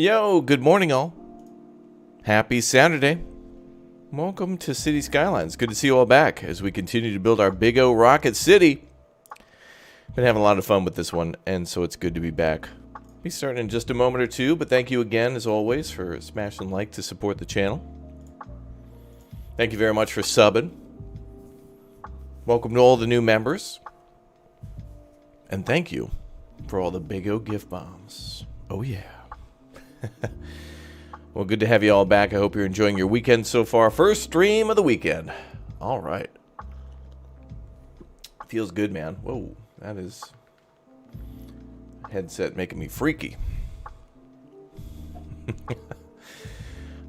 Yo, good morning all. Happy Saturday. Welcome to City Skylines. Good to see you all back as we continue to build our Big O Rocket City. Been having a lot of fun with this one, and so it's good to be back. Be starting in just a moment or two, but thank you again, as always, for smashing like to support the channel. Thank you very much for subbing. Welcome to all the new members. And thank you for all the Big O gift bombs. Oh yeah. Well, good to have you all back. I hope you're enjoying your weekend so far. First stream of the weekend. All right. Feels good, man. Whoa, that is headset making me freaky.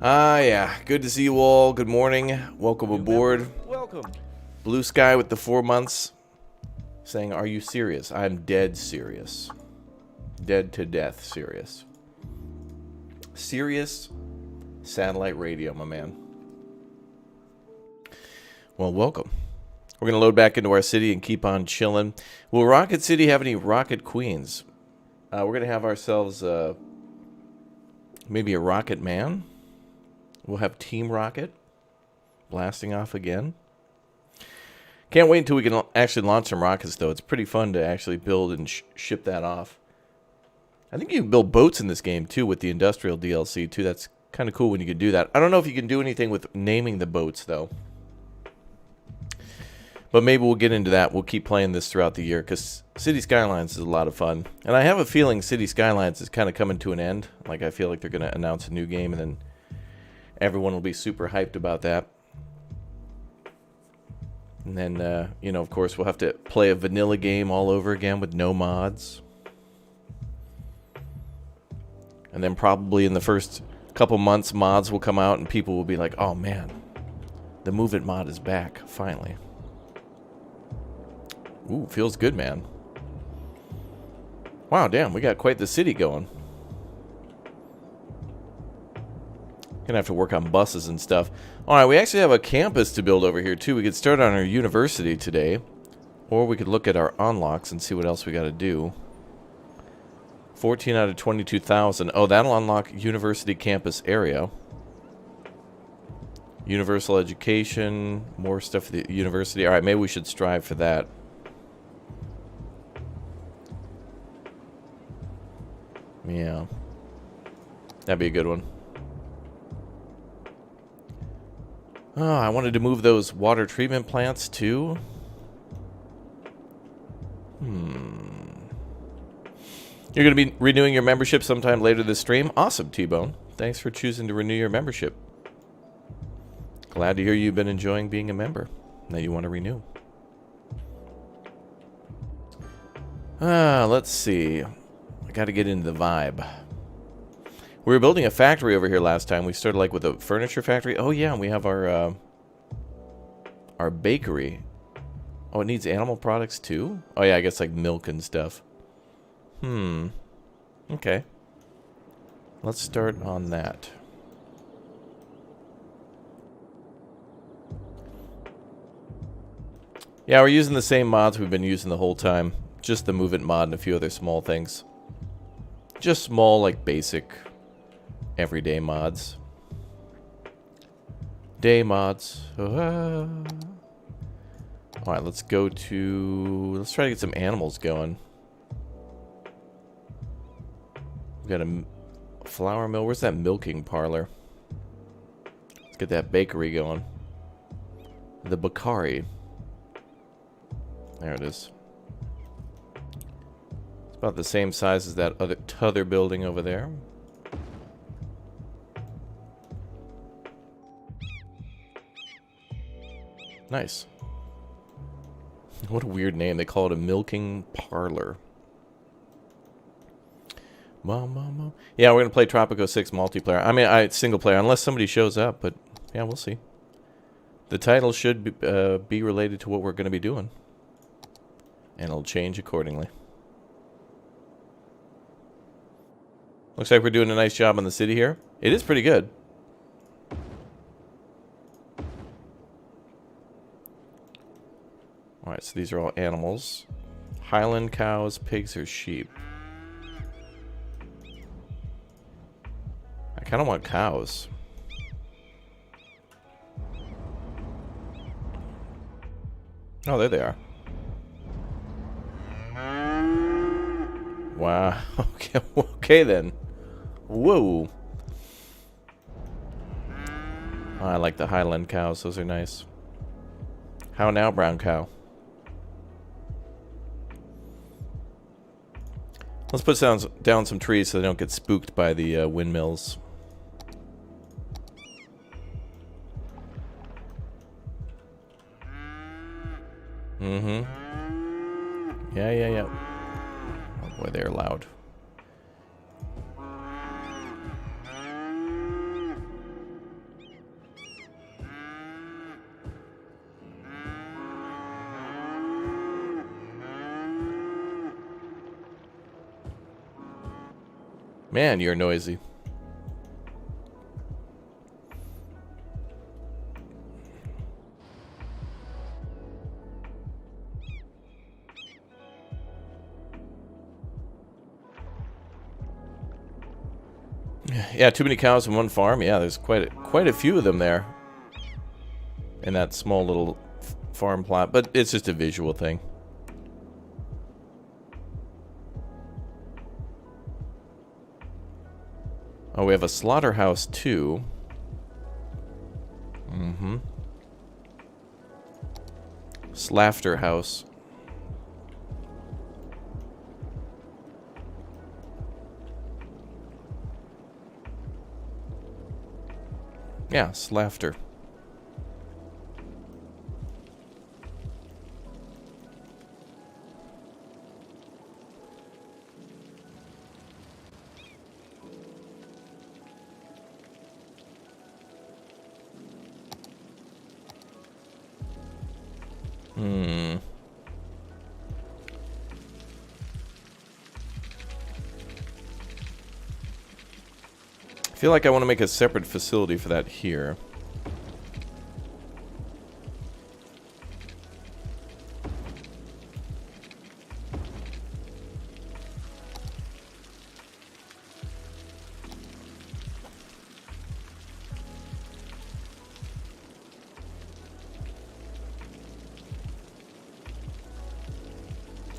Yeah. Good to see you all. Good morning. Welcome aboard. Welcome. Blue Sky with the 4 months saying, "Are you serious?" I'm dead serious. Dead to death serious. Serious satellite radio, my man. Well, welcome. We're going to load back into our city and keep on chilling. Will Rocket City have any Rocket Queens? We're going to have ourselves maybe a Rocket Man. We'll have Team Rocket blasting off again. Can't wait until we can actually launch some rockets, though. It's pretty fun to actually build and ship that off. I think you can build boats in this game, too, with the Industrial DLC, too. That's kind of cool when you can do that. I don't know if you can do anything with naming the boats, though. But maybe we'll get into that. We'll keep playing this throughout the year, because City Skylines is a lot of fun. And I have a feeling City Skylines is kind of coming to an end. Like, I feel like they're going to announce a new game, and then everyone will be super hyped about that. And then, you know, of course, we'll have to play a vanilla game all over again with no mods. And then probably in the first couple months, mods will come out and people will be like, oh man, the Move It mod is back, finally. Ooh, feels good, man. Wow, damn, we got quite the city going. Gonna have to work on buses and stuff. Alright, we actually have a campus to build over here too. We could start on our university today. Or we could look at our unlocks and see what else we gotta do. 14 out of 22,000. Oh, that'll unlock University Campus area. Universal education, more stuff at the university. All right, maybe we should strive for that. Yeah. That'd be a good one. Oh, I wanted to move those water treatment plants too. You're going to be renewing your membership sometime later this stream? Awesome, T-Bone. Thanks for choosing to renew your membership. Glad to hear you've been enjoying being a member. Now you want to renew. Let's see. I got to get into the vibe. We were building a factory over here last time. We started like with a furniture factory. Oh yeah, and we have our bakery. Oh, it needs animal products too? Oh yeah, I guess like milk and stuff. Okay. Let's start on that. Yeah, we're using the same mods we've been using the whole time. Just the movement mod and a few other small things. Just small, like basic, everyday mods. Day mods. Alright, let's go to... Let's try to get some animals going. We got a flour mill. Where's that milking parlor? Let's get that bakery going. The Bakari. There it is. It's about the same size as that other building over there. Nice. What a weird name. They call it a milking parlor. Mom. Yeah, we're going to play Tropico 6 multiplayer. I mean, single player, unless somebody shows up, but yeah, we'll see. The title should be related to what we're going to be doing. And it'll change accordingly. Looks like we're doing a nice job on the city here. It is pretty good. Alright, so these are all animals. Highland cows, pigs, or sheep. I kind of want cows. Oh, there they are. Wow. Okay then. Whoa. Oh, I like the Highland cows. Those are nice. How now, brown cow? Let's put down some trees so they don't get spooked by the windmills. Yeah. Oh boy, they're loud. Man, you're noisy. Yeah, too many cows in one farm. Yeah, there's quite a few of them there. In that small little farm plot, but it's just a visual thing. Oh, we have a slaughterhouse too. Slaughter house. Yeah, slaughter. I feel like I want to make a separate facility for that here.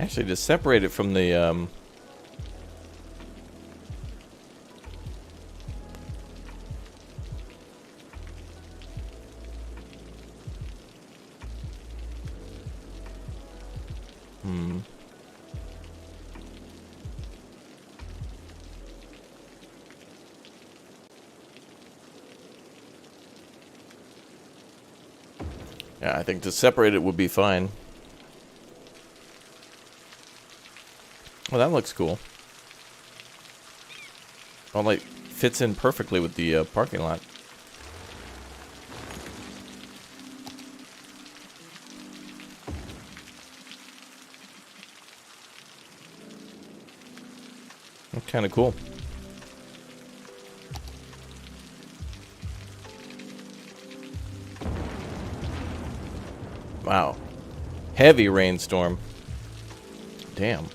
Actually, to separate it from the... Yeah, I think to separate it would be fine. Well, that looks cool. Well, like, fits in perfectly with the parking lot. That's kind of cool. Wow. Heavy rainstorm. Damn.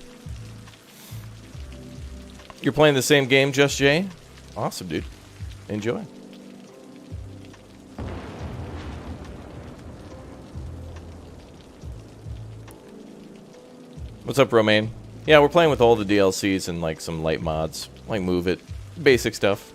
You're playing the same game, Just Jay? Awesome, dude. Enjoy. What's up, Romaine? Yeah, we're playing with all the DLCs and like some light mods. Like Move It. Basic stuff.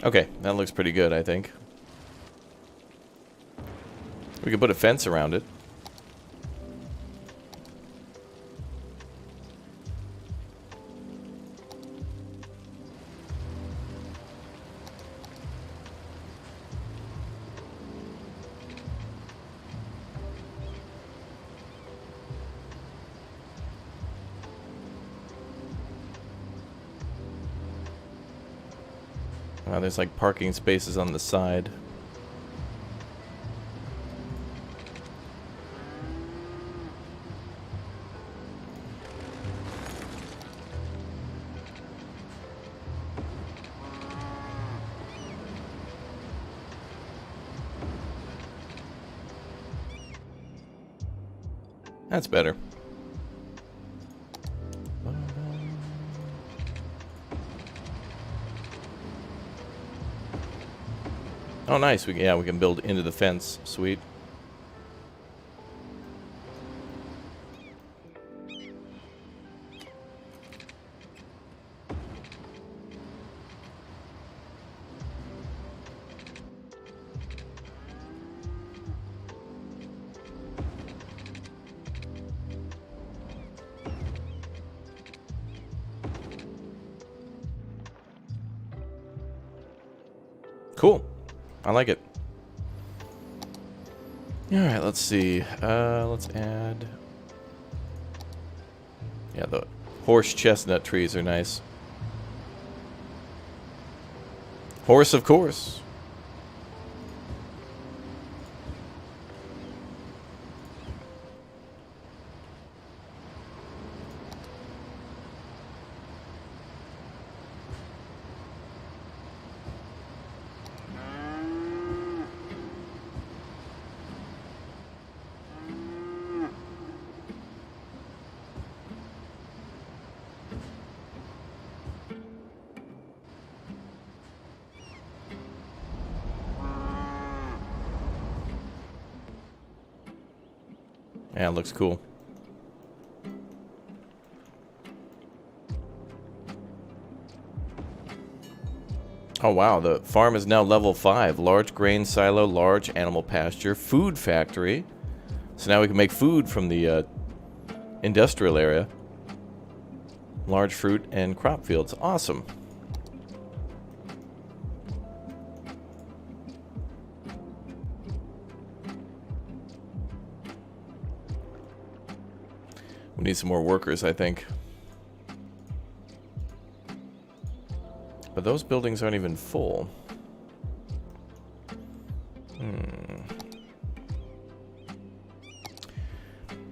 Okay, that looks pretty good, I think. We could put a fence around it. There's like parking spaces on the side. That's better. Oh, nice. We can build into the fence. Sweet. Cool. I like it. Alright, let's see. Let's add... Yeah, the horse chestnut trees are nice. Horse, of course. Yeah, it looks cool. Oh wow, the farm is now level 5. Large grain silo, large animal pasture, food factory. So now we can make food from the industrial area. Large fruit and crop fields. Awesome. We need some more workers, I think. But those buildings aren't even full.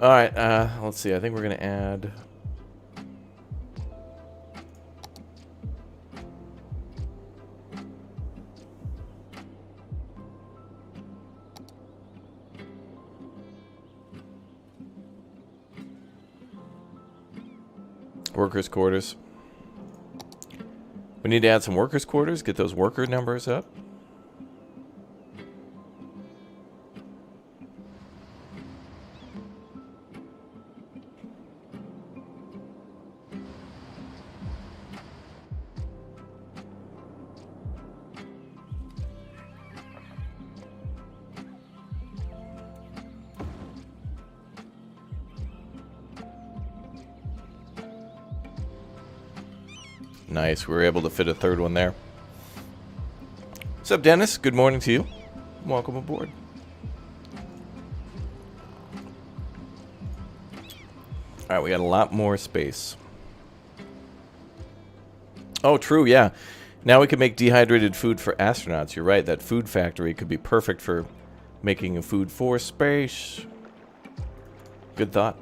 Alright, let's see. I think we're going to add Workers' quarters. We need to add some workers' quarters, get those worker numbers up. Nice, we were able to fit a third one there. What's up, Dennis? Good morning to you. Welcome aboard. Alright, we got a lot more space. Oh, true, yeah. Now we can make dehydrated food for astronauts. You're right, that food factory could be perfect for making food for space. Good thought.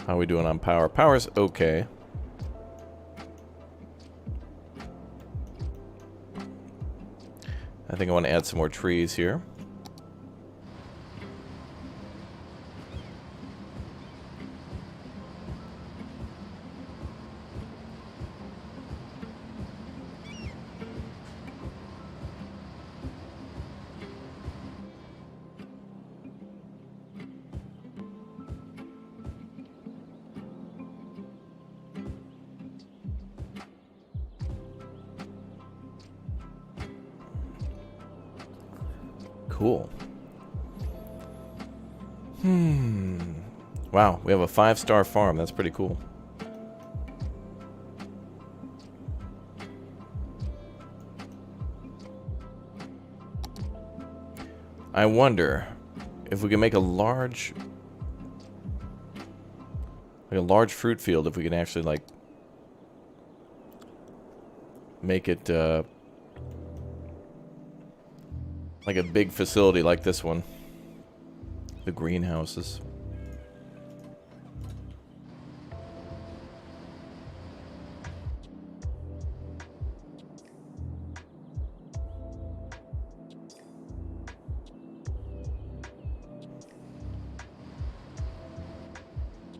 How are we doing on power? Power's okay. I think I want to add some more trees here. Cool. Wow, we have a 5-star farm. That's pretty cool. I wonder if we can make a large fruit field, if we can actually like make it like a big facility like this one. The greenhouses.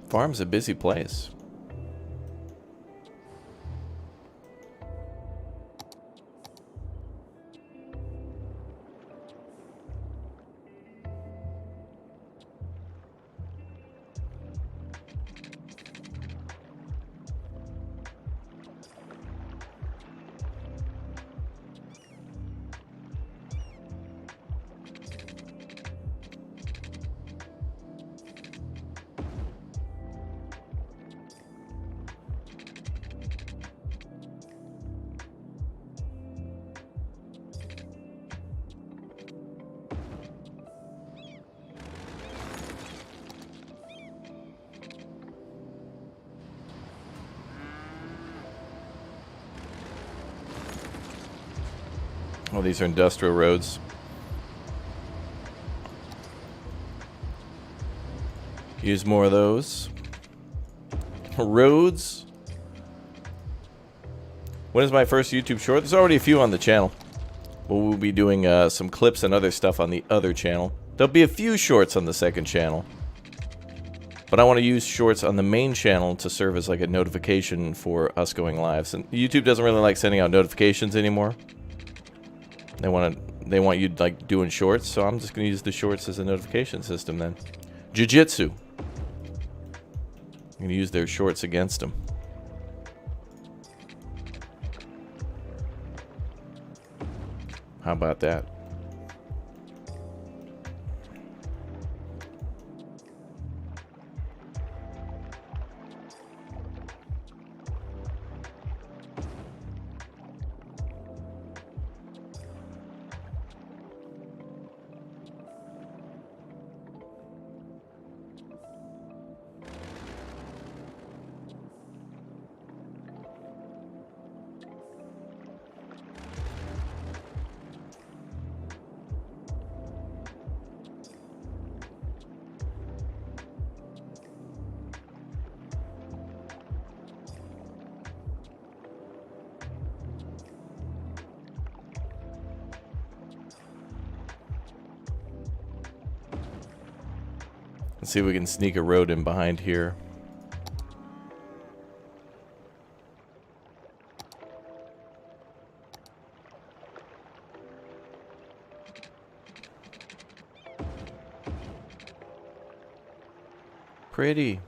Farm's a busy place. Oh, these are industrial roads. Use more of those. Roads. When is my first YouTube short? There's already a few on the channel. But we'll be doing some clips and other stuff on the other channel. There'll be a few shorts on the second channel. But I want to use shorts on the main channel to serve as like a notification for us going live. And YouTube doesn't really like sending out notifications anymore. They want you like doing shorts, so I'm just gonna use the shorts as a notification system then. Jiu-jitsu. I'm gonna use their shorts against them. How about that? Let's see if we can sneak a road in behind here. Pretty.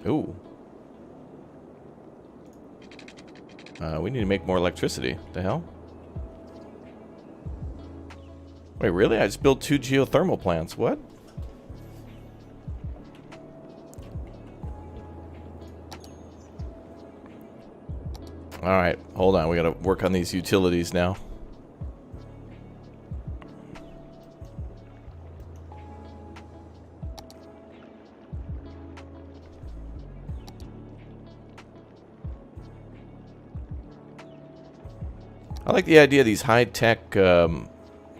Ooh. We need to make more electricity. The hell? Wait, really? I just built 2 geothermal plants. What? Alright, hold on. We gotta work on these utilities now. I like the idea of these high-tech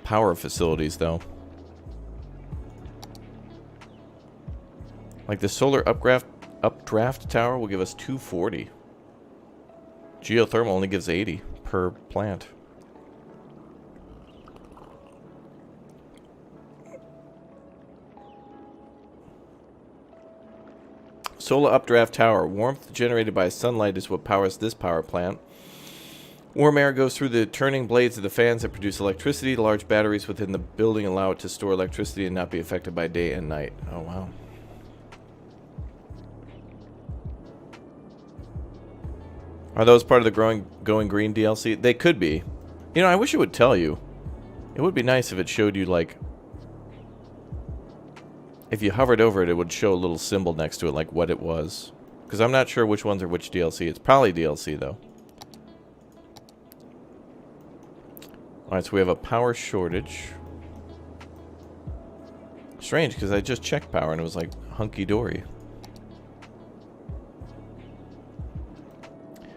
power facilities, though. Like the solar updraft tower will give us 240. Geothermal only gives 80 per plant. Solar updraft tower. Warmth generated by sunlight is what powers this power plant. Warm air goes through the turning blades of the fans that produce electricity. Large batteries within the building allow it to store electricity and not be affected by day and night. Oh, wow. Are those part of the Going Green DLC? They could be. You know, I wish it would tell you. It would be nice if it showed you, like... If you hovered over it, it would show a little symbol next to it, like what it was. Because I'm not sure which ones are which DLC. It's probably DLC, though. Alright, so we have a power shortage. Strange, because I just checked power and it was like hunky-dory.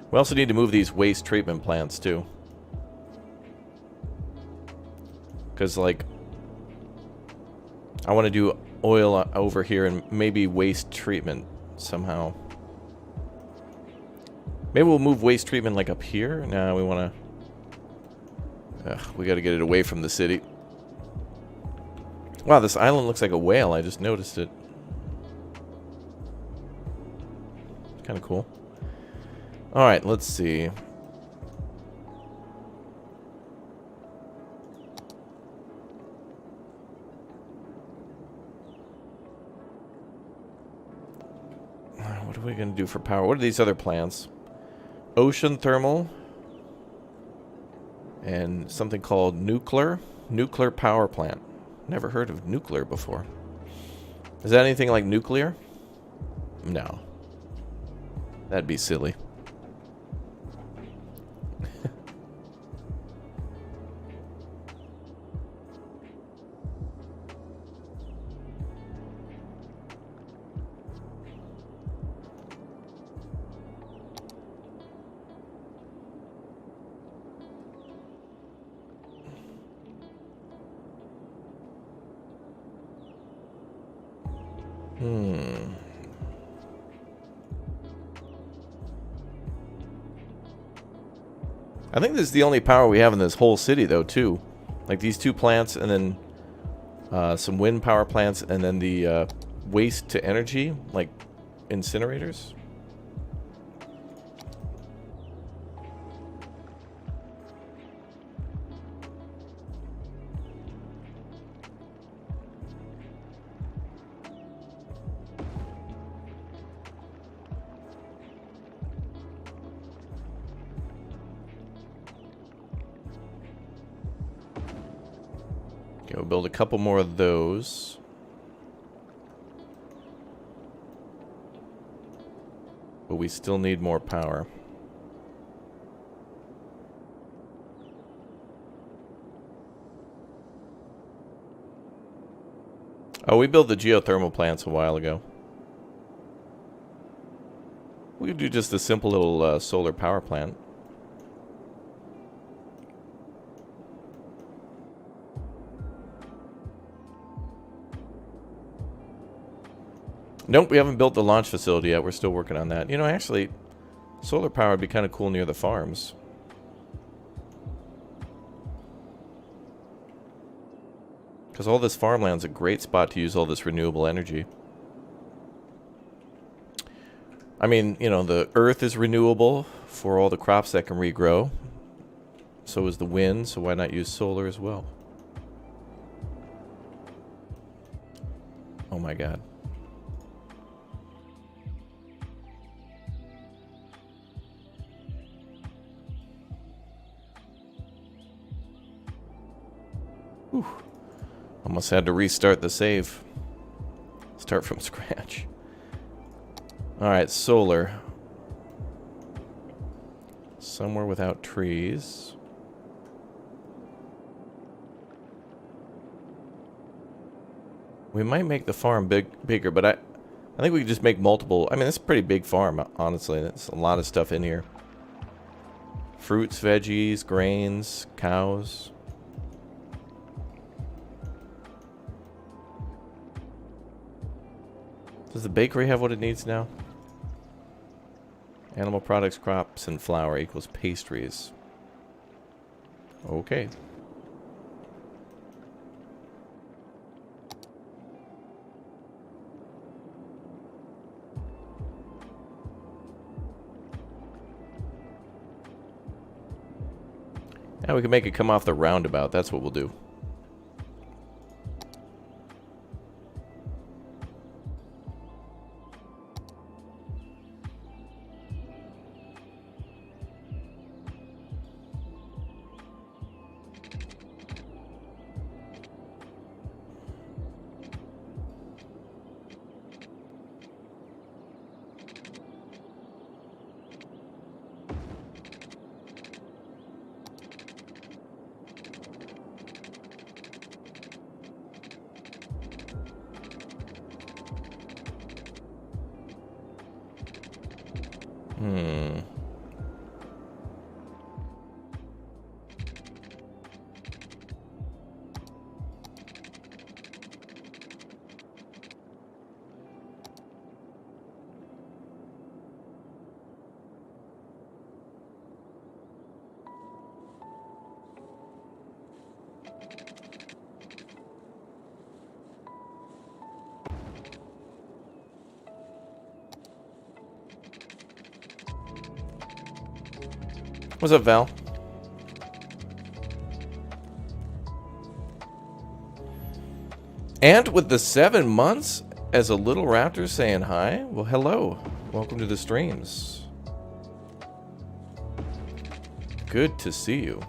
We also need to move these waste treatment plants, too. Because, like, I want to do oil over here and maybe waste treatment somehow. Maybe we'll move waste treatment, like, up here. No, we want to... we got to get it away from the city. Wow, this island looks like a whale. I just noticed it. Kind of cool. Alright, let's see. What are we going to do for power? What are these other plants? Ocean thermal. And something called nuclear power plant. Never heard of nuclear before. Is that anything like nuclear? No. That'd be silly. I think this is the only power we have in this whole city, though, too. Like these 2 plants, and then some wind power plants, and then the waste to energy, like incinerators. Okay, we'll build a couple more of those. But we still need more power. Oh, we built the geothermal plants a while ago. We could do just a simple little solar power plant. Nope, we haven't built the launch facility yet. We're still working on that. You know, actually, solar power would be kind of cool near the farms. Because all this farmland's a great spot to use all this renewable energy. I mean, you know, the earth is renewable for all the crops that can regrow. So is the wind, so why not use solar as well? Oh my god. Whew. Almost had to restart the save. Start from scratch. Alright, solar. Somewhere without trees. We might make the farm bigger, but I think we could just make multiple. I mean, it's a pretty big farm, honestly. There's a lot of stuff in here. Fruits, veggies, grains, cows. Does the bakery have what it needs now? Animal products, crops, and flour equals pastries. Okay. Now we can make it come off the roundabout. That's what we'll do. What's up, Val? And with the 7 months as a little raptor saying hi? Well, hello. Welcome to the streams. Good to see you.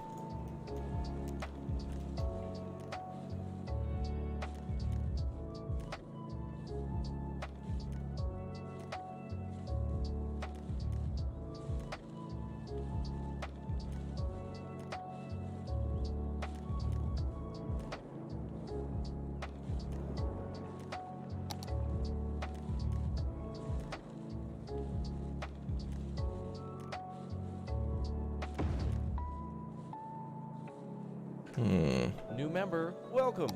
New member, welcome.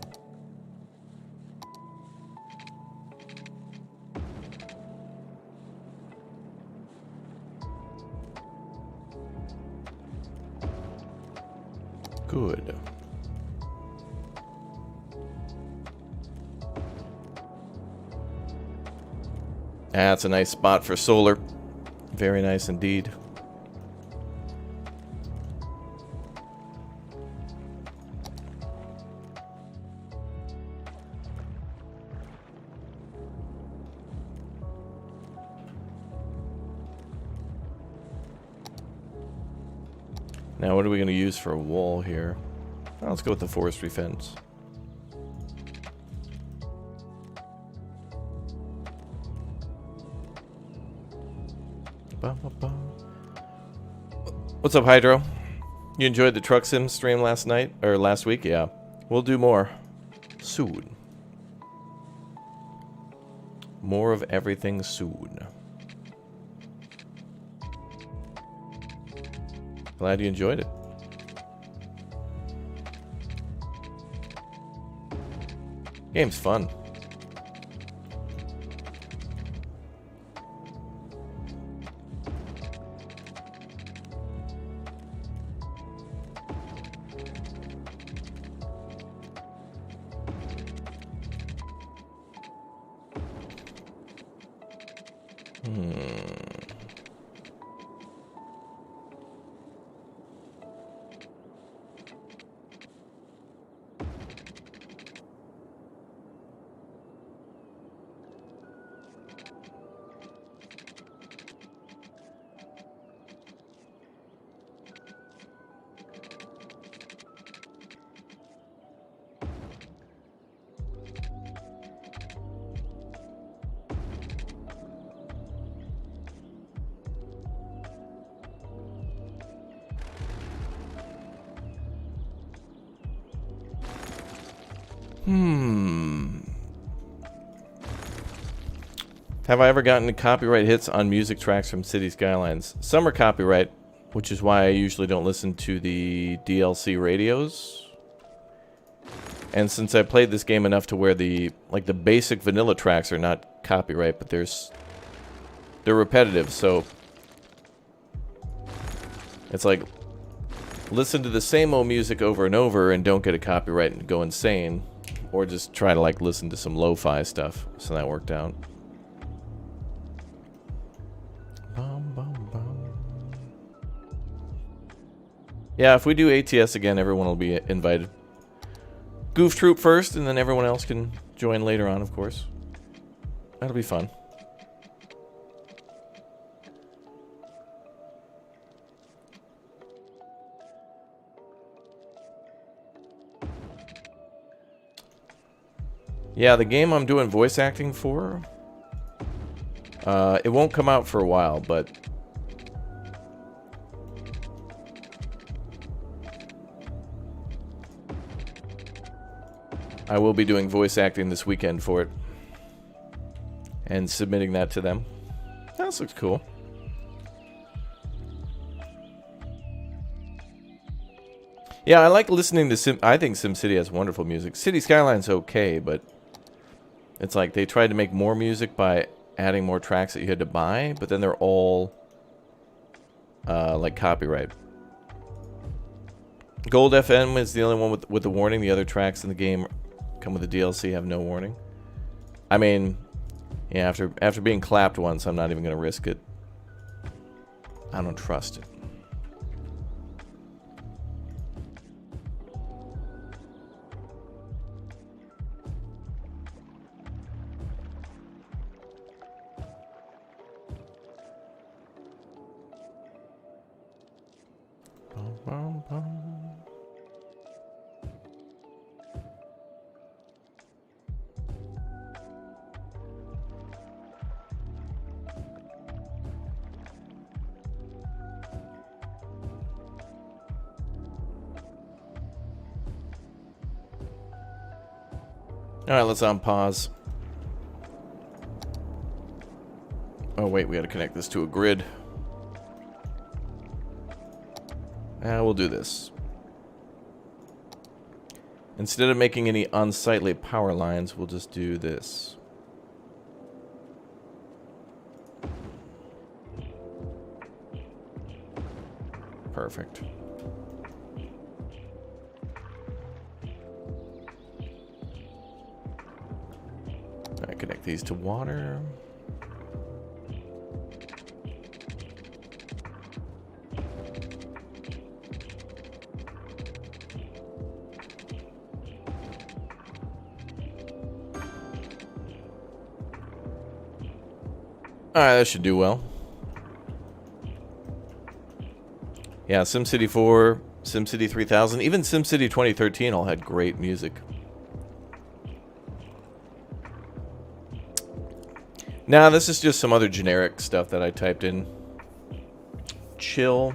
Good. That's a nice spot for solar. Very nice indeed. Now, what are we going to use for a wall here? Oh, let's go with the forestry fence. What's up, Hydro? You enjoyed the Truck Sim stream last night? Or last week? Yeah. We'll do more soon. More of everything soon. Glad you enjoyed it. Game's fun. Have I ever gotten copyright hits on music tracks from City Skylines? Some are copyright, which is why I usually don't listen to the DLC radios. And since I played this game enough to where the basic vanilla tracks are not copyright, but they're repetitive, so it's like listen to the same old music over and over and don't get a copyright and go insane, or just try to like listen to some lo-fi stuff. So that worked out. Yeah, if we do ATS again, everyone will be invited. Goof Troop first, and then everyone else can join later on, of course. That'll be fun. Yeah, the game I'm doing voice acting for, it won't come out for a while, but I will be doing voice acting this weekend for it and submitting that to them. This looks cool. Yeah, I like listening to I think SimCity has wonderful music. City Skylines okay, but it's like they tried to make more music by adding more tracks that you had to buy, but then they're all like copyright. Gold FM is the only one with the warning. The other tracks in the game come with the DLC have no warning. I mean, yeah, after being clapped once, I'm not even going to risk it. I don't trust it. Alright, let's unpause. Oh wait, we gotta connect this to a grid. We'll do this. Instead of making any unsightly power lines, we'll just do this. Perfect. Alright, connect these to water. Alright, that should do well. Yeah, SimCity 4, SimCity 3000, even SimCity 2013 all had great music. Nah, this is just some other generic stuff that I typed in. Chill.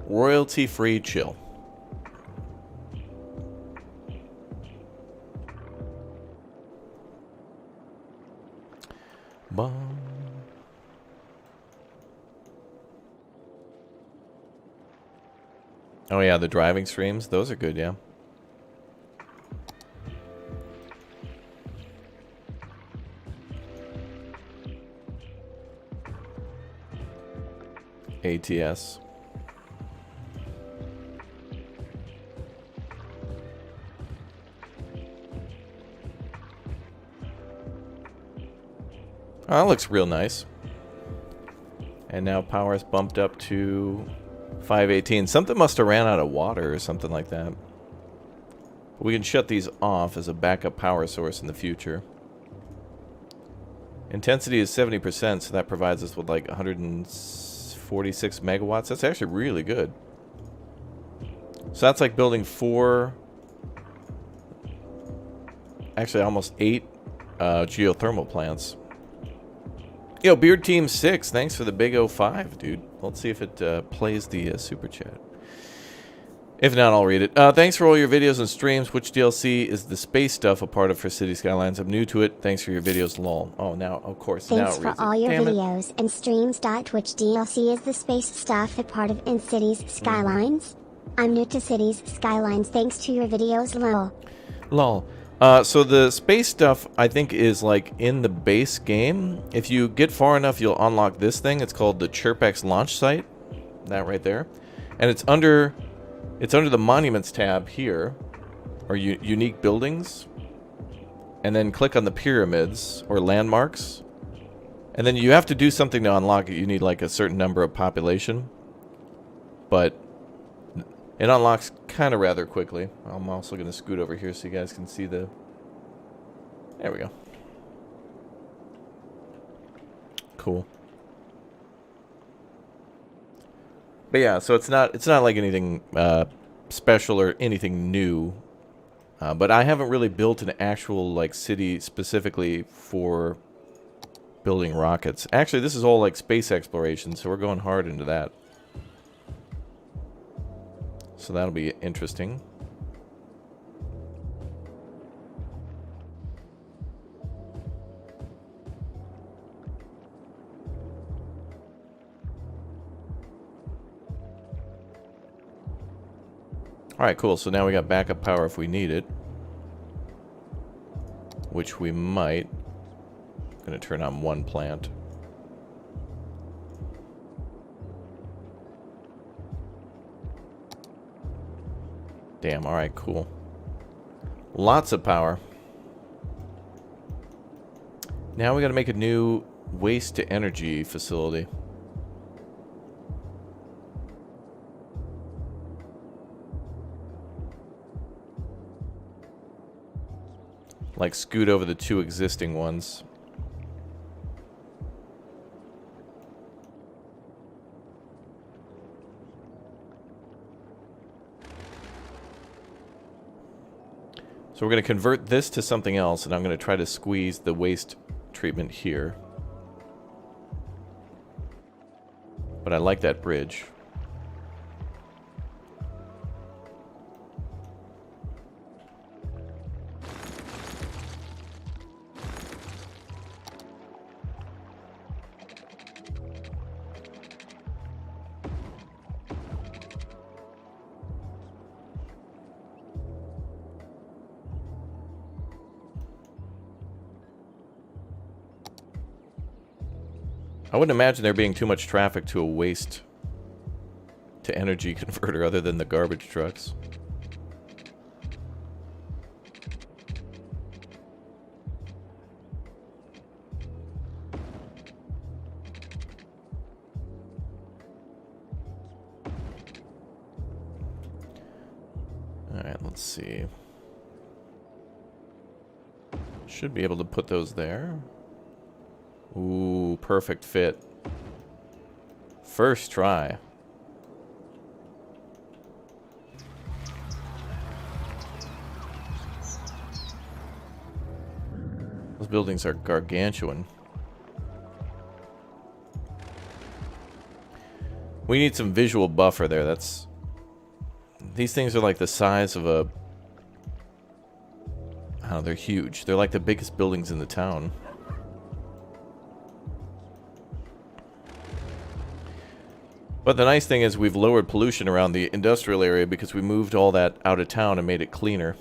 Royalty-free chill. Bum. Oh yeah, the driving streams, those are good, yeah. ATS. Oh, that looks real nice. And now power is bumped up to 518. Something must have ran out of water or something like that. But we can shut these off as a backup power source in the future. Intensity is 70%, so that provides us with like 146 megawatts. That's actually really good. So that's like building 4, actually almost 8 geothermal plants. Yo, Beard Team 6, thanks for the big 05, dude. Let's see if it plays the super chat. If not, I'll read it. Thanks for all your videos and streams. Which DLC is the space stuff a part of for City Skylines? I'm new to it. Thanks for your videos, lol. Oh, now, of course, Thanks now it for all your Damn videos and streams. Which DLC is the space stuff a part of in Cities Skylines? I'm new to Cities Skylines. Thanks to your videos, lol. Lol. So the space stuff, I think, is like in the base game. If you get far enough, you'll unlock this thing. It's called the Chirpex launch site. That right there. And it's under the Monuments tab here, or unique buildings. And then click on the pyramids, or landmarks. And then you have to do something to unlock it. You need like a certain number of population. But it unlocks kind of rather quickly. I'm also going to scoot over here so you guys can see the... There we go. Cool. But yeah, so it's not like anything special or anything new. But I haven't really built an actual like city specifically for building rockets. Actually, this is all like space exploration, so we're going hard into that. So that'll be interesting. Alright, cool. So now we got backup power if we need it. Which we might. I'm going to turn on one plant. Damn, alright, cool. Lots of power. Now we gotta make a new waste-to-energy facility. Like, scoot over the two existing ones. So we're going to convert this to something else, and I'm going to try to squeeze the waste treatment here. But I like that bridge. I wouldn't imagine there being too much traffic to a waste to energy converter other than the garbage trucks. Alright, let's see. Should be able to put those there. Ooh, perfect fit. First try. Those buildings are gargantuan. We need some visual buffer there. That's... These things are like the size of a... Oh, they're huge. They're like the biggest buildings in the town. But the nice thing is we've lowered pollution around the industrial area because we moved all that out of town and made it cleaner.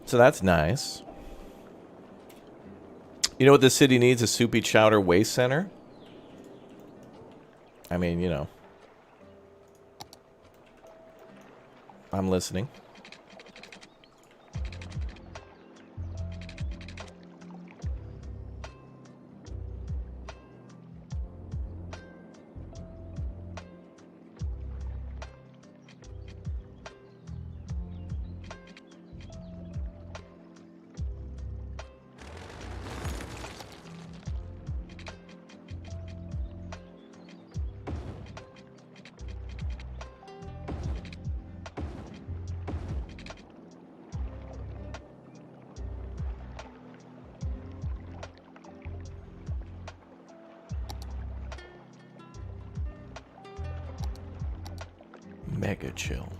So that's nice. You know what this city needs? A soupy chowder waste center? I mean, you know. I'm listening. Mega chill.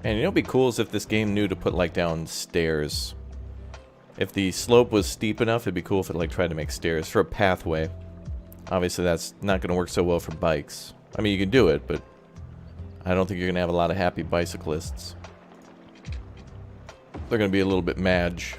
And you know what'd be cool is if this game knew to put like down stairs. If the slope was steep enough, it'd be cool if it like tried to make stairs for a pathway. Obviously that's not going to work so well for bikes. I mean, you can do it, but I don't think you're going to have a lot of happy bicyclists. They're going to be a little bit madge.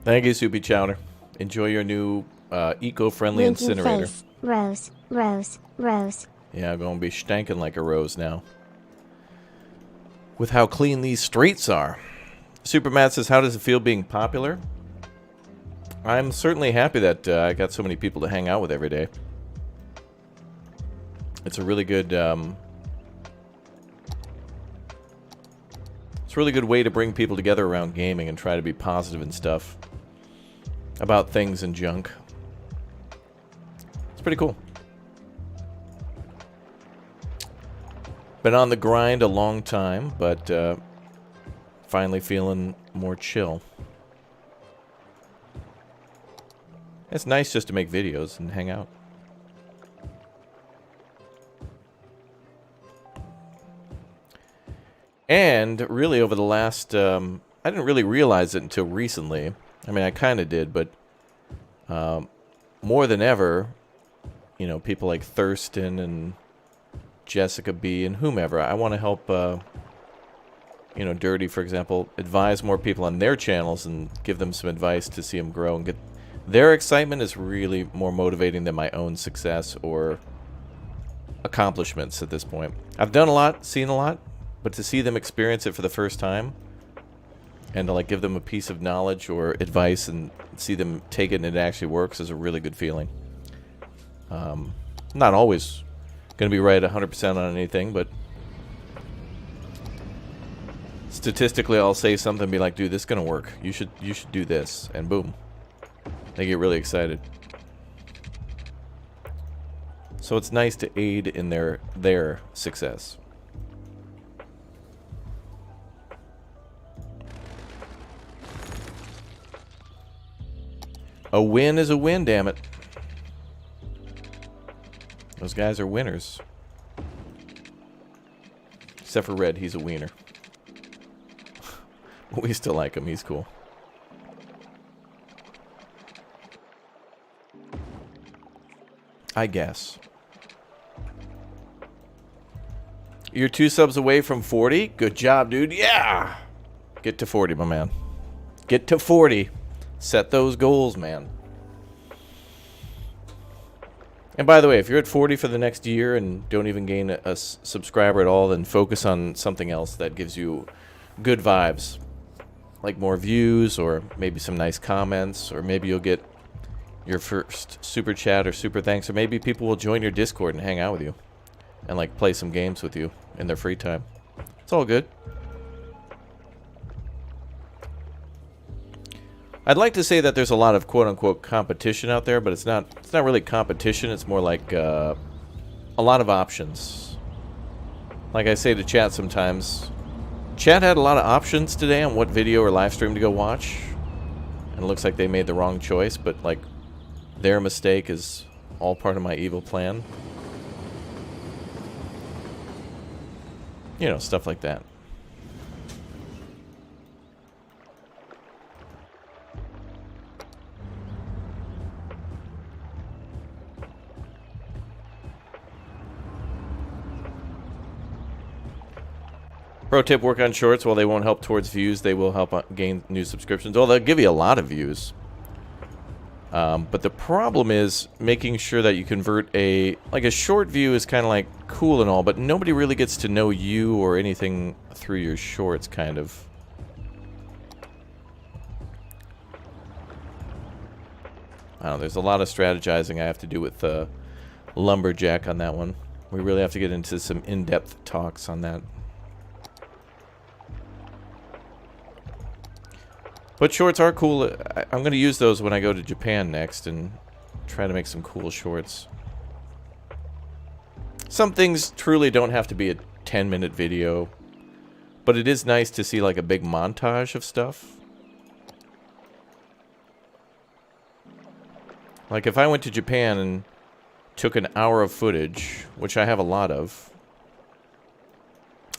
Thank you, Soupy Chowder. Enjoy your new eco-friendly incinerator. Face. Rose, rose, rose. Yeah, I'm going to be stanking like a rose now. With how clean these streets are. Supermat says, how does it feel being popular? I'm certainly happy that I got so many people to hang out with every day. It's a really good... it's a really good way to bring people together around gaming and try to be positive and stuff. About things and junk. It's pretty cool. Been on the grind a long time, but finally feeling more chill. It's nice just to make videos and hang out. And really over the last... I didn't really realize it until recently. I mean, I kind of did, but more than ever, you know, people like Thurston and Jessica B and whomever, I want to help, you know, Dirty, for example, advise more people on their channels and give them some advice to see them grow and get... Their excitement is really more motivating than my own success or accomplishments at this point. I've done a lot, seen a lot, but to see them experience it for the first time and to like give them a piece of knowledge or advice and see them take it and it actually works is a really good feeling. Not always going to be right 100% on anything, but statistically I'll say something and be like, dude, this is going to work. You should do this. And boom. They get really excited. So it's nice to aid in their success. A win is a win, damn it. Those guys are winners. Except for Red, he's a wiener. We still like him, he's cool. I guess. You're 2 subs away from 40? Good job, dude. Yeah! Get to 40, my man. Get to 40. Set those goals, man. And by the way, if you're at 40 for the next year and don't even gain a subscriber at all, then focus on something else that gives you good vibes. Like more views, or maybe some nice comments, or maybe you'll get your first super chat or super thanks, or maybe people will join your Discord and hang out with you and like play some games with you in their free time. It's all good. I'd like to say that there's a lot of quote-unquote competition out there, but it's not really competition. It's more like a lot of options. Like I say to chat sometimes, chat had a lot of options today on what video or live stream to go watch, and it looks like they made the wrong choice, but like their mistake is all part of my evil plan. You know, stuff like that. Pro tip, work on shorts. While they won't help towards views, they will help gain new subscriptions. Well, they'll give you a lot of views. But the problem is making sure that you convert a short view is kind of like cool and all, but nobody really gets to know you or anything through your shorts, kind of. I don't know, there's a lot of strategizing I have to do with Lumberjack on that one. We really have to get into some in-depth talks on that. But shorts are cool. I'm going to use those when I go to Japan next and try to make some cool shorts. Some things truly don't have to be a 10-minute video, but it is nice to see like a big montage of stuff. Like if I went to Japan and took an hour of footage, which I have a lot of.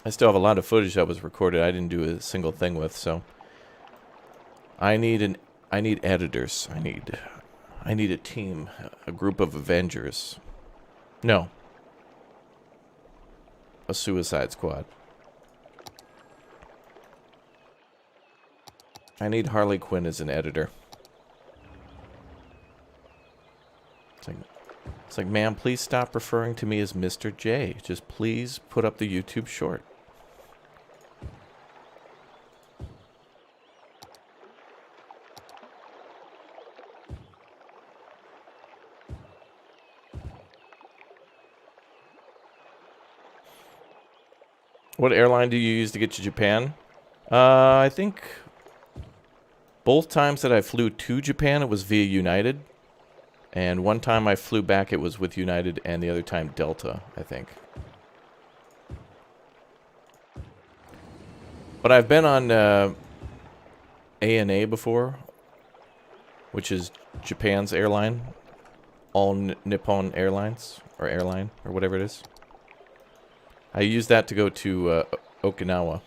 I still have a lot of footage that was recorded I didn't do a single thing with, so I need editors. I need a team, a group of Avengers. No. A Suicide Squad. I need Harley Quinn as an editor. It's like, ma'am, please stop referring to me as Mr. J. Just please put up the YouTube short. What airline do you use to get to Japan? I think both times that I flew to Japan, it was via United. And one time I flew back, it was with United, and the other time Delta, I think. But I've been on ANA before, which is Japan's airline. All Nippon Airlines, or airline, or whatever it is. I used that to go to Okinawa.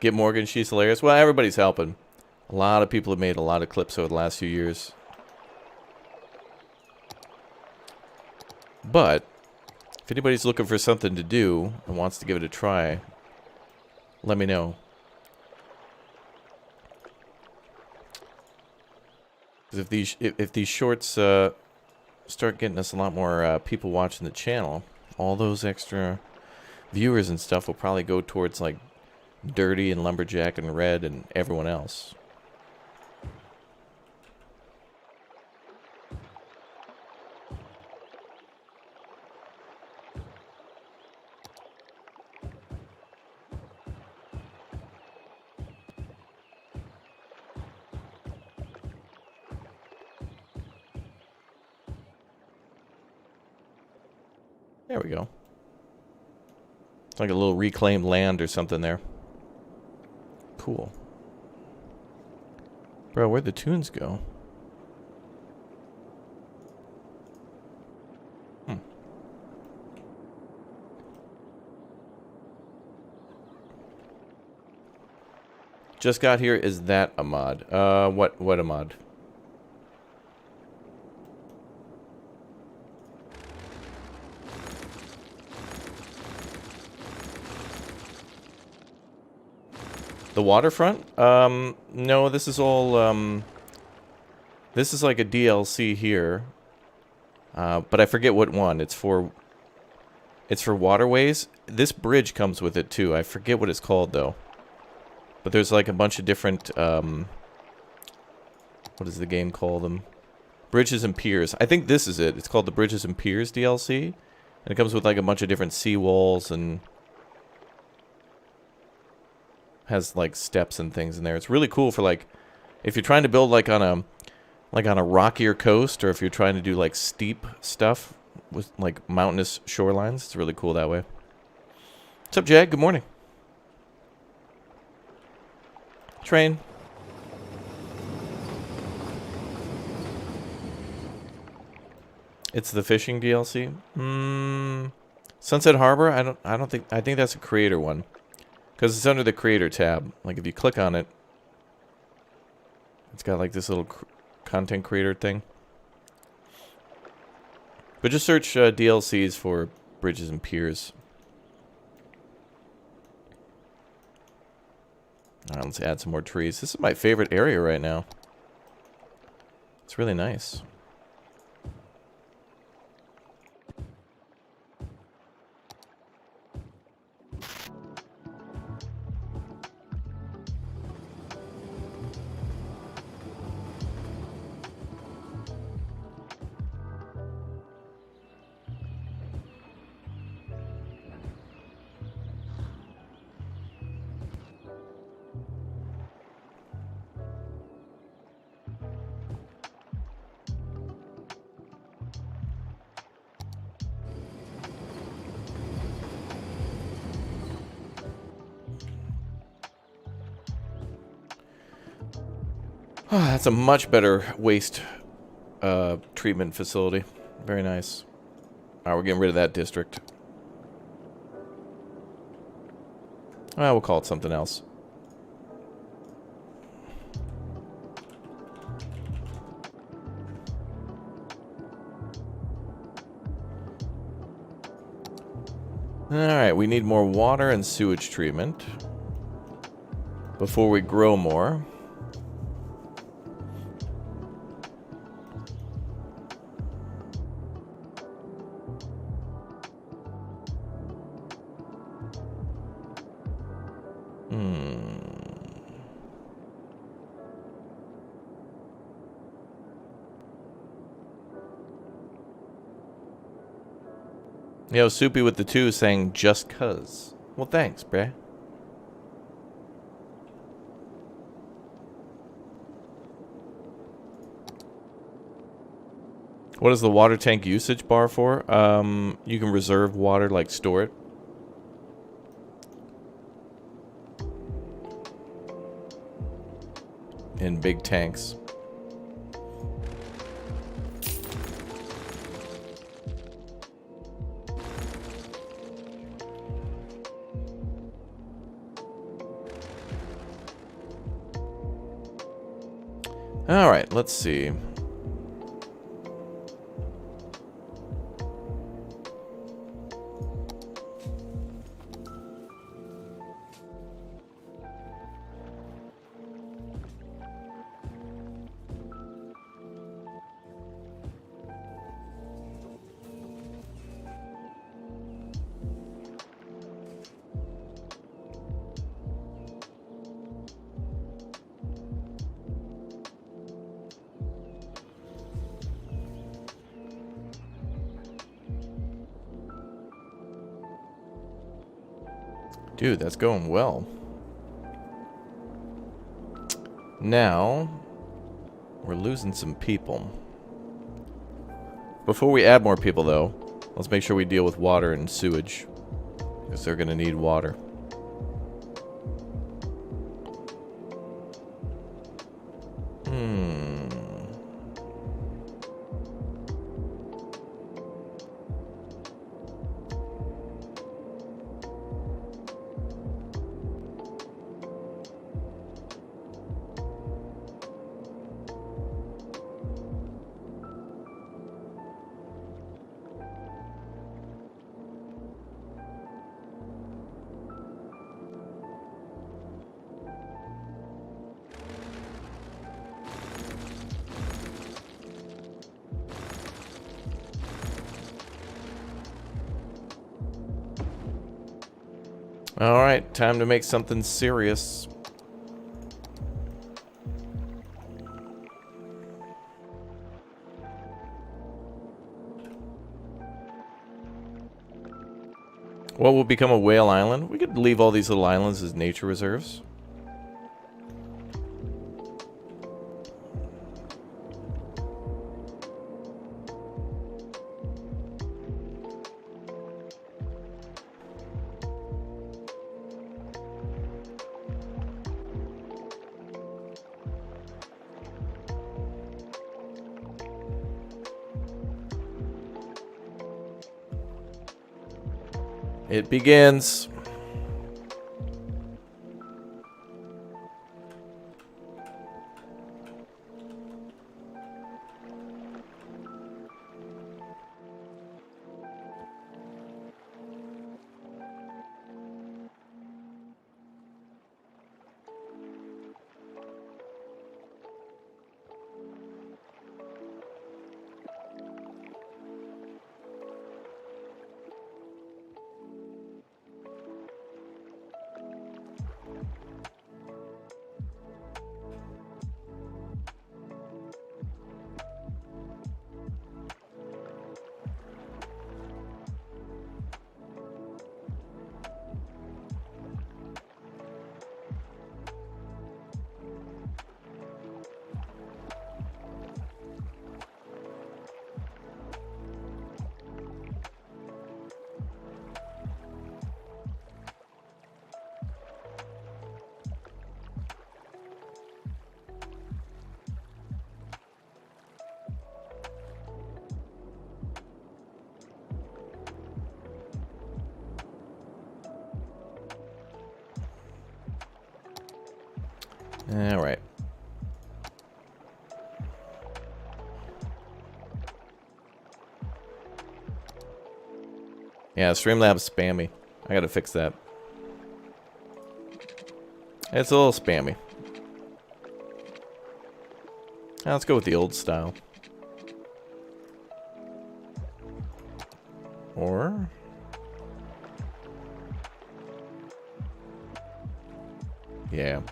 Get Morgan, she's hilarious. Well, everybody's helping. A lot of people have made a lot of clips over the last few years. But if anybody's looking for something to do and wants to give it a try, let me know. Because if these shorts start getting us a lot more people watching the channel, all those extra viewers and stuff will probably go towards like Dirty and Lumberjack and Red and everyone else. There we go. It's like a little reclaimed land or something there. Cool. Bro, where'd the tunes go? Just got here. Is that a mod? What a mod? The waterfront? No, this is all, this is like a DLC here. But I forget what one. It's for waterways. This bridge comes with it too. I forget what it's called though. But there's like a bunch of different, what does the game call them? Bridges and Piers. I think this is it. It's called the Bridges and Piers DLC. And it comes with like a bunch of different seawalls and has like steps and things in there. It's really cool for like if you're trying to build like on a rockier coast, or if you're trying to do like steep stuff with like mountainous shorelines. It's really cool that way. What's up, Jag? Good morning. Train. It's the fishing DLC. Sunset Harbor? I think that's a creator one. Because it's under the creator tab. Like if you click on it, it's got like this little content creator thing. But just search DLCs for bridges and piers. Alright, let's add some more trees. This is my favorite area right now. It's really nice. That's a much better waste treatment facility. Very nice. Alright, we're getting rid of that district. Well, we'll call it something else. Alright, we need more water and sewage treatment before we grow more. Yo, Soupy with the 2 saying just cuz. Well, thanks, bruh. What is the water tank usage bar for? You can reserve water, like store it. In big tanks. Alright, let's see. Dude, that's going well. Now, we're losing some people. Before we add more people, though, let's make sure we deal with water and sewage. Because they're going to need water. Alright, time to make something serious. What will become a whale island? We could leave all these little islands as nature reserves. It begins. All right. Yeah, Streamlabs spammy. I gotta fix that. It's a little spammy. Now let's go with the old style. Or... yeah.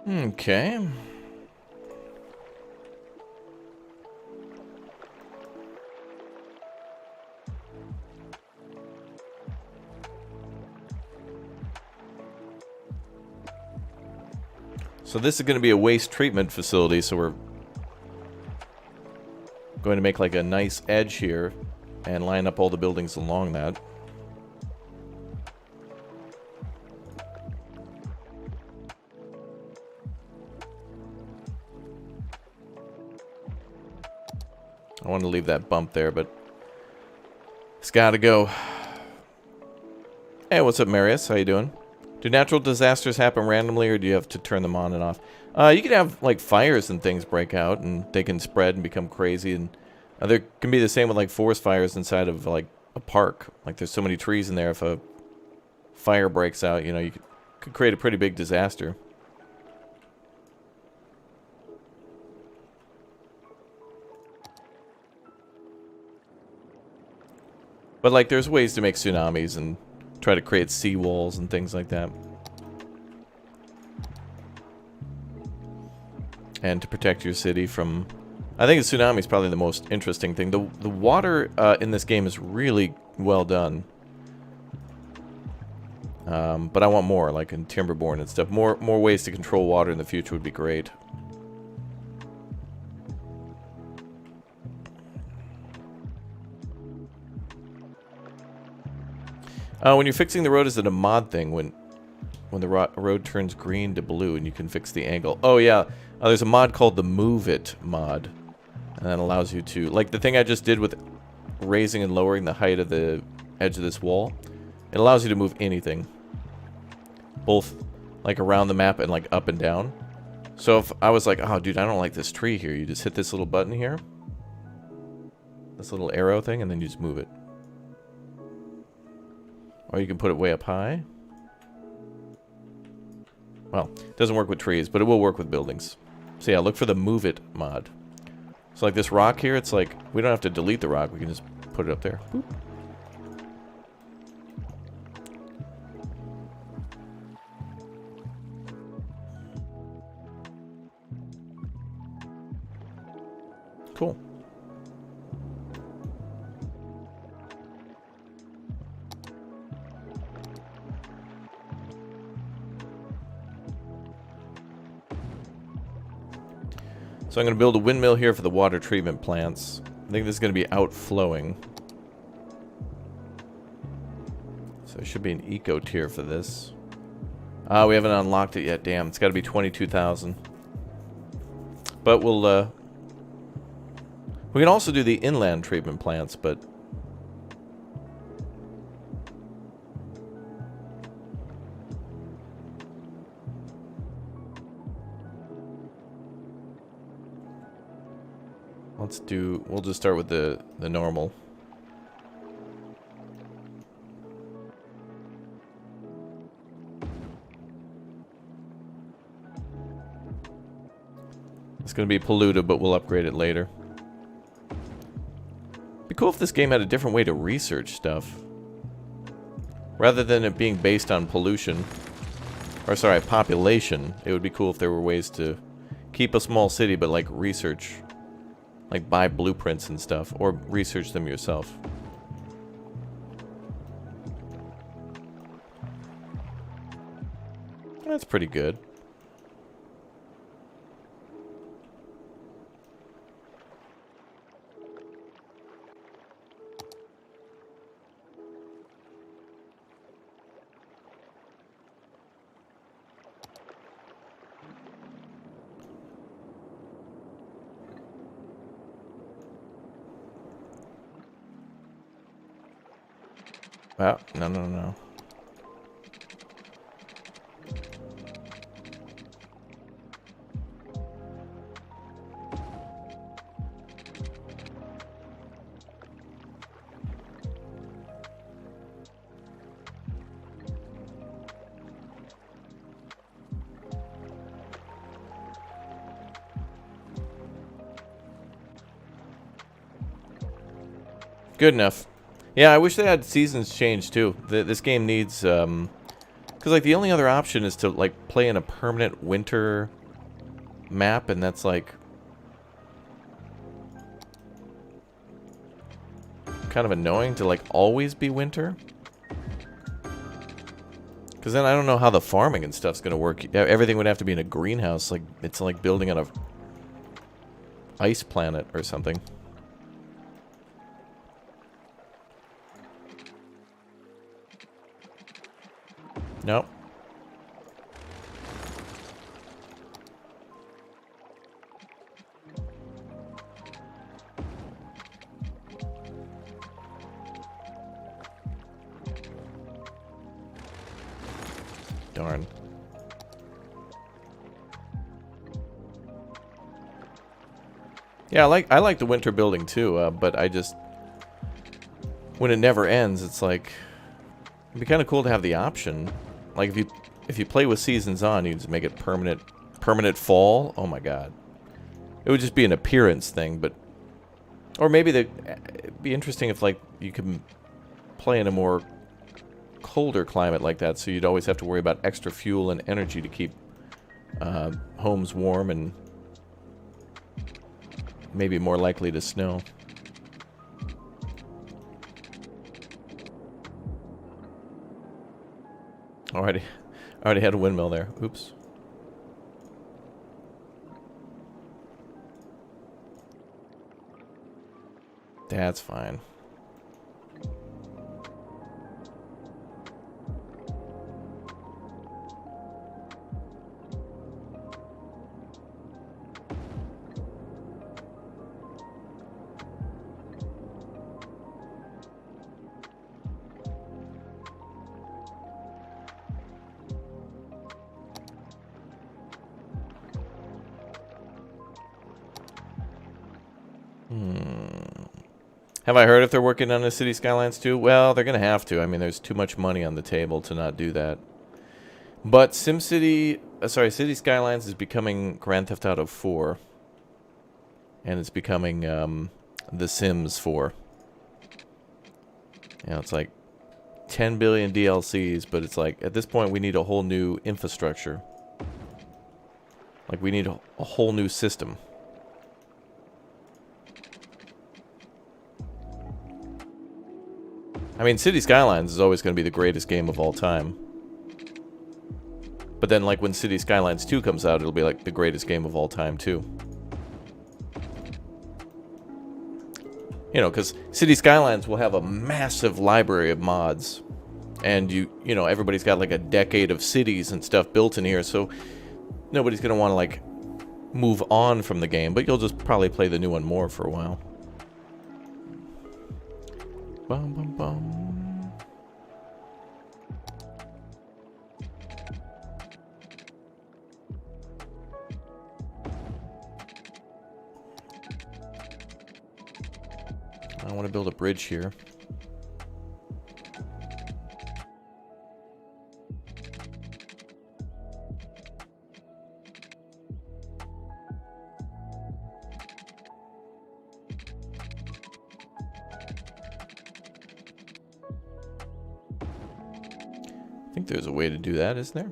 Okay. So this is going to be a waste treatment facility, so we're going to make like a nice edge here and line up all the buildings along that. I want to leave that bump there, but it's got to go. Hey, what's up, Marius? How you doing? Do natural disasters happen randomly, or do you have to turn them on and off? You can have, like, fires and things break out, and they can spread and become crazy, and there can be the same with, like, forest fires inside of, like, a park. Like, there's so many trees in there, if a fire breaks out, you know, you could create a pretty big disaster. But, like, there's ways to make tsunamis and try to create seawalls and things like that. And to protect your city from... I think a tsunami is probably the most interesting thing. The water in this game is really well done. But I want more, like in Timberborn and stuff. More ways to control water in the future would be great. When you're fixing the road, is it a mod thing? When the road turns green to blue and you can fix the angle. Oh, yeah. There's a mod called the Move It mod. And that allows you to... like the thing I just did with raising and lowering the height of the edge of this wall. It allows you to move anything. Both like around the map and like up and down. So if I was like, oh, dude, I don't like this tree here. You just hit this little button here. This little arrow thing, and then you just move it. Or you can put it way up high. Well, it doesn't work with trees, but it will work with buildings. So yeah, look for the Move It mod. So like this rock here, it's like, we don't have to delete the rock, we can just put it up there. Boop. Cool. So I'm going to build a windmill here for the water treatment plants. I think this is going to be outflowing. So there should be an eco tier for this. We haven't unlocked it yet. Damn, it's got to be 22,000. But we'll we can also do the inland treatment plants, but we'll just start with the normal. It's going to be polluted, but we'll upgrade it later. Be cool if this game had a different way to research stuff. Rather than it being based on pollution, or sorry, population, it would be cool if there were ways to keep a small city, but like research, like buy blueprints and stuff, or research them yourself. That's pretty good. Well, no. Good enough. Yeah, I wish they had seasons changed too. This game needs, because like the only other option is to like play in a permanent winter map, and that's like kind of annoying to like always be winter. Because then I don't know how the farming and stuff's gonna work. Everything would have to be in a greenhouse, like it's like building on a ice planet or something. Nope. Darn. Yeah, I like the winter building too, but I just, when it never ends, it's like it'd be kind of cool to have the option. Like if you play with seasons on, you just make it permanent fall. Oh my god. It would just be an appearance thing, but or maybe it'd be interesting if like you could play in a more colder climate like that, so you'd always have to worry about extra fuel and energy to keep homes warm and maybe more likely to snow. I already had a windmill there. Oops. That's fine. Have I heard if they're working on the City Skylines too? Well, they're going to have to. I mean, there's too much money on the table to not do that. But SimCity sorry, City Skylines is becoming Grand Theft Auto 4. And it's becoming The Sims 4. You know, it's like 10 billion DLCs, but it's like, at this point, we need a whole new infrastructure. Like, we need a whole new system. I mean, City Skylines is always going to be the greatest game of all time. But then, like, when City Skylines 2 comes out, it'll be, like, the greatest game of all time, too. You know, because City Skylines will have a massive library of mods. And, you know, everybody's got, like, a decade of cities and stuff built in here, so nobody's going to want to, like, move on from the game. But you'll just probably play the new one more for a while. Bum, bum, bum. I want to build a bridge here. I think there's a way to do that, isn't there?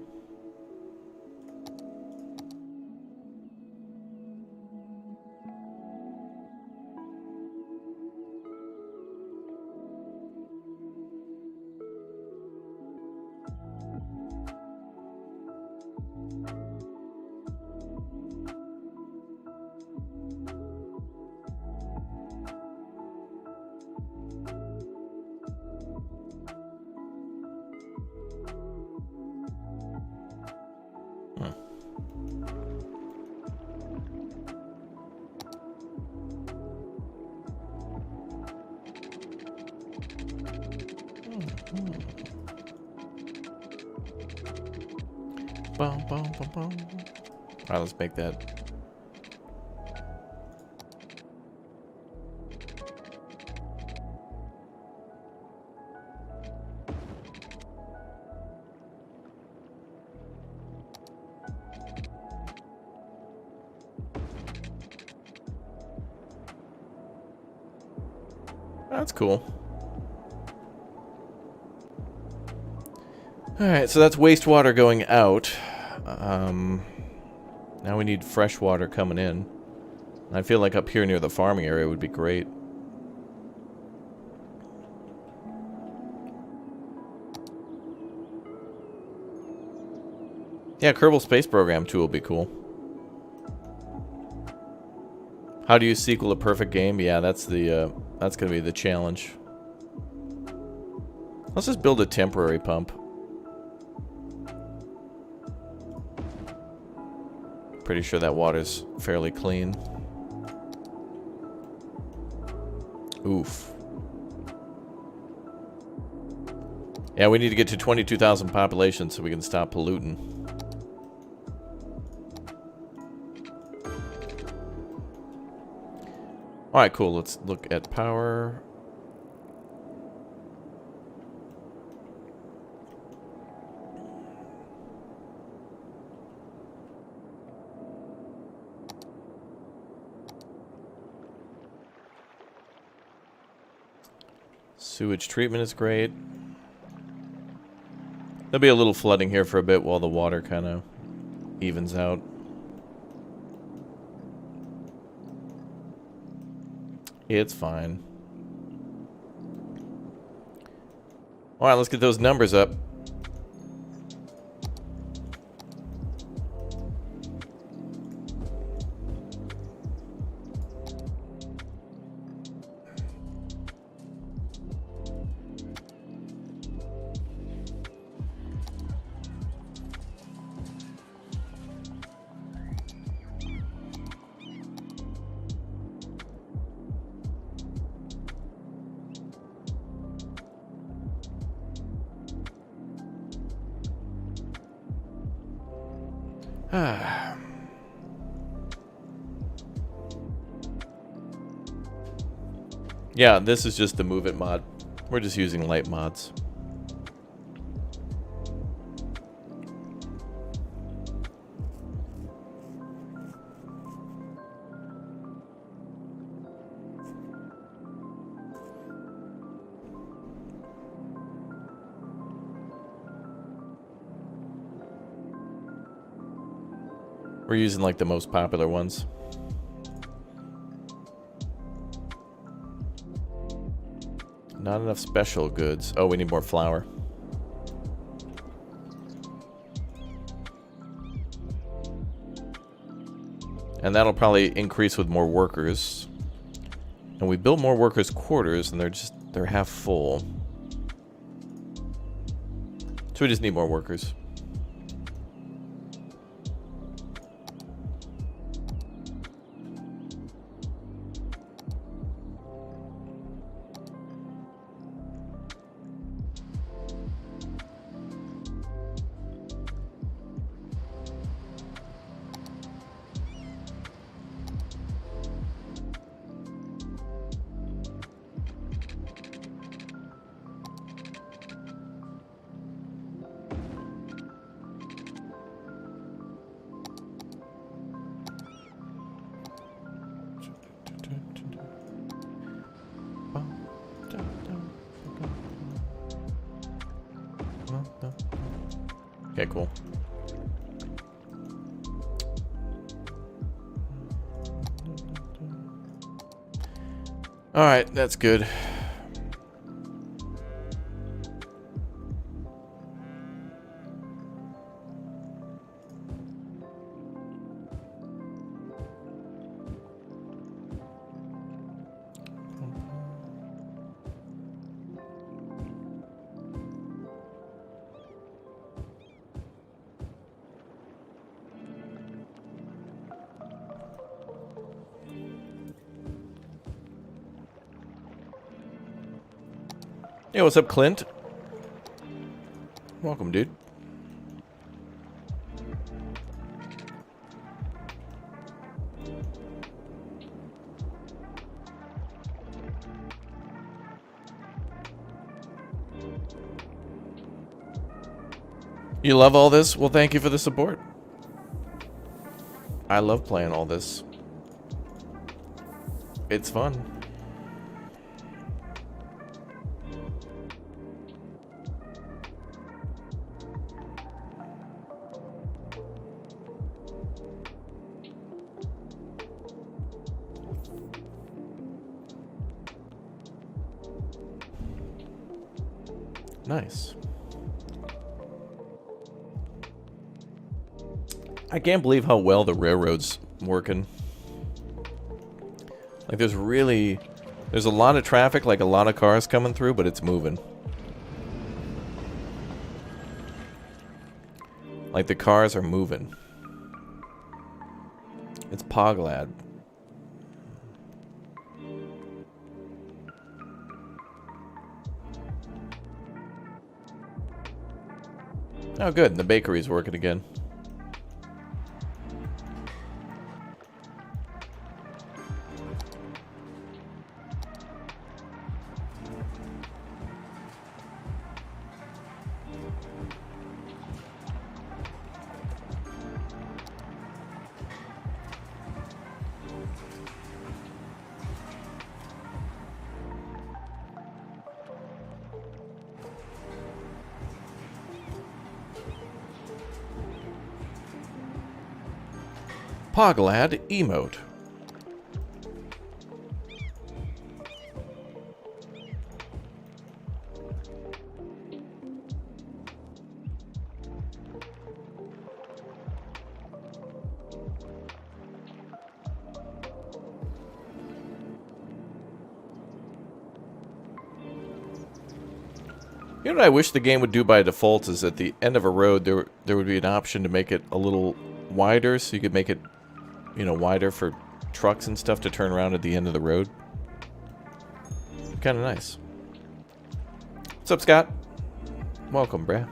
Bum, bum, bum, bum. Alright, let's make that. That's cool. Alright, so that's wastewater going out. Now we need fresh water coming in. I feel like up here near the farming area would be great. Yeah, Kerbal Space Program 2 will be cool. How do you sequel a perfect game? Yeah, that's gonna be the challenge. Let's just build a temporary pump. Pretty sure that water's fairly clean. Oof. Yeah, we need to get to 22,000 population so we can stop polluting. Alright, cool. Let's look at power. Sewage treatment is great. There'll be a little flooding here for a bit while the water kind of evens out. It's fine. Alright, let's get those numbers up. Yeah, this is just the Move It mod. We're just using light mods. We're using like the most popular ones. Not enough special goods. Oh, we need more flour. And that'll probably increase with more workers. And we build more workers' quarters, and they're half full. So we just need more workers. Okay, cool. All right, that's good. Hey, what's up, Clint? Welcome, dude. You love all this? Well, thank you for the support. I love playing all this. It's fun. Nice. I can't believe how well the railroad's working. Like there's a lot of traffic, like a lot of cars coming through, but it's moving. Like the cars are moving. It's Poglad. Oh good, the bakery's working again. Poglad emote. You know what I wish the game would do by default is at the end of a road there would be an option to make it a little wider, so you could make it, you know, wider for trucks and stuff to turn around at the end of the road. Kind of nice. What's up, Scott? Welcome, bruh.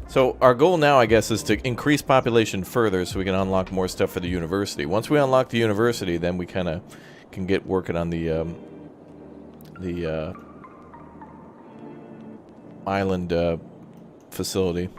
So our goal now, I guess, is to increase population further so we can unlock more stuff for the university. Once we unlock the university, then we kind of can get working on the island facility.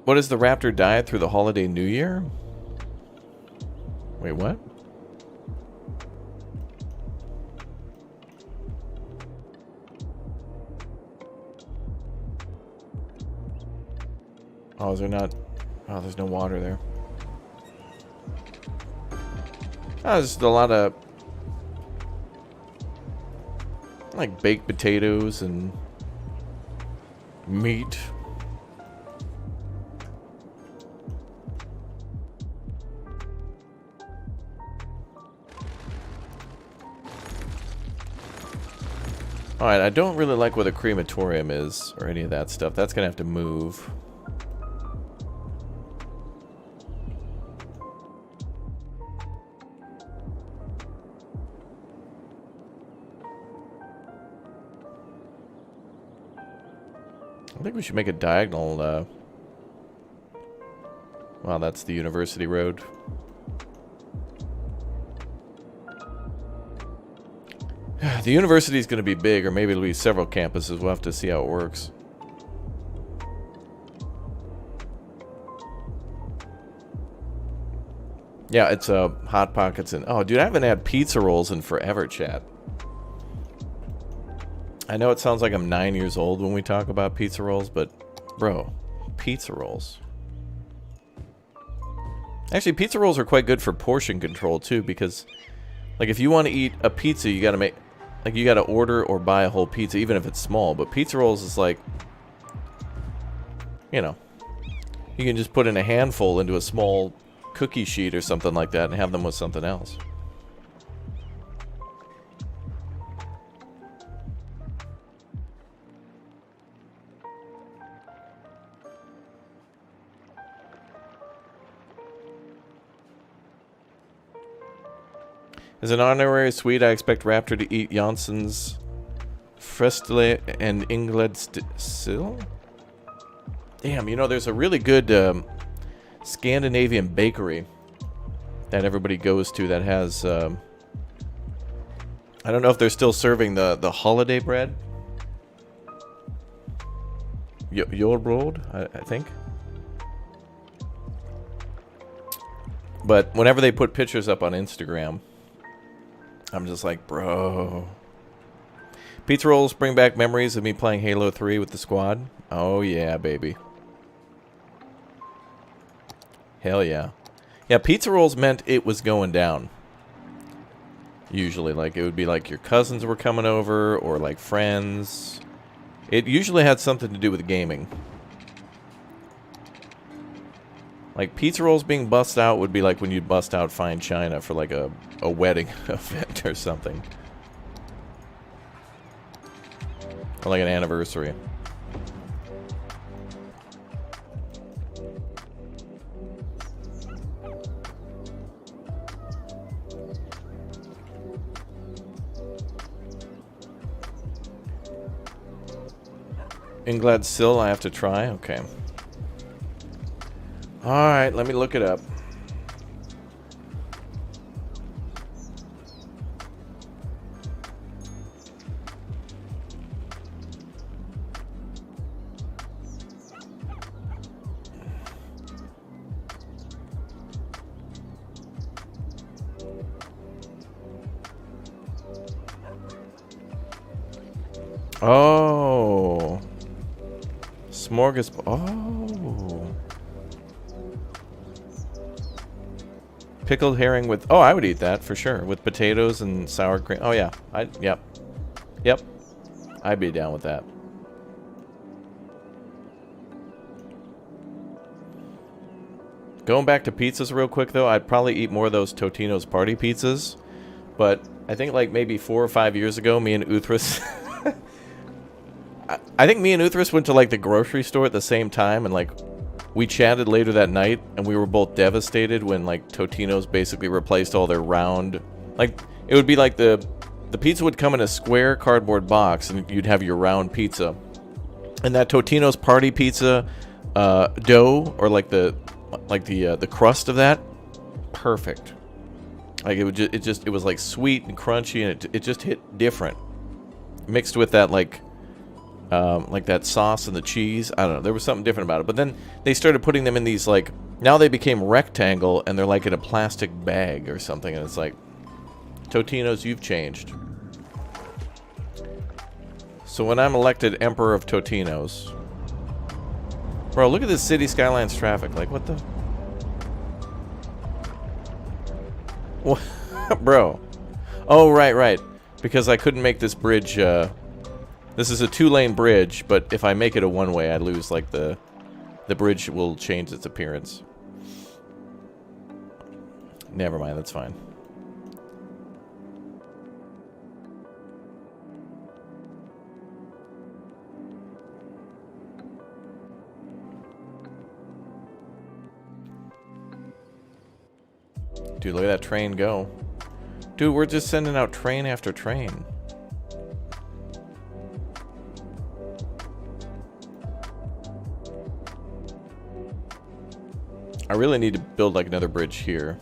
What is the raptor diet through the holiday New Year? Wait, what? Oh, is there not? Oh, there's no water there. Oh, there's just a lot of like baked potatoes and meat. Alright, I don't really like where the crematorium is or any of that stuff. That's gonna have to move. I think we should make a diagonal, well, that's the University Road. The university is going to be big, or maybe it'll be several campuses. We'll have to see how it works. Yeah, it's Hot Pockets and... Oh, dude, I haven't had pizza rolls in forever, chat. I know it sounds like I'm 9 years old when we talk about pizza rolls, but... Bro, pizza rolls. Actually, pizza rolls are quite good for portion control, too, because... Like, if you want to eat a pizza, you gotta make... Like, you gotta order or buy a whole pizza, even if it's small. But pizza rolls is like... You know... You can just put in a handful into a small cookie sheet or something like that and have them with something else. As an honorary suite, I expect Raptor to eat Janssen's Frestele and Ingledsill. Damn, you know, there's a really good Scandinavian bakery that everybody goes to that has... I don't know if they're still serving the holiday bread. Jordbrod, I think. But whenever they put pictures up on Instagram... I'm just like, bro. Pizza rolls bring back memories of me playing Halo 3 with the squad. Oh, yeah, baby. Hell yeah. Yeah, pizza rolls meant it was going down. Usually, like, it would be like your cousins were coming over or, like, friends. It usually had something to do with gaming. Like, pizza rolls being bust out would be like when you'd bust out fine china for, like, a wedding event or something. Or, like, an anniversary. Ingledsill, I have to try? Okay. Alright, let me look it up. Oh. Smorgasbord. Oh. Pickled herring with... Oh, I would eat that for sure. With potatoes and sour cream. Oh, yeah. Yep. Yep. I'd be down with that. Going back to pizzas real quick, though, I'd probably eat more of those Totino's party pizzas. But I think, like, maybe 4 or 5 years ago, me and Uthras... I think me and Uthras went to, like, the grocery store at the same time, and, like... We chatted later that night, and we were both devastated when, like, Totino's basically replaced all their round... Like, it would be like the pizza would come in a square cardboard box, and you'd have your round pizza. And that Totino's party pizza dough, or like the crust of that, perfect. Like, it was like sweet and crunchy, and it just hit different. Mixed with that, like, like that sauce and the cheese. I don't know. There was something different about it. But then they started putting them in these, like, now they became rectangle, and they're like in a plastic bag or something. And it's like, Totino's, you've changed. So when I'm elected Emperor of Totino's... Bro, look at this City Skylines traffic. Like, what the... What? Bro. Oh, right. Because I couldn't make this bridge, this is a 2-lane bridge, but if I make it a one-way, I lose, like, the bridge will change its appearance. Never mind, that's fine. Dude, look at that train go. Dude, we're just sending out train after train. I really need to build like another bridge here.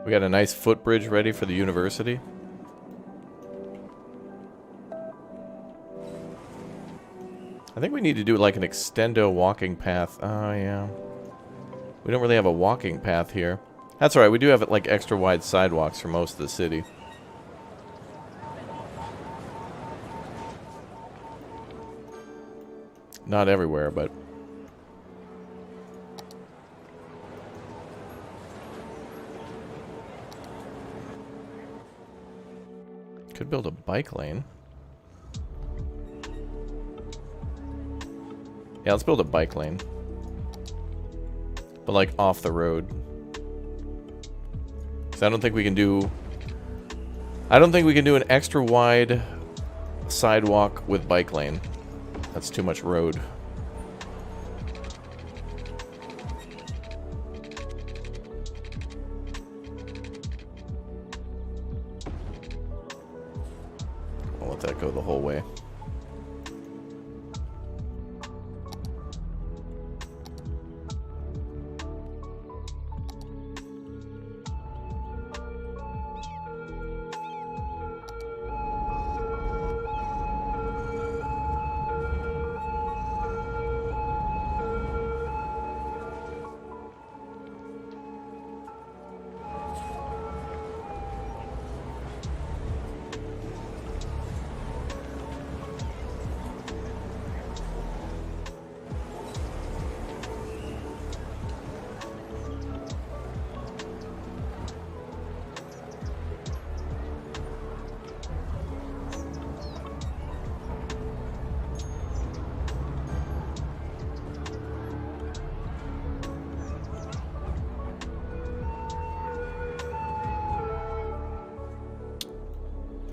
We got a nice footbridge ready for the university. I think we need to do like an extendo walking path. Oh, yeah. We don't really have a walking path here. That's alright, we do have like extra wide sidewalks for most of the city. Not everywhere, but... Could build a bike lane. Yeah, let's build a bike lane. But like off the road. Because I don't think we can do... I don't think we can do an extra wide sidewalk with bike lane. That's too much road. I'll let that go the whole way.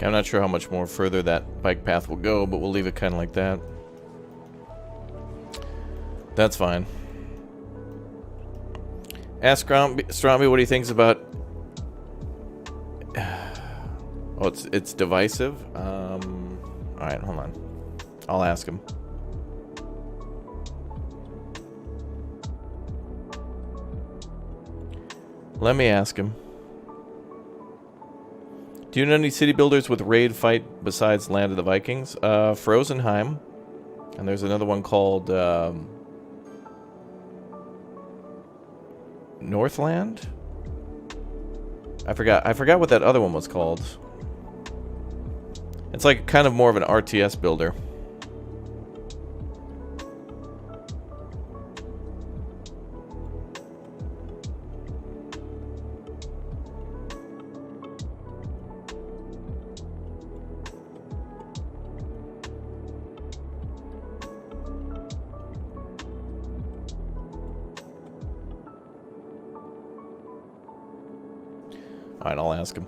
I'm not sure how much more further that bike path will go, but we'll leave it kind of like that. That's fine. Ask Stromby what he thinks about... Oh, it's divisive? Alright, hold on. I'll ask him. Let me ask him. Do you know any city builders with raid fight besides Land of the Vikings? Frozenheim. And there's another one called Northland? I forgot what that other one was called. It's like kind of more of an RTS builder. Alright, I'll ask him.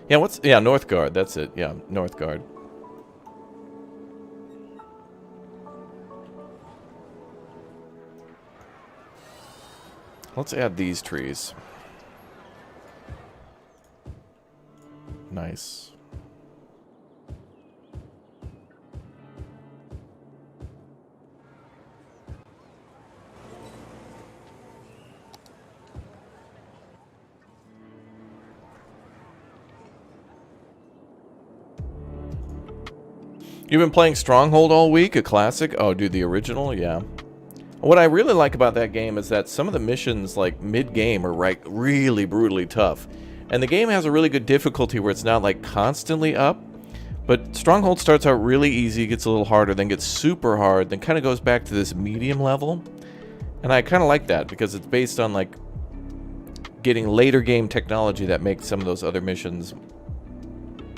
Yeah, Northgard, that's it. Yeah, Northgard. Let's add these trees. Nice. You've been playing Stronghold all week, a classic? Oh, dude, the original? Yeah. What I really like about that game is that some of the missions, like mid-game, are like really brutally tough. And the game has a really good difficulty where it's not like constantly up. But Stronghold starts out really easy, gets a little harder, then gets super hard, then kind of goes back to this medium level. And I kind of like that because it's based on like getting later game technology that makes some of those other missions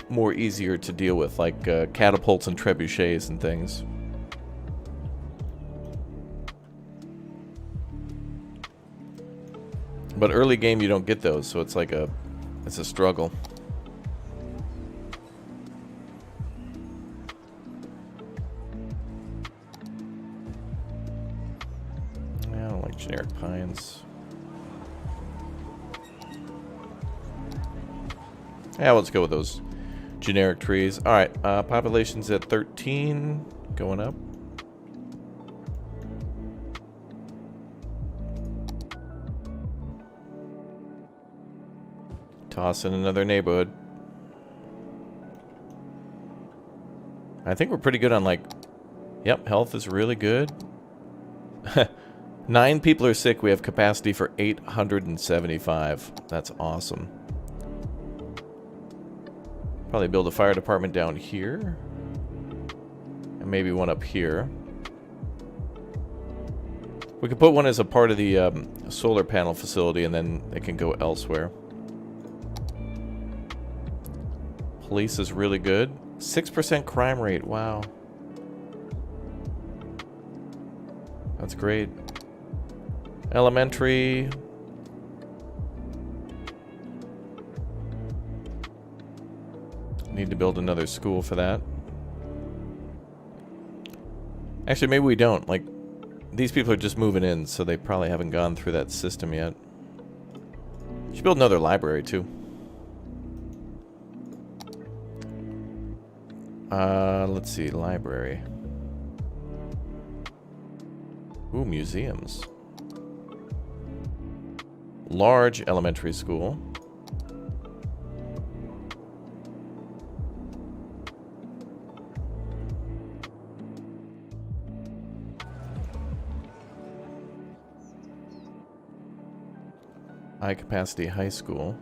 more easier to deal with, like catapults and trebuchets and things. But early game you don't get those, so it's like it's a struggle. I don't like generic pines. Yeah, let's go with those generic trees. Alright, population's at 13, going up. Toss in another neighborhood. I think we're pretty good on like... Yep, health is really good. 9 people are sick. We have capacity for 875. That's awesome. Probably build a fire department down here. And maybe one up here. We could put one as a part of the solar panel facility, and then it can go elsewhere. Police is really good. 6% crime rate. Wow. That's great. Elementary. Need to build another school for that. Actually, maybe we don't. Like, these people are just moving in, so they probably haven't gone through that system yet. Should build another library, too. Let's see. Library. Ooh, museums. Large elementary school. High capacity high school.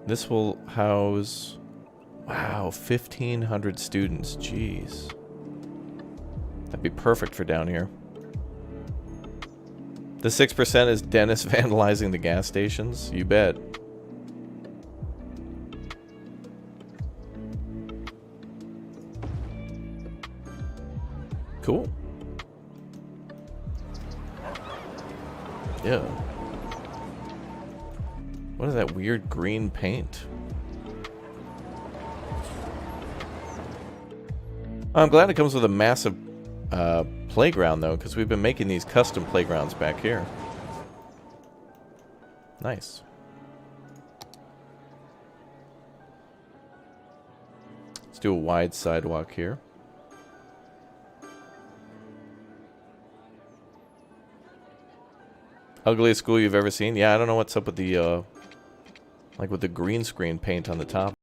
This will house, wow, 1,500 students. Jeez. That'd be perfect for down here. The 6% is Dennis vandalizing the gas stations? You bet. Cool. Yeah. What is that weird green paint? I'm glad it comes with a massive playground, though, because we've been making these custom playgrounds back here. Nice. Let's do a wide sidewalk here. Ugliest school you've ever seen? Yeah, I don't know what's up with the, like with the green screen paint on the top.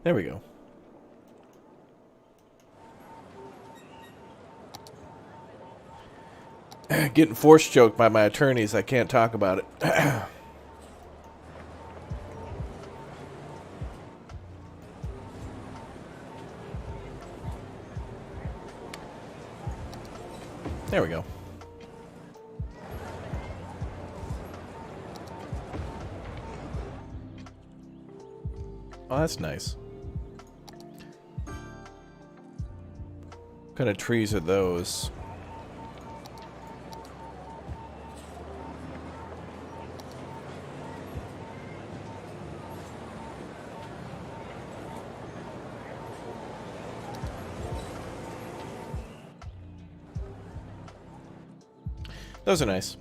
There we go. Getting force choked by my attorneys. I can't talk about it. There we go. Oh, that's nice. What kind of trees are those? Those are nice.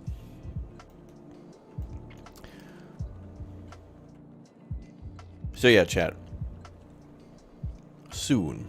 So yeah, chat. Soon.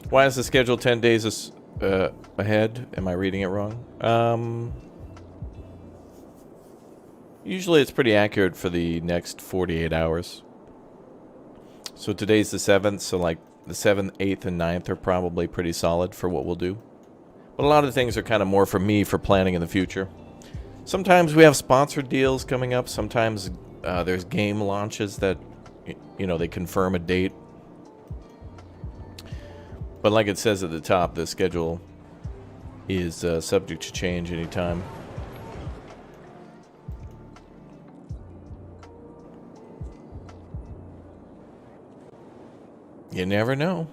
Why is the schedule 10 days ahead? Am I reading it wrong? Usually it's pretty accurate for the next 48 hours. So today's the 7th, so like the 7th, 8th, and 9th are probably pretty solid for what we'll do. But a lot of things are kind of more for me for planning in the future. Sometimes we have sponsored deals coming up. Sometimes there's game launches that, you know, they confirm a date. But like it says at the top, the schedule is subject to change anytime. You never know.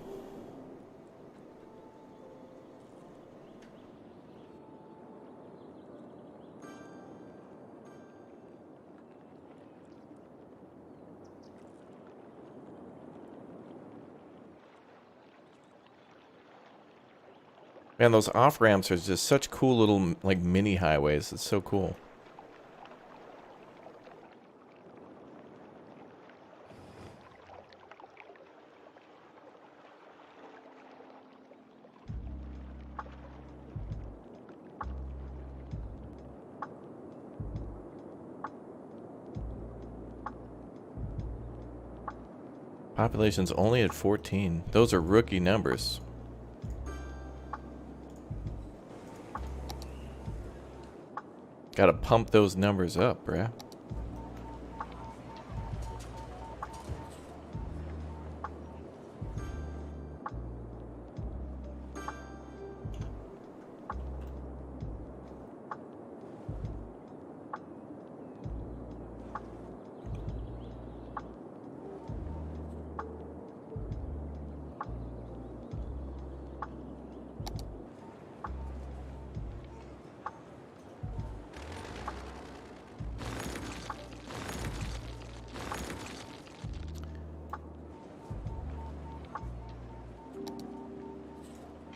Man, those off-ramps are just such cool little, like, mini highways. It's so cool. Population's only at 14. Those are rookie numbers. Gotta pump those numbers up, bruh.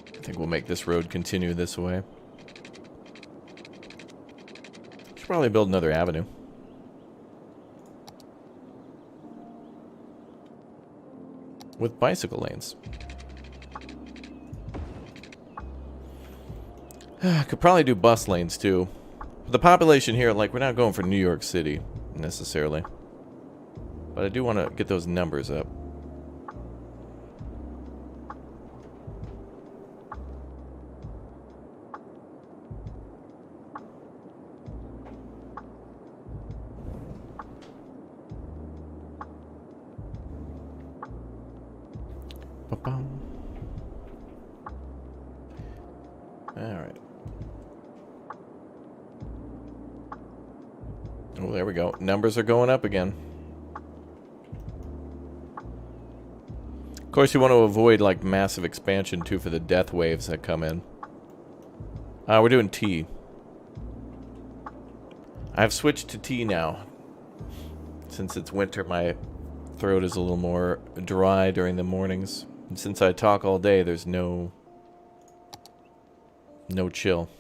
I think we'll make this road continue this way. Should probably build another avenue. With bicycle lanes. Could probably do bus lanes too. But the population here, like, we're not going for New York City necessarily. But I do want to get those numbers up. Ba-bum. All right. Oh, there we go. Numbers are going up again. Of course, you want to avoid like massive expansion too for the death waves that come in. We're doing tea. I've switched to tea now. Since it's winter, my throat is a little more dry during the mornings. And since I talk all day, there's no chill.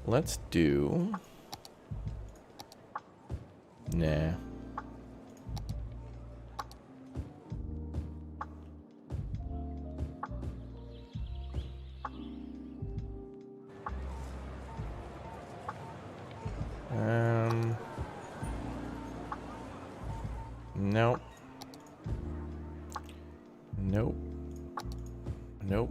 Let's do... Nah. Nope. Nope. Nope.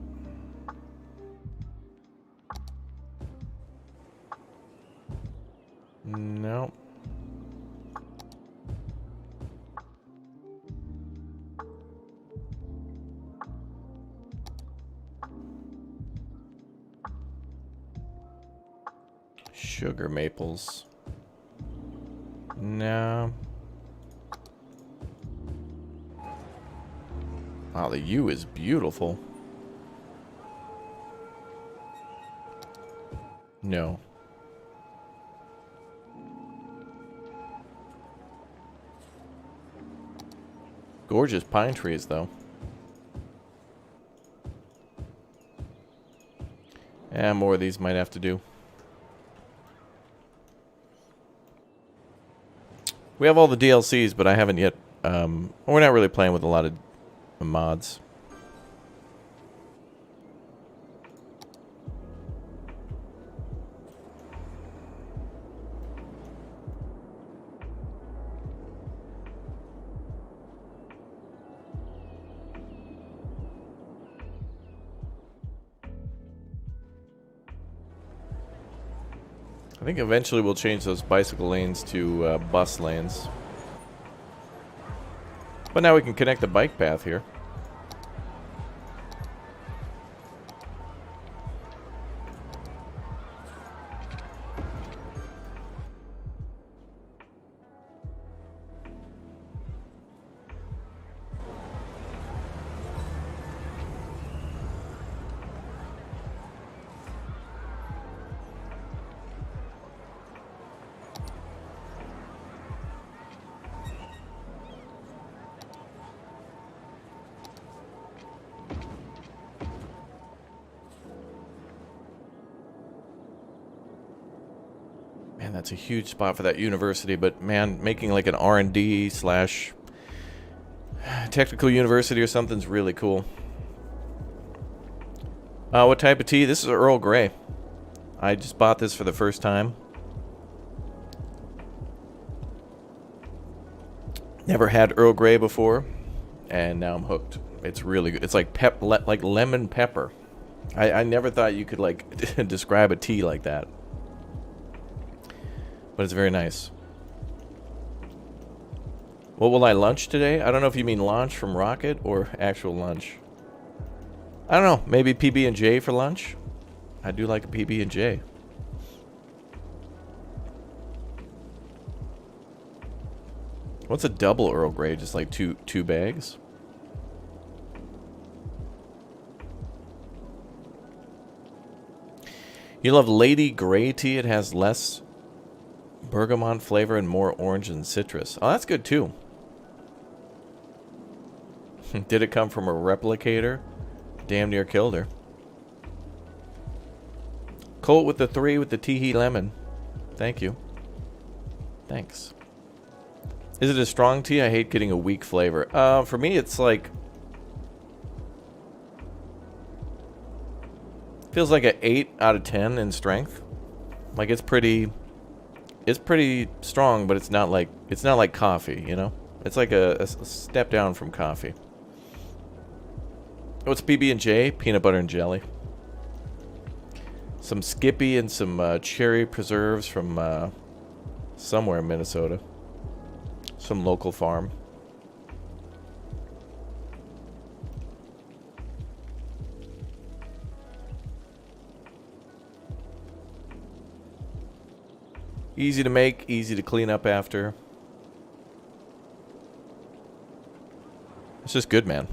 Nope. Sugar maples. No. Wow, the U is beautiful. No. Gorgeous pine trees, though. And more of these might have to do. We have all the DLCs, but I haven't yet. We're not really playing with a lot of mods. I think eventually we'll change those bicycle lanes to bus lanes. But now we can connect the bike path here. Man, that's a huge spot for that university, but man, making like an R&D slash technical university or something's really cool. What type of tea? This is Earl Grey. I just bought this for the first time. Never had Earl Grey before, and now I'm hooked. It's really good. It's like like lemon pepper. I never thought you could like describe a tea like that. But it's very nice. What will I lunch today? I don't know if you mean launch from rocket or actual lunch. I don't know. Maybe PB&J for lunch? I do like a PB&J. What's a double Earl Grey? Just like two bags? You love Lady Grey tea. It has less bergamot flavor and more orange and citrus. Oh, that's good too. Did it come from a replicator? Damn near killed her. Colt with the 3 with the Teehee lemon. Thank you. Thanks. Is it a strong tea? I hate getting a weak flavor. For me, it's like... feels like an 8 out of 10 in strength. Like it's pretty strong, but it's not like coffee, you know? It's like a step down from coffee. What's PB&J? Peanut butter and jelly. Some Skippy and some cherry preserves from somewhere in Minnesota. Some local farm. Easy to make, easy to clean up after. It's just good, man.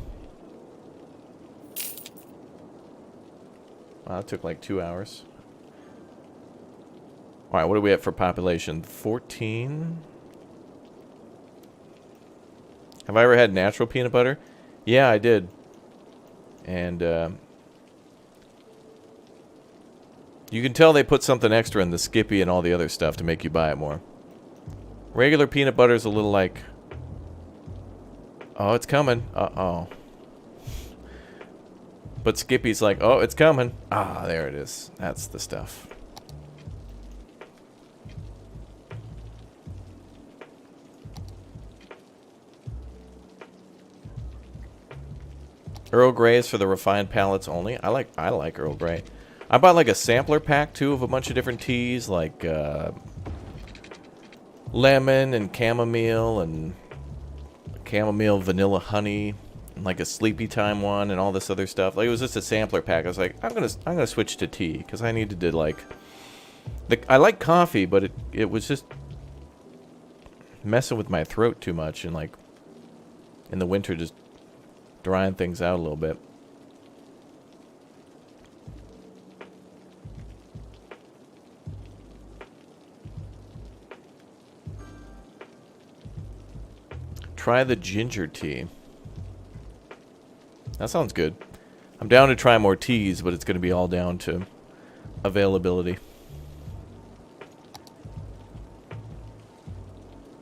Wow, that took like 2 hours. Alright, what are we at for population? 14? Have I ever had natural peanut butter? Yeah, I did. And, you can tell they put something extra in the Skippy and all the other stuff to make you buy it more. Regular peanut butter is a little like... Oh, it's coming. Uh-oh. But Skippy's like, oh, it's coming. Ah, there it is. That's the stuff. Earl Grey is for the refined palates only. I like Earl Grey. I bought like a sampler pack too of a bunch of different teas, like lemon and chamomile vanilla honey, and like a sleepy time one and all this other stuff. Like it was just a sampler pack. I was like, I'm gonna switch to tea because I needed to like. I like coffee, but it was just messing with my throat too much, and like in the winter just drying things out a little bit. Try the ginger tea. That sounds good. I'm down to try more teas, but it's going to be all down to availability.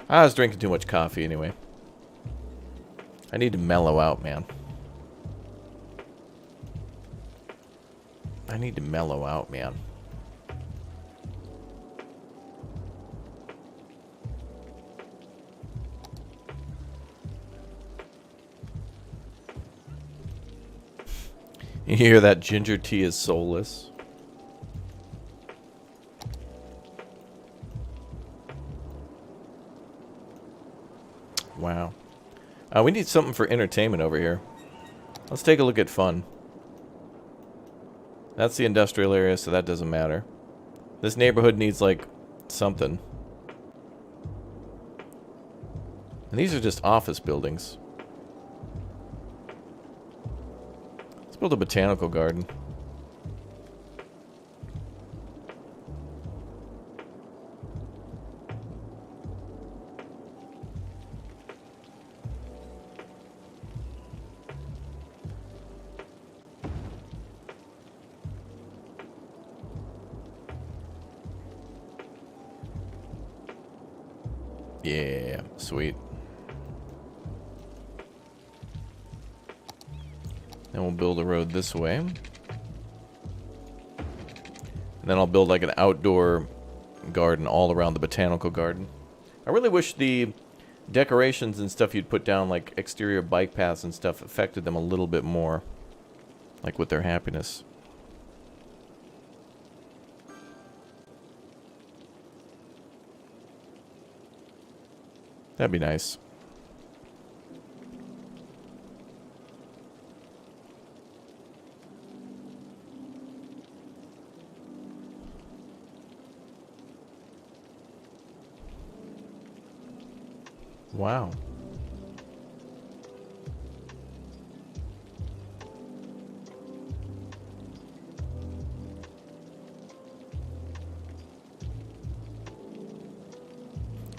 I was drinking too much coffee anyway. I need to mellow out, man. I need to mellow out, man. You hear that ginger tea is soulless? Wow. We need something for entertainment over here. Let's take a look at fun. That's the industrial area, so that doesn't matter. This neighborhood needs, like, something. And these are just office buildings. Let's build a botanical garden. Yeah, sweet. Then we'll build a road this way. And then I'll build like an outdoor garden all around the botanical garden. I really wish the decorations and stuff you'd put down, like exterior bike paths and stuff, affected them a little bit more. Like with their happiness. That'd be nice. Wow.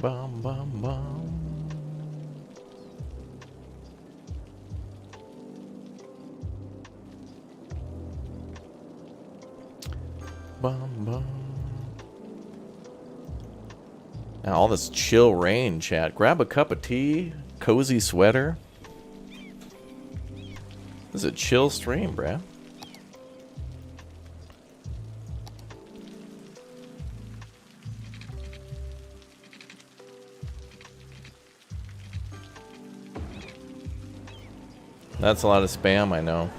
Bum, bum, bum. Bum, bum. Now all this chill rain, chat. Grab a cup of tea, cozy sweater. This is a chill stream, bruh. That's a lot of spam, I know.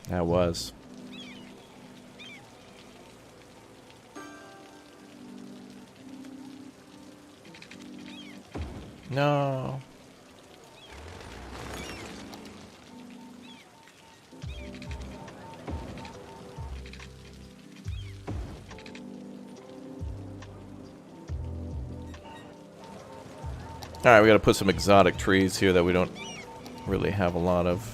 That was. No. Alright, we gotta put some exotic trees here that we don't really have a lot of.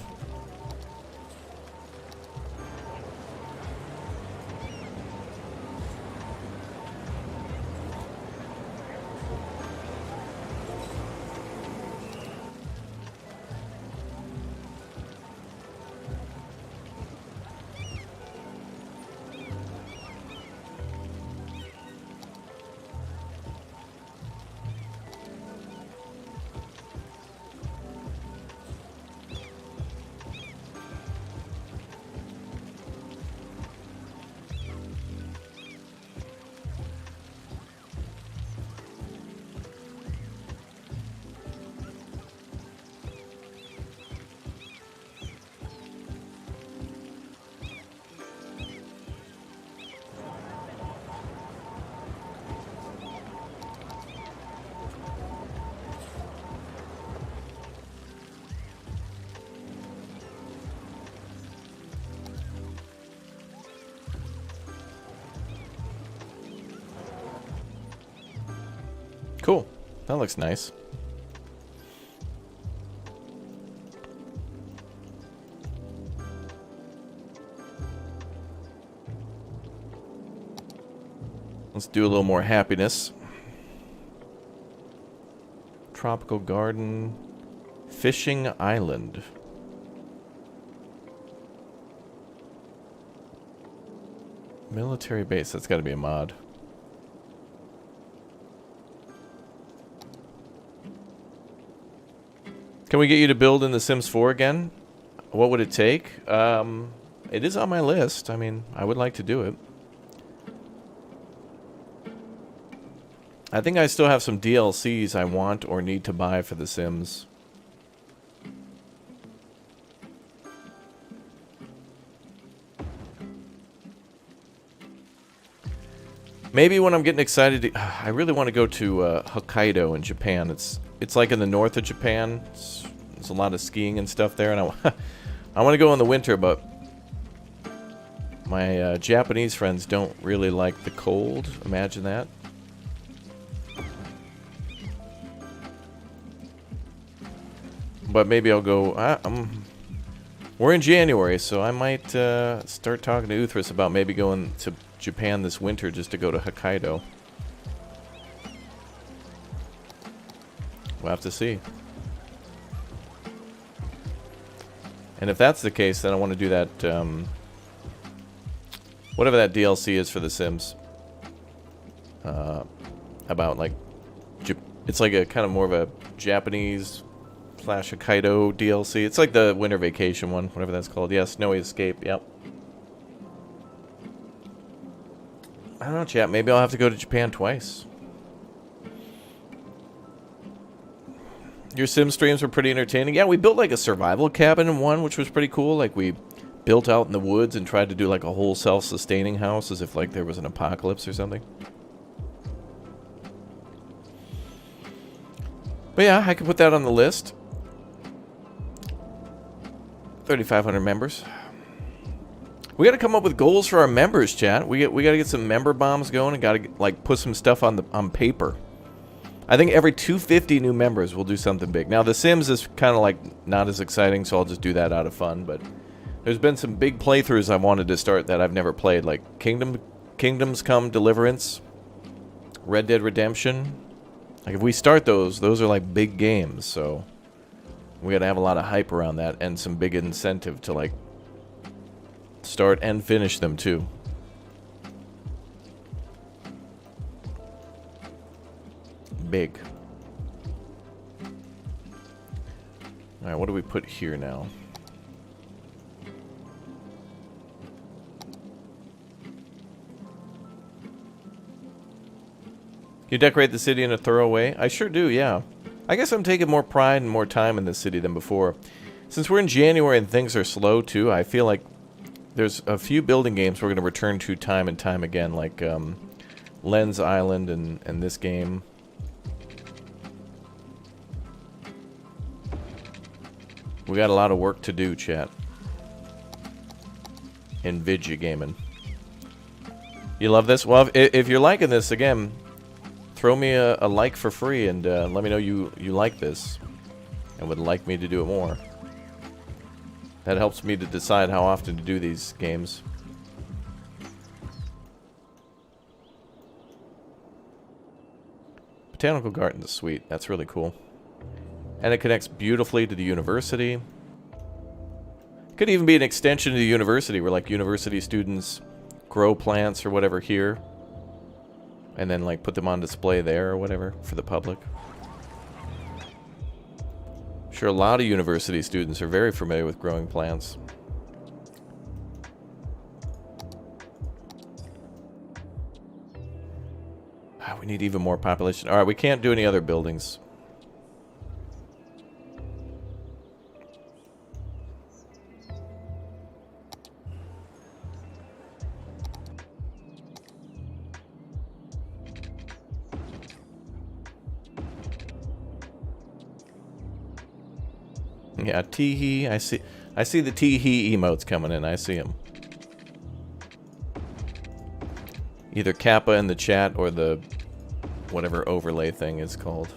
Cool. That looks nice. Let's do a little more happiness. Tropical garden. Fishing island. Military base. That's got to be a mod. Can we get you to build in The Sims 4 again? What would it take? It is on my list. I mean, I would like to do it. I think I still have some DLCs I want or need to buy for The Sims. Maybe when I'm getting excited, I really want to go to Hokkaido in Japan. It's like in the north of Japan. There's a lot of skiing and stuff there, and I want to go in the winter, but my Japanese friends don't really like the cold. Imagine that. But maybe I'll go. We're in January, so I might start talking to Uthras about maybe going to Japan this winter just to go to Hokkaido. We'll have to see. And if that's the case, then I want to do that, whatever that DLC is for The Sims. About, like, it's like a kind of more of a Japanese / Hokkaido DLC. It's like the Winter Vacation one, whatever that's called. Yeah, Snowy Escape, yep. I don't know, chat. Maybe I'll have to go to Japan twice. Your Sim streams were pretty entertaining. Yeah, we built like a survival cabin in one, which was pretty cool. Like we built out in the woods and tried to do like a whole self-sustaining house as if like there was an apocalypse or something. But yeah, I could put that on the list. 3,500 members. We got to come up with goals for our members, chat. We got to get some member bombs going and got to like put some stuff on paper. I think every 250 new members we'll do something big. Now The Sims is kind of like not as exciting, so I'll just do that out of fun. But there's been some big playthroughs I wanted to start that I've never played, like Kingdoms Come Deliverance, Red Dead Redemption. Like if we start those are like big games. So we got to have a lot of hype around that and some big incentive to like start and finish them too. Big. Alright, what do we put here now? You decorate the city in a thorough way? I sure do, yeah. I guess I'm taking more pride and more time in this city than before. Since we're in January and things are slow too, I feel like There's a few building games we're going to return to time and time again, like Lens Island and this game. We got a lot of work to do, chat. In Vidya gaming. You love this? Well, if you're liking this, again, throw me a like for free and let me know you like this and would like me to do it more. That helps me to decide how often to do these games. Botanical Garden is sweet. That's really cool. And it connects beautifully to the university. Could even be an extension of the university where like university students grow plants or whatever here. And then like put them on display there or whatever for the public. Sure, a lot of university students are very familiar with growing plants. We need even more population. Alright, we can't do any other buildings. Yeah, tee-hee. I see the tee-hee emotes coming in. I see them. Either Kappa in the chat or the whatever overlay thing is called.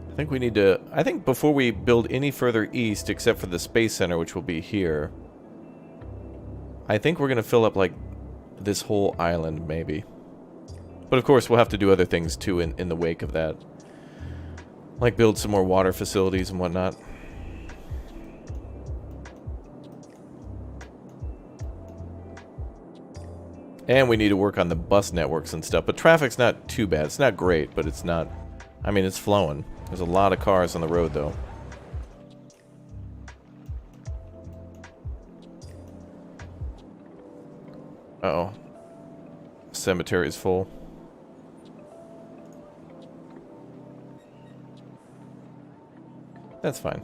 I think we need to... I think before we build any further east, except for the Space Center, which will be here, I think we're going to fill up, like, this whole island, maybe. But, of course, we'll have to do other things, too, in the wake of that. Like, build some more water facilities and whatnot. And we need to work on the bus networks and stuff. But traffic's not too bad. It's not great, but it's not... I mean, it's flowing. There's a lot of cars on the road, though. Uh-oh. Cemetery is full. That's fine.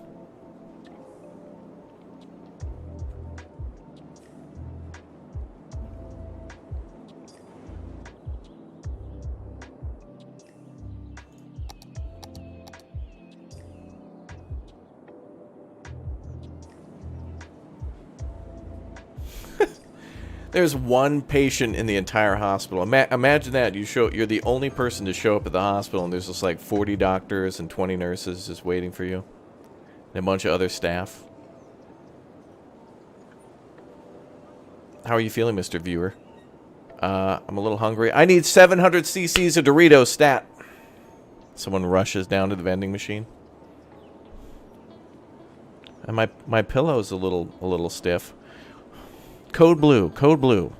There's one patient in the entire hospital. Imagine that. You're the only person to show up at the hospital, and there's just like 40 doctors and 20 nurses just waiting for you. And a bunch of other staff. How are you feeling, Mr. Viewer? I'm a little hungry. I need 700 cc's of Doritos stat. Someone rushes down to the vending machine. And my pillow's a little stiff. Code blue, code blue.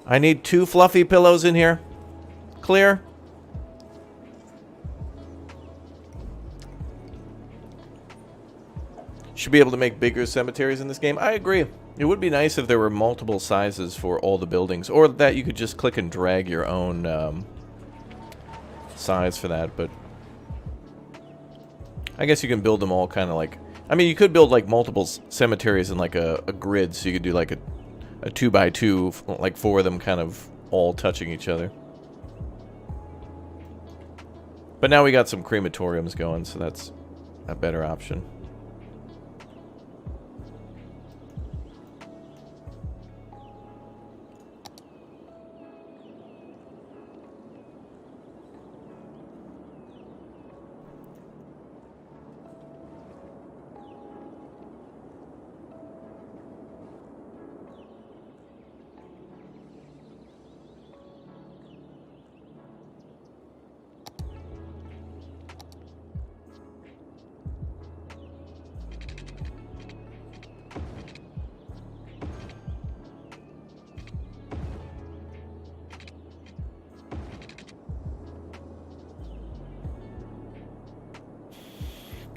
I need 2 fluffy pillows in here. Clear? Should be able to make bigger cemeteries in this game. I agree. It would be nice if there were multiple sizes for all the buildings, or that you could just click and drag your own size for that, but I guess you can build them all kind of like... I mean, you could build like multiple cemeteries in like a grid, so you could do like a 2x2, like 4 of them kind of all touching each other. But now we got some crematoriums going, so that's a better option.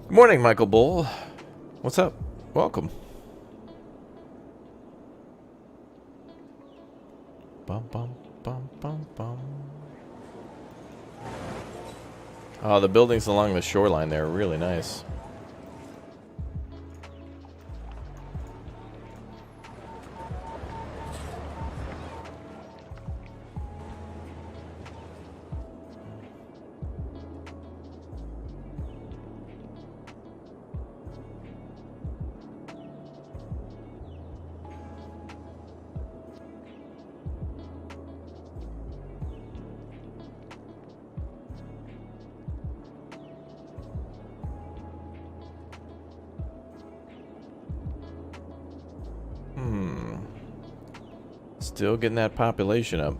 Good morning, Michael Bull. What's up? Welcome. Bum, bum, bum, bum, bum. Oh, the buildings along the shoreline there are really nice. Still getting that population up.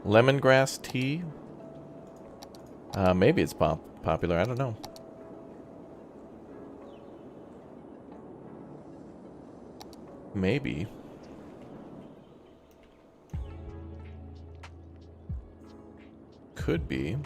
Lemongrass tea? Maybe it's popular. I don't know. Maybe. Could be.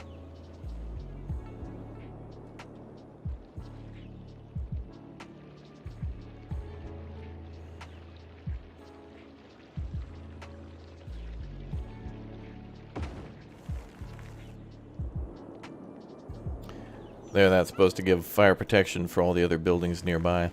There, that's supposed to give fire protection for all the other buildings nearby.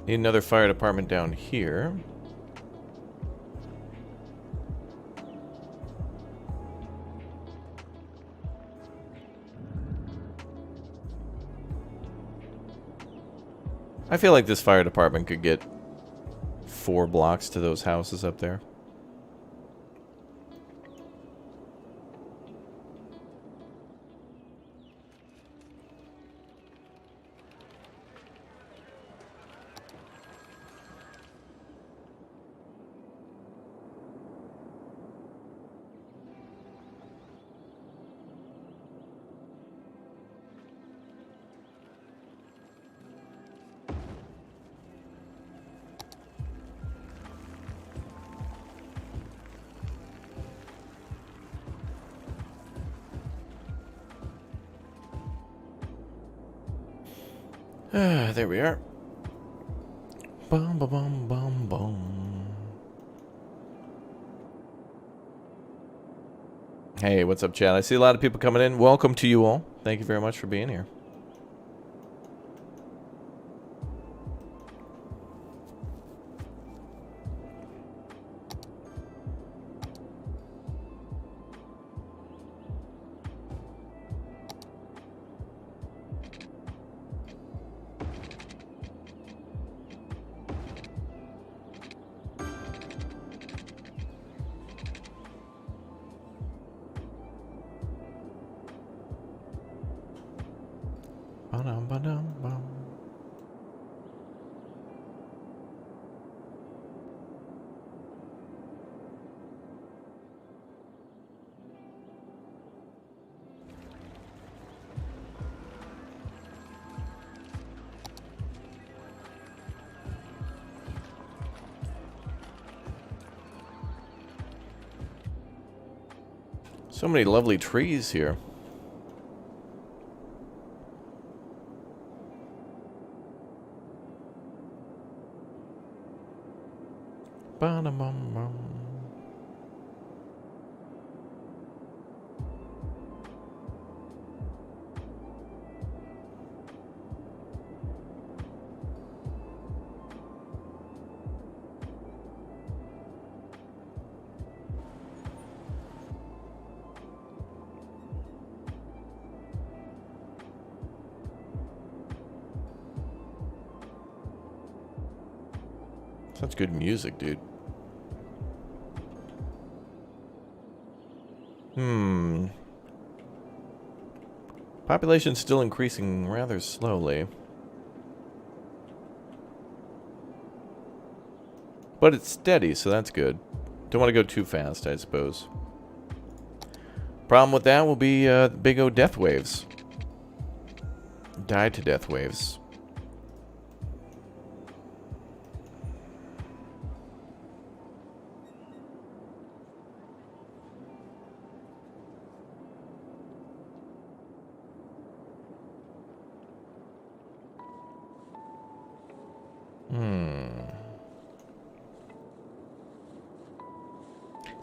Need another fire department down here. I feel like this fire department could get 4 blocks to those houses up there. There we are. Bum, bum, bum, bum, bum. Hey, what's up, chat? I see a lot of people coming in. Welcome to you all. Thank you very much for being here. Ba-dum, ba-dum, bum. So many lovely trees here. Ba-dum-bum-bum. Such good music, dude. Population's still increasing rather slowly. But it's steady, so that's good. Don't want to go too fast, I suppose. Problem with that will be big O death waves. Die to death waves.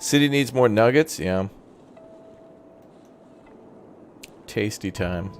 City needs more nuggets? Yeah. Tasty time.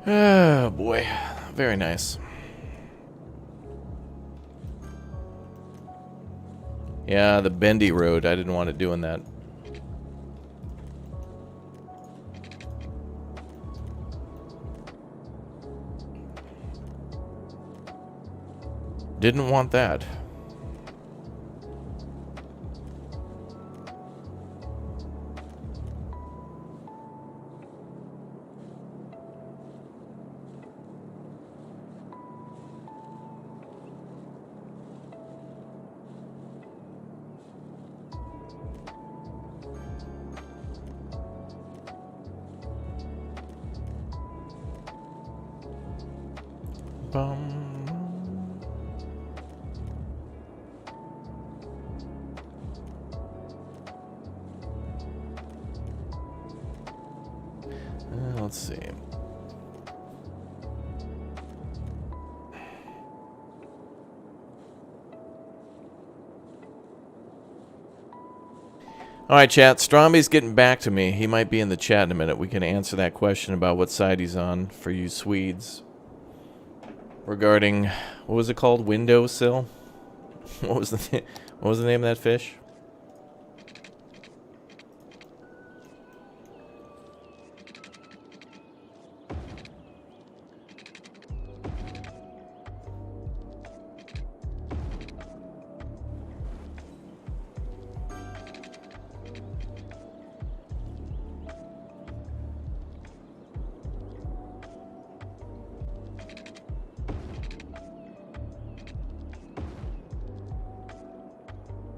Oh boy, very nice. Yeah, the bendy road, I didn't want it doing that. Didn't want that. Let's see. Alright, chat. Stromby's getting back to me. He might be in the chat in a minute. We can answer that question about what side he's on for you Swedes. Regarding, what was it called? Windowsill? What was the name of that fish?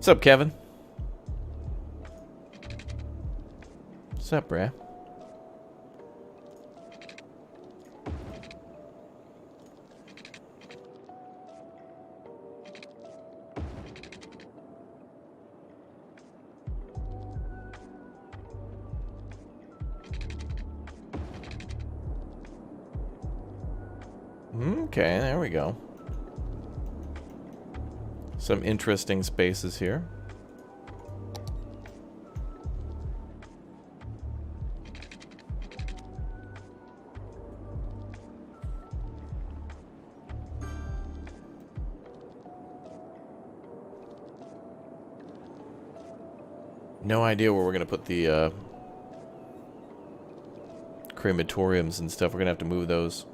What's up, Kevin? What's up, bruh? Okay, there we go. Some interesting spaces here. No idea where we're going to put the crematoriums and stuff. We're going to have to move those.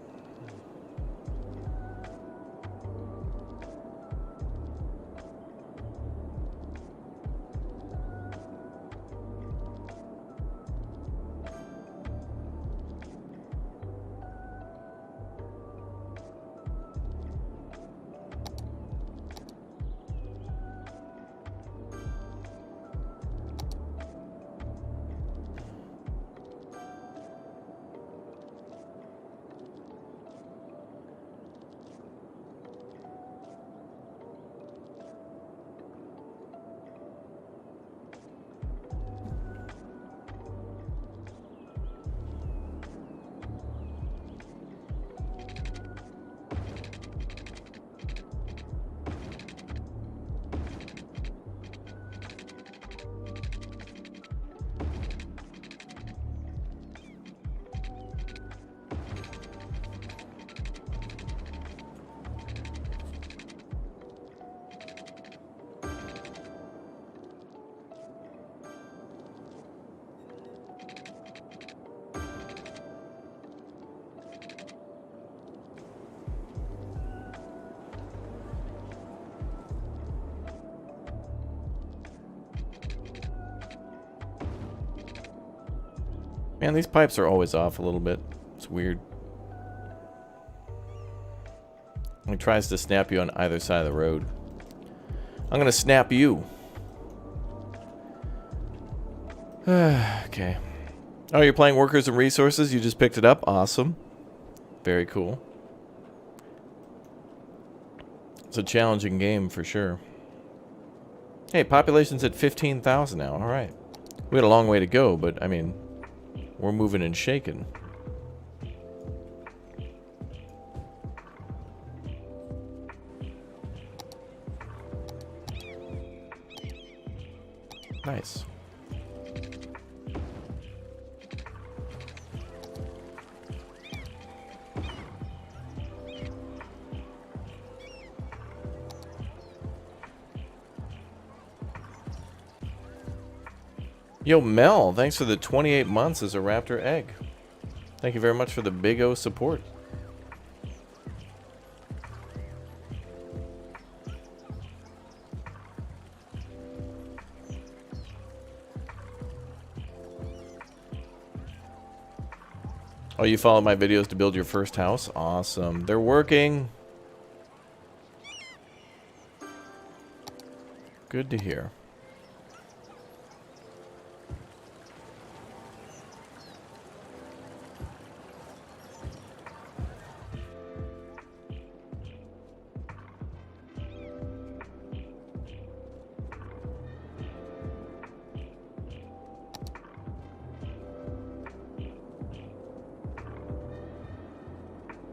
Man, these pipes are always off a little bit. It's weird. He tries to snap you on either side of the road. I'm gonna snap you. Okay. Oh, you're playing Workers and Resources? You just picked it up? Awesome. Very cool. It's a challenging game for sure. Hey, population's at 15,000 now. All right. We had a long way to go, but I mean, we're moving and shaking. Nice. Yo, Mel, thanks for the 28 months as a Raptor egg. Thank you very much for the Big O support. Oh, you follow my videos to build your first house? Awesome. They're working. Good to hear.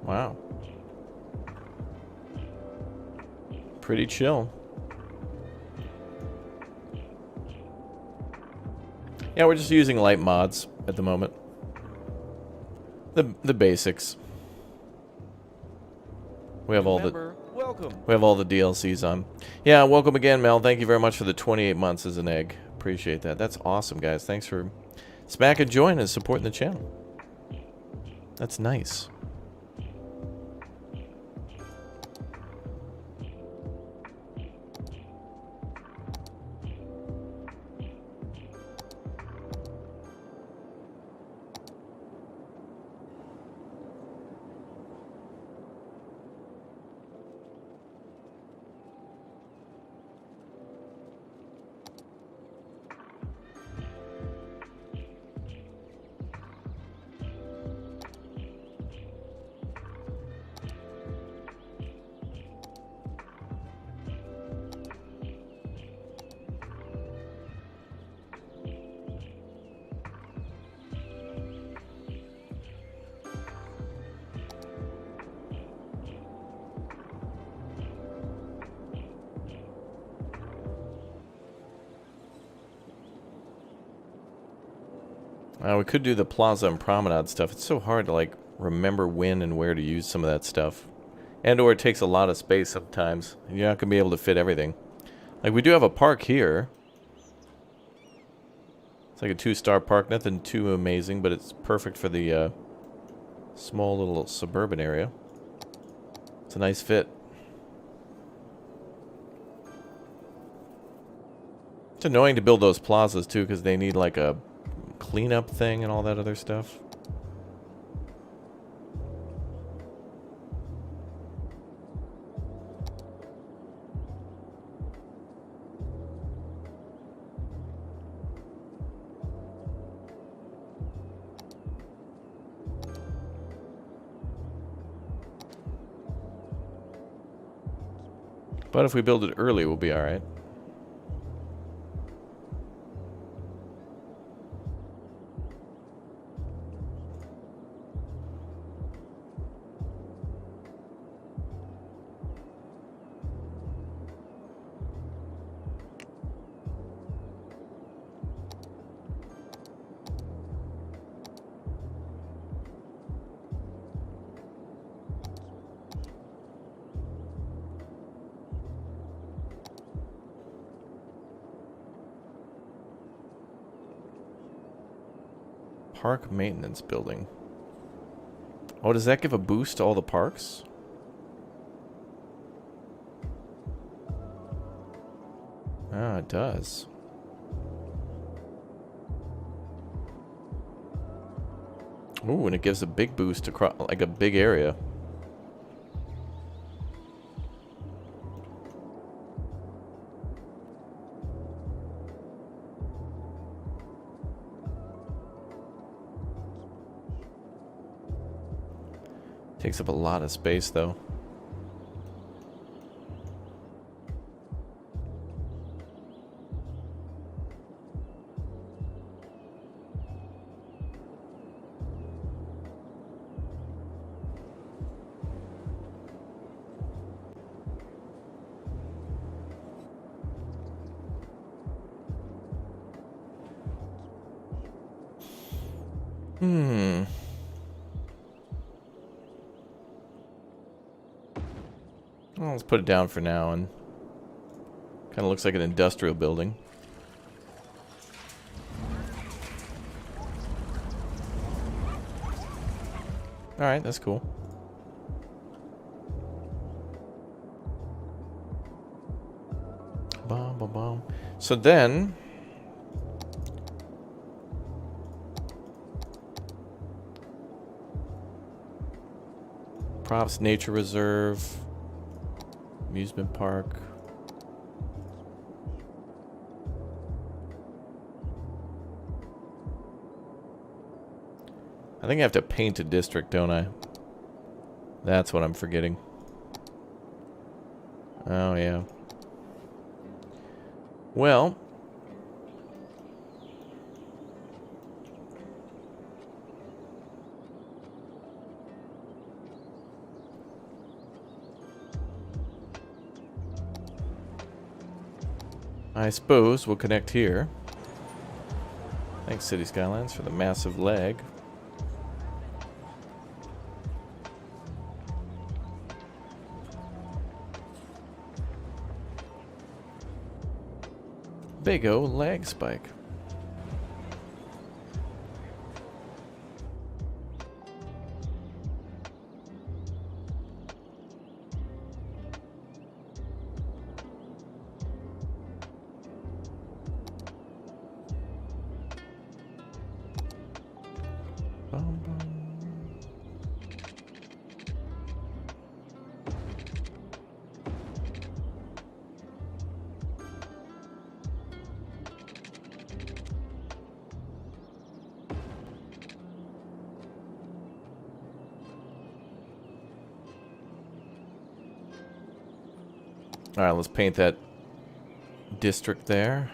Wow. Pretty chill. Yeah, we're just using light mods at the moment. The basics. We have all the DLCs on. Yeah, welcome again, Mel. Thank you very much for the 28 months as an egg. Appreciate that. That's awesome, guys. Thanks for smacking join and supporting the channel. That's nice. We could do the plaza and promenade stuff. It's so hard to like remember when and where to use some of that stuff. And or it takes a lot of space sometimes. You're not going to be able to fit everything. Like we do have a park here. It's like a 2-star park. Nothing too amazing, but it's perfect for the small little suburban area. It's a nice fit. It's annoying to build those plazas too because they need like a cleanup thing and all that other stuff. But if we build it early, we'll be all right. Park maintenance building. Oh, does that give a boost to all the parks? Ah, it does. Ooh, and it gives a big boost across, like a big area. Takes up a lot of space, though. Well, let's put it down for now, and kind of looks like an industrial building. Alright, that's cool. Bum, bum, bum. So then... Props, nature reserve, amusement park. I think I have to paint a district, don't I? That's what I'm forgetting. Oh, yeah. Well... I suppose we'll connect here. Thanks, City Skylines, for the massive lag. Big O lag spike. Bum, bum. All right, let's paint that district there.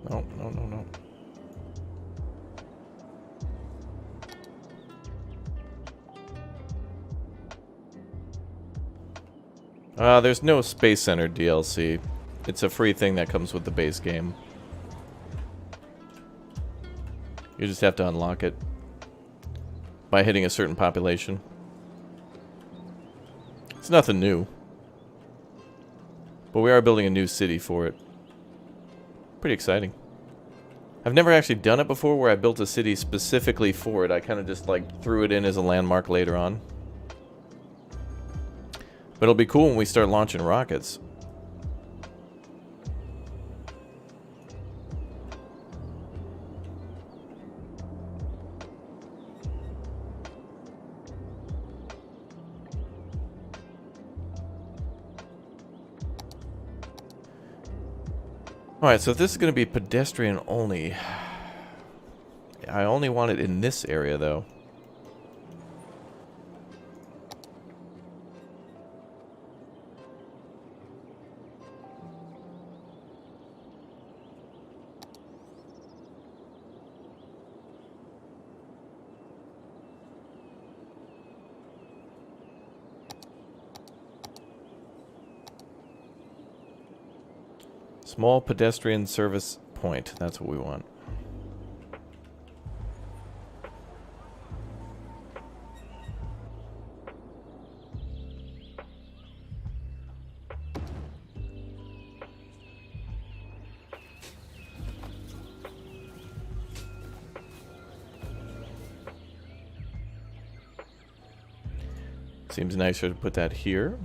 No, no, no, no. There's no Space Center DLC. It's a free thing that comes with the base game. You just have to unlock it by hitting a certain population. It's nothing new. But we are building a new city for it. Pretty exciting. I've never actually done it before where I built a city specifically for it. I kind of just like threw it in as a landmark later on. But it'll be cool when we start launching rockets. Alright, so if this is going to be pedestrian only, I only want it in this area though. Small pedestrian service point. That's what we want. Seems nicer to put that here.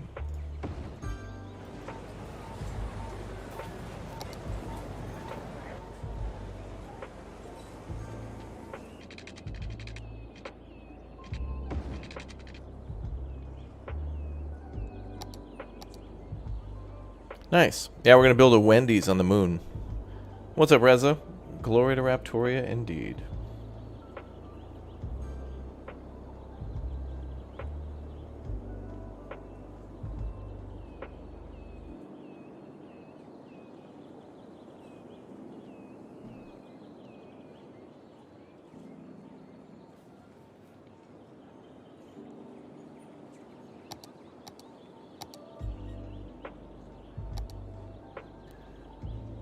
Nice. Yeah, we're going to build a Wendy's on the moon. What's up, Reza? Glory to Raptoria, indeed.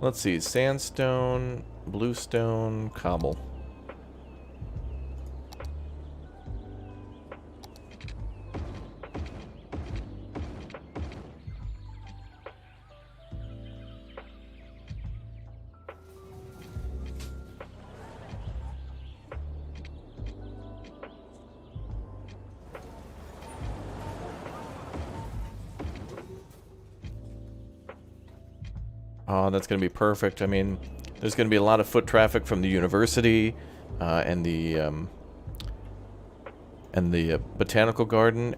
Let's see, sandstone, bluestone, cobble. Oh, that's going to be perfect. I mean, there's going to be a lot of foot traffic from the university and the botanical garden,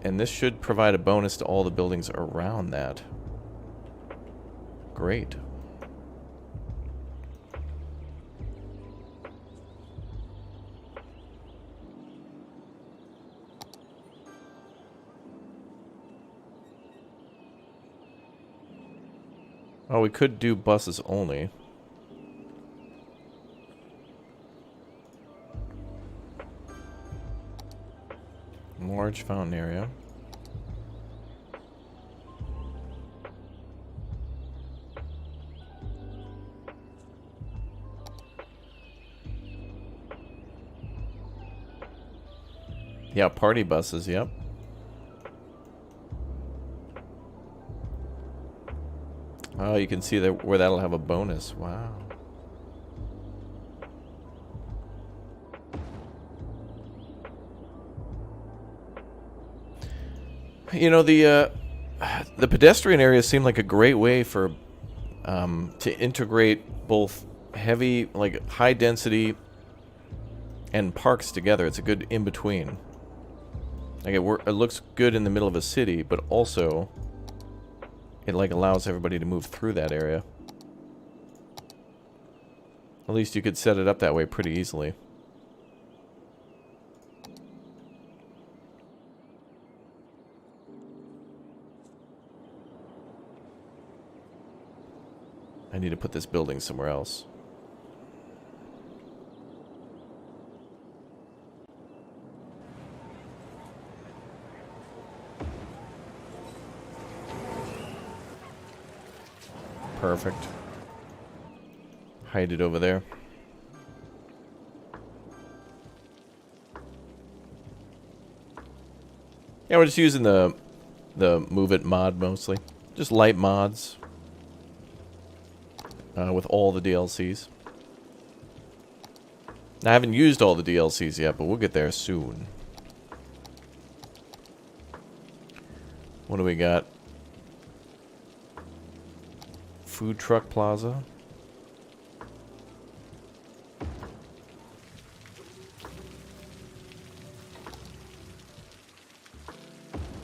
and this should provide a bonus to all the buildings around that. Great. Oh, we could do buses only. Large fountain area. Yeah, party buses, yep. Oh, you can see that where that'll have a bonus. Wow. You know, the pedestrian areas seem like a great way for to integrate both heavy, like high density, and parks together. It's a good in between. Like it looks good in the middle of a city, but also it like allows everybody to move through that area. At least you could set it up that way pretty easily. I need to put this building somewhere else. Perfect. Hide it over there. Yeah, we're just using the Move It mod mostly. Just light mods. With all the DLCs. I haven't used all the DLCs yet, but we'll get there soon. What do we got? Food truck plaza.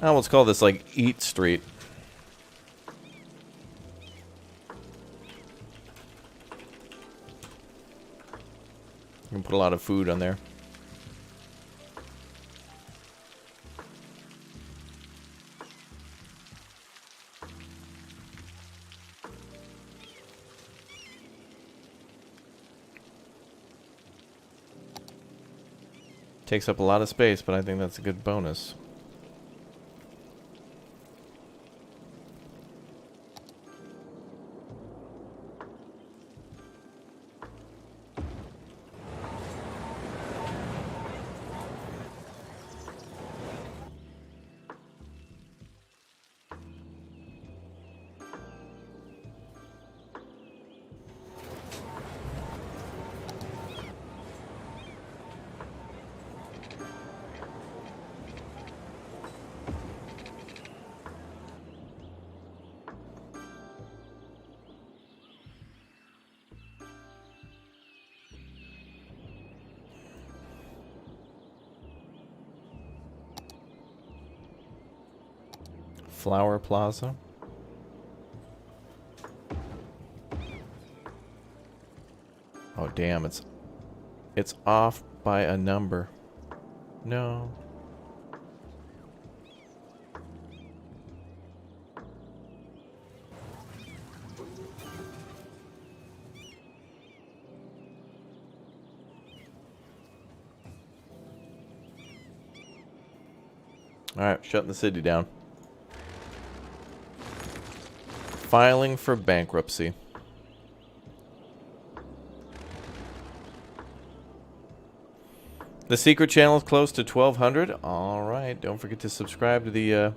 Oh, let's call this like Eat Street. You can put a lot of food on there. Takes up a lot of space, but I think that's a good bonus. Flower Plaza. Oh damn, it's off by a number. No. Alright, shutting the city down. Filing for bankruptcy. The secret channel is close to 1,200. Alright, don't forget to subscribe to the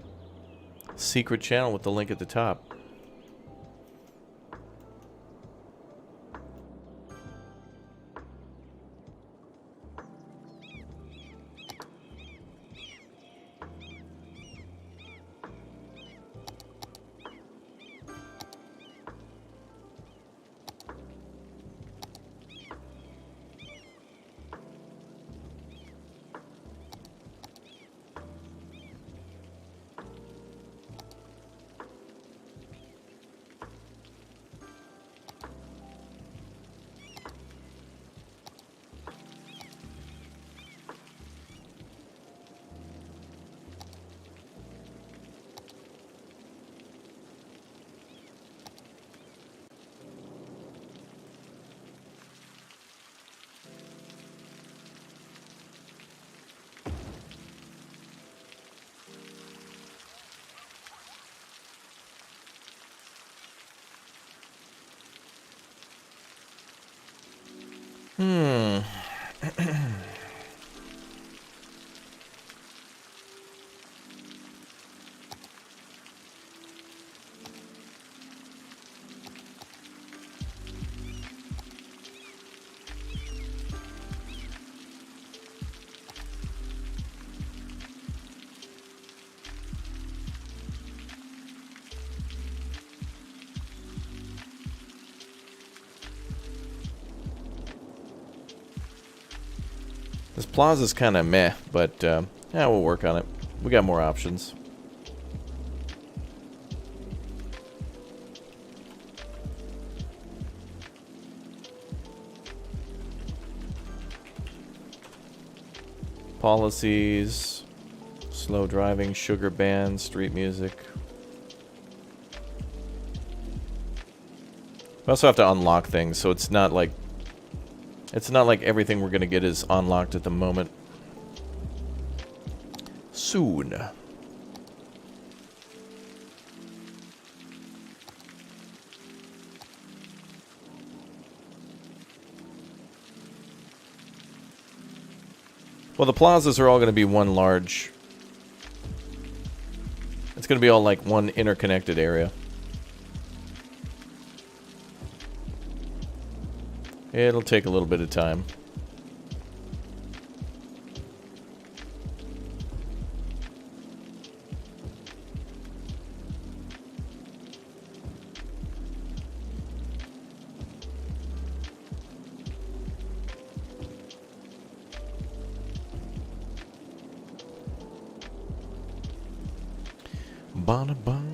secret channel with the link at the top. This plaza's kind of meh, but yeah, we'll work on it. We got more options. Policies, slow driving, sugar ban, street music. We also have to unlock things, so it's not like everything we're gonna get is unlocked at the moment. Soon. Well, the plazas are all gonna be one large. It's gonna be all like one interconnected area. It'll take a little bit of time. Bonabon.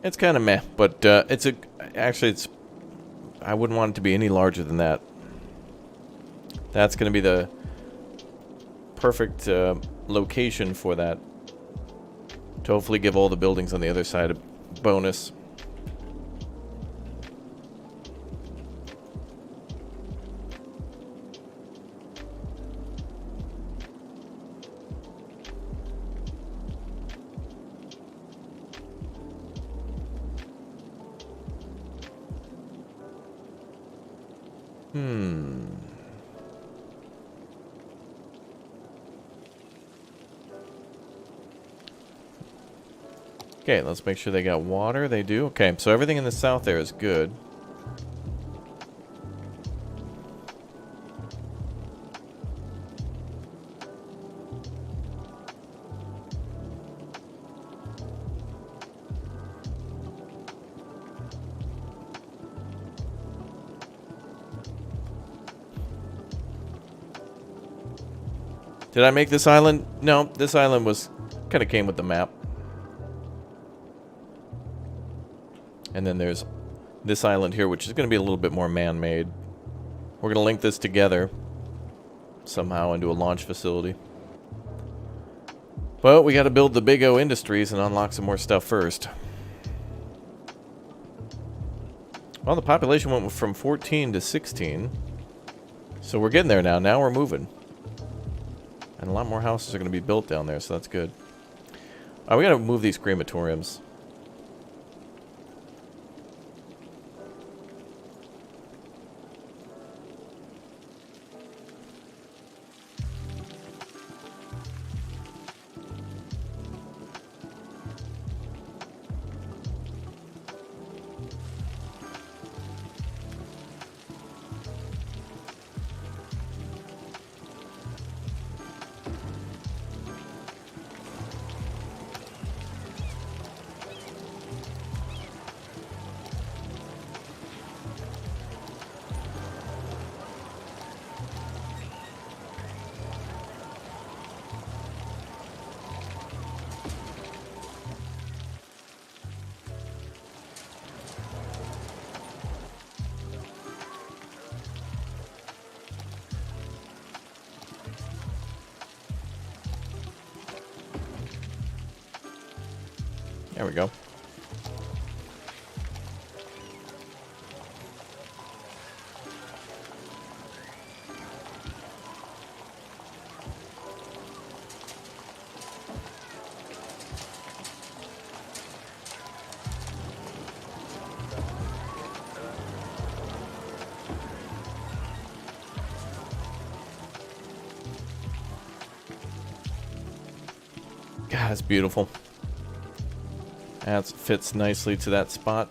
It's kind of meh, but actually I wouldn't want it to be any larger than that. That's going to be the perfect location for that. To hopefully give all the buildings on the other side a bonus. Okay, let's make sure they got water. They do. Okay, so everything in the south there is good. Did I make this island? No, this island was kind of came with the map. And then there's this island here, which is going to be a little bit more man-made. We're going to link this together somehow into a launch facility. But we got to build the Big O Industries and unlock some more stuff first. Well, the population went from 14 to 16. So we're getting there now. Now we're moving. And a lot more houses are going to be built down there, so that's good. We got to move these crematoriums. There we go. God, it's beautiful. That fits nicely to that spot.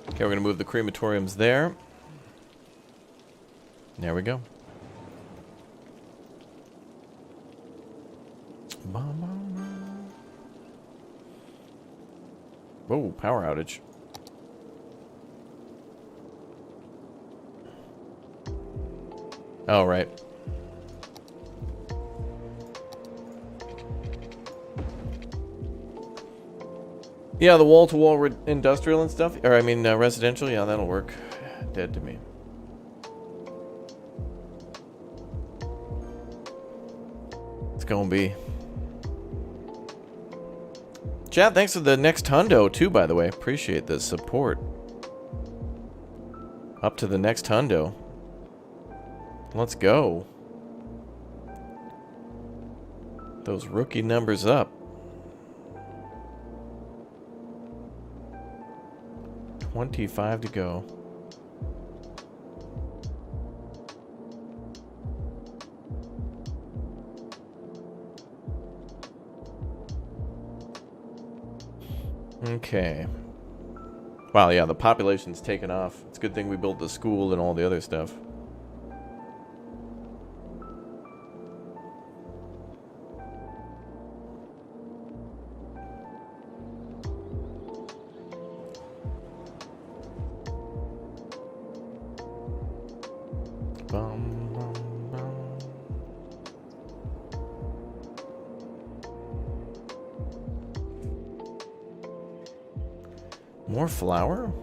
Okay, we're going to move the crematoriums there. There we go. Whoa, power outage. Oh, right. Yeah, the wall-to-wall industrial and stuff. Or, I mean, residential. Yeah, that'll work. Dead to me. It's gonna be. Chat, thanks for the next hundo, too, by the way. Appreciate the support. Up to the next hundo. Let's go. Those rookie numbers up. 25 to go. Okay. Wow, yeah, the population's taken off. It's a good thing we built the school and all the other stuff. Bum, bum, bum. More flour?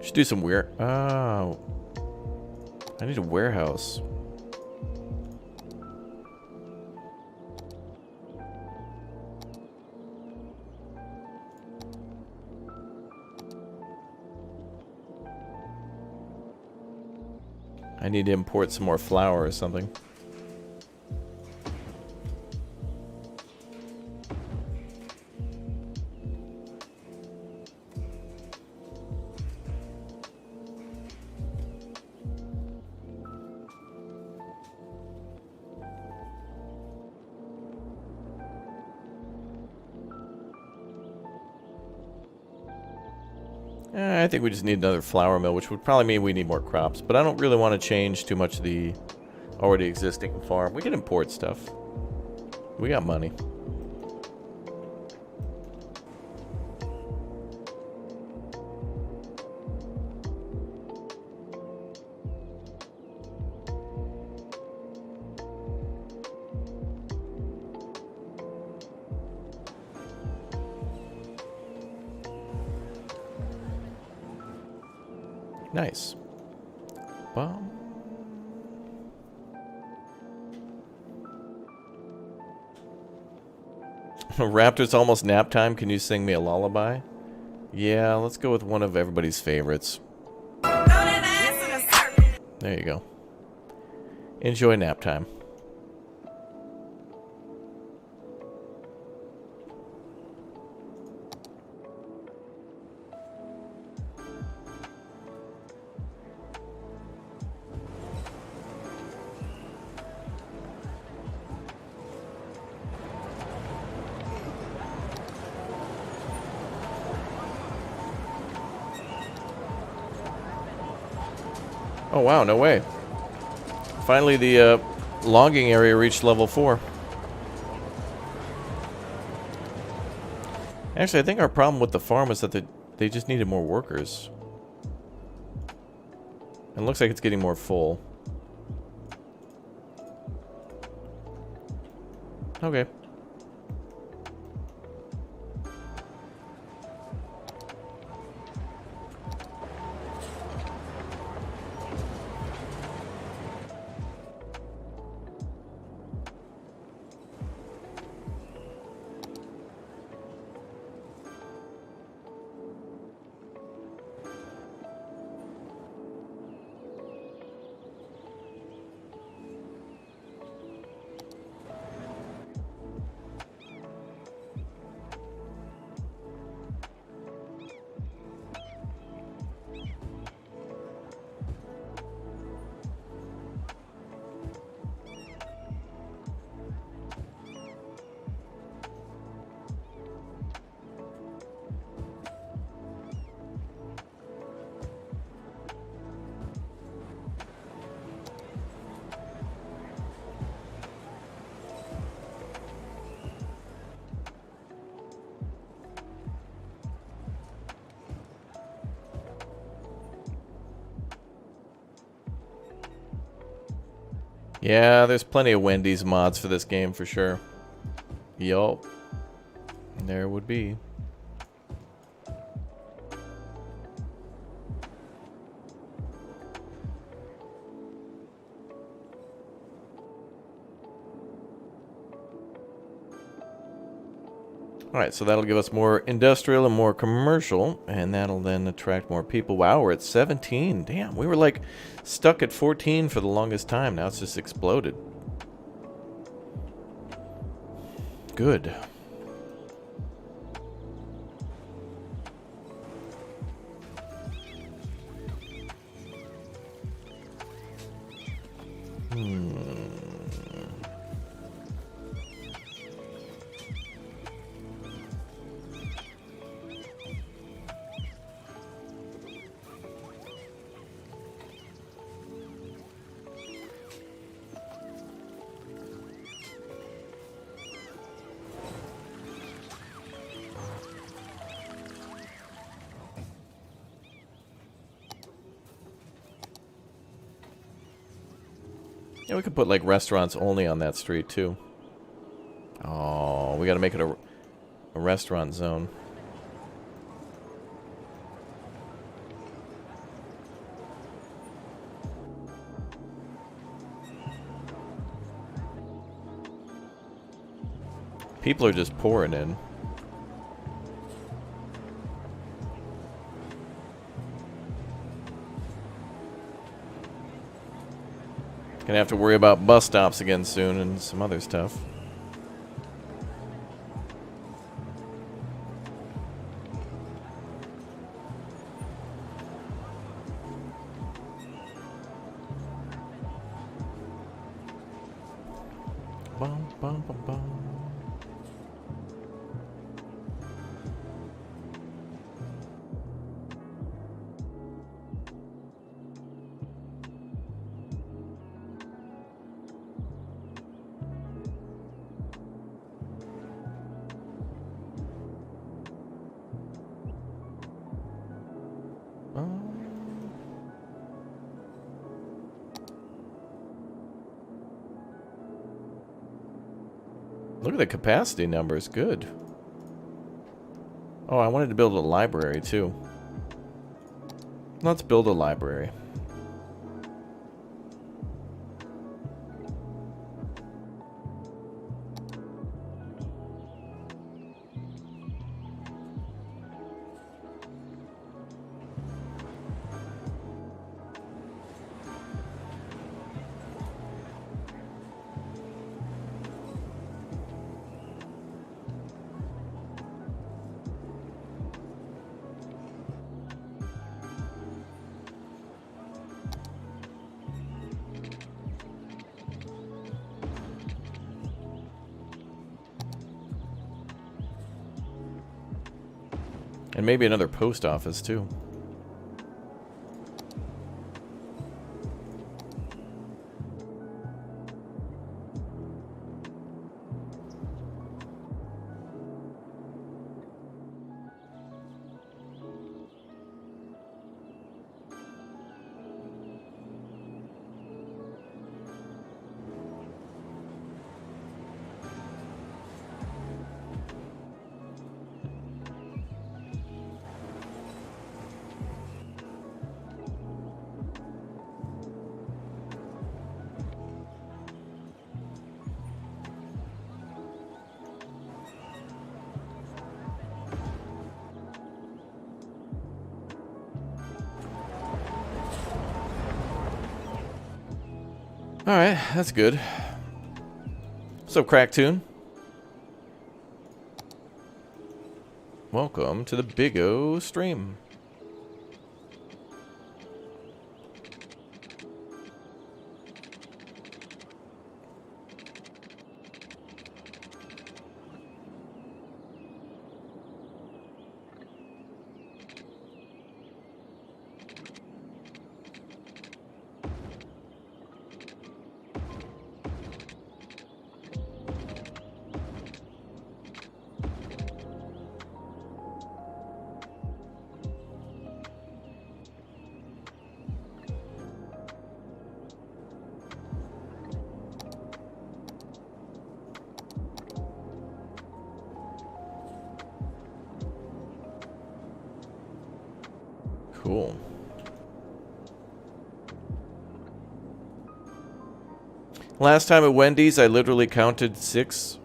Should do some Oh. I need a warehouse. I need to import some more flour or something. I think we just need another flour mill, which would probably mean we need more crops. But I don't really want to change too much of the already existing farm. We can import stuff. We got money. Nice. Well, Raptor's almost nap time. Can you sing me a lullaby? Yeah, let's go with one of everybody's favorites. There you go. Enjoy nap time. Oh wow, no way. Finally the logging area reached level 4. Actually, I think our problem with the farm is that they just needed more workers. It looks like it's getting more full. Okay. Yeah, there's plenty of Wendy's mods for this game for sure. Yup. There would be. Alright, so that'll give us more industrial and more commercial, and that'll then attract more people. Wow, we're at 17. Damn, we were like stuck at 14 for the longest time. Now it's just exploded. Good. Yeah, we could put like restaurants only on that street too. Oh, we gotta make it a restaurant zone. People are just pouring in. Gonna have to worry about bus stops again soon and some other stuff. Bum, bum, bum, bum. Look at the capacity numbers. Good. Oh, I wanted to build a library too. Let's build a library. And maybe another post office, too. Alright, that's good. What's up, Cracktoon? Welcome to the Big O stream. Cool. Last time at Wendy's, I literally counted 6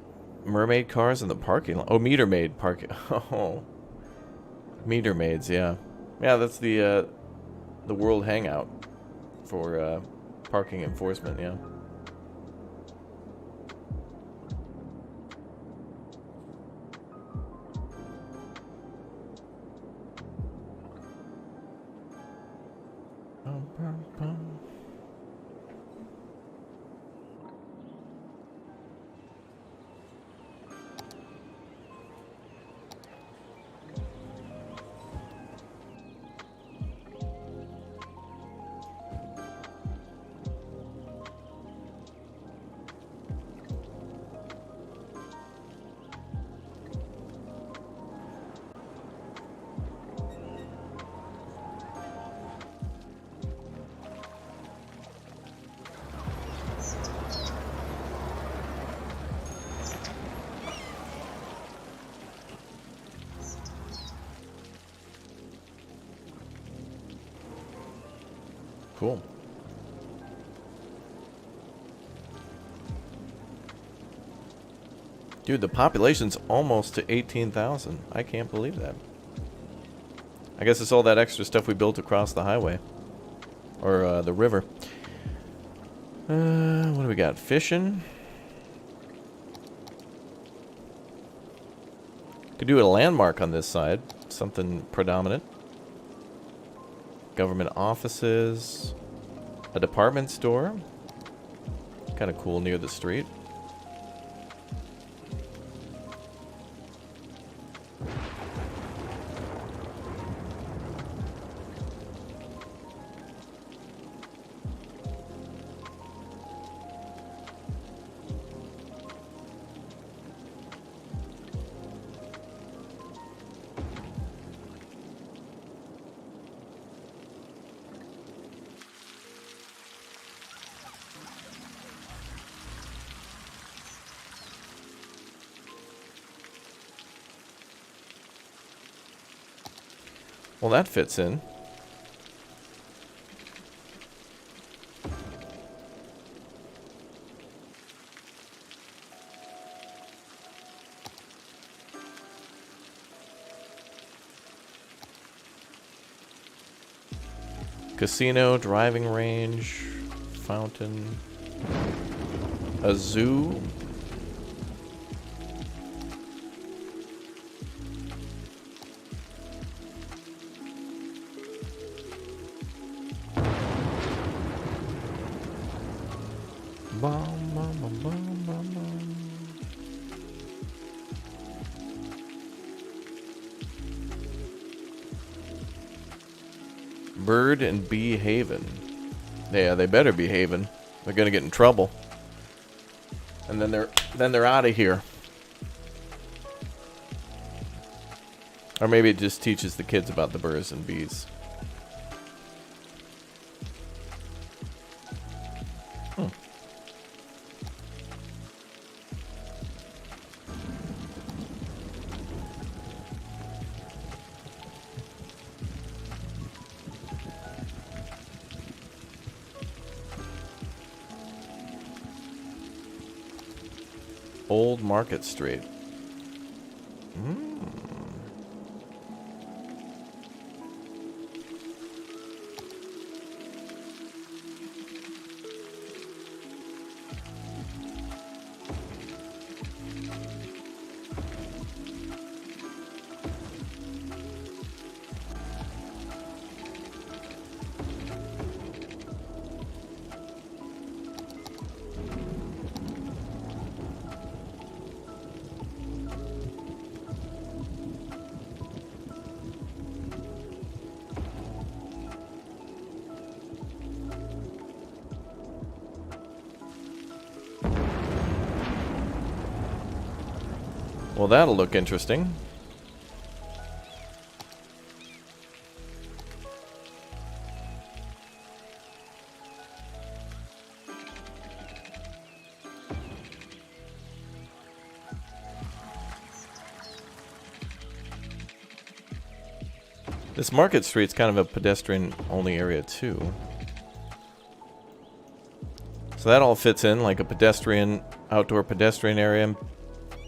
mermaid cars in the parking lot. Oh, meter maid parking. Oh, meter maids. Yeah, yeah. That's the world hangout for parking enforcement. Yeah. Cool. Dude, the population's almost to 18,000. I can't believe that. I guess it's all that extra stuff we built across the highway. Or the river. What do we got? Fishing. Could do a landmark on this side. Something predominant. Government offices. A department store. Kind of cool near the street. Well, that fits in. Casino, driving range, fountain, a zoo. Bird and bee haven. Yeah, they better be haven. They're gonna get in trouble. And then they're out of here. Or maybe it just teaches the kids about the birds and bees. Old Market Street. Well, that'll look interesting. This Market Street's kind of a pedestrian-only area, too. So that all fits in, like a pedestrian, outdoor pedestrian area,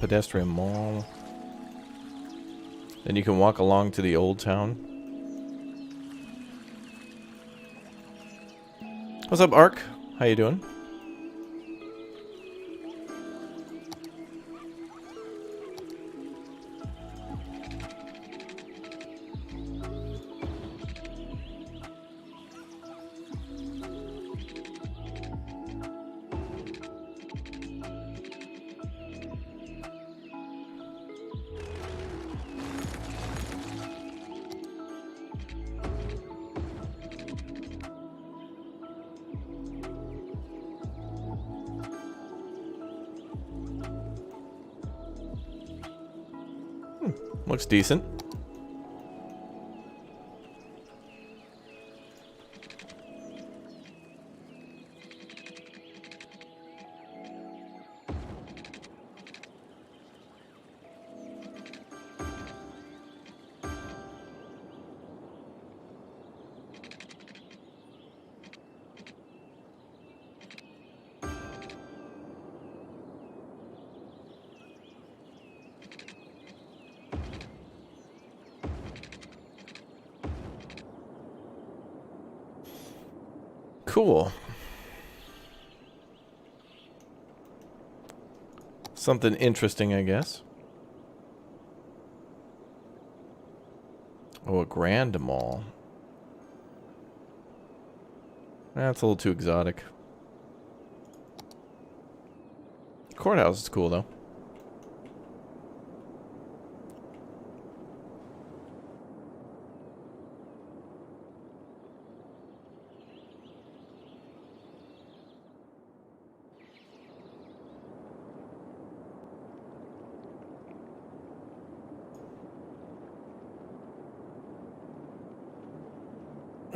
pedestrian mall. Then you can walk along to the old town. What's up, Ark? How you doing? Looks decent. Cool. Something interesting, I guess. Oh, a grand mall. That's a little too exotic. Courthouse is cool, though.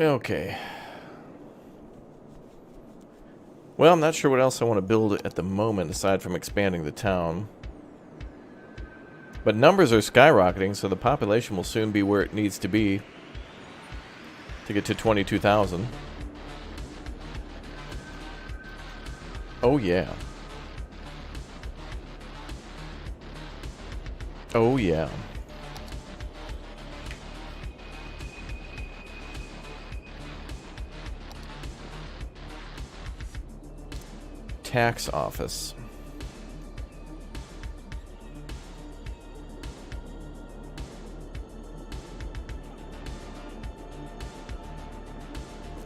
Okay. Well, I'm not sure what else I want to build at the moment aside from expanding the town. But numbers are skyrocketing, so the population will soon be where it needs to be. to get to 22,000. Oh, yeah. Oh, yeah. Tax office.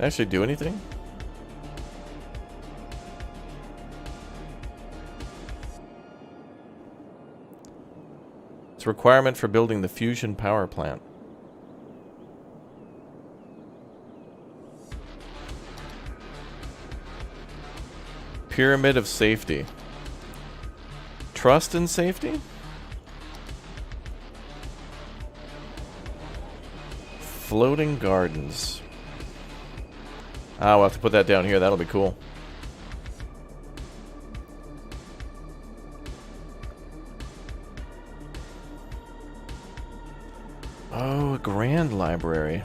Did I actually do anything? It's a requirement for building the fusion power plant. Pyramid of safety. Trust and safety? Floating gardens. Ah, we'll have to put that down here. That'll be cool. Oh, a grand library.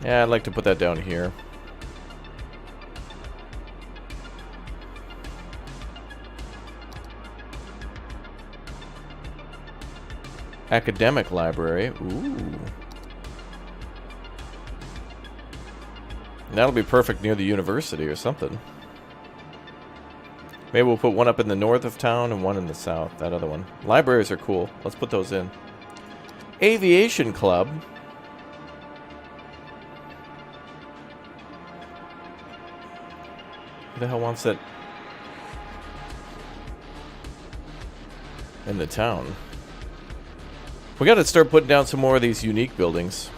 Yeah, I'd like to put that down here. Academic library. Ooh. That'll be perfect near the university or something. Maybe we'll put one up in the north of town and one in the south. That other one. Libraries are cool. Let's put those in. Aviation club. Who the hell wants it in the town? We got to start putting down some more of these unique buildings.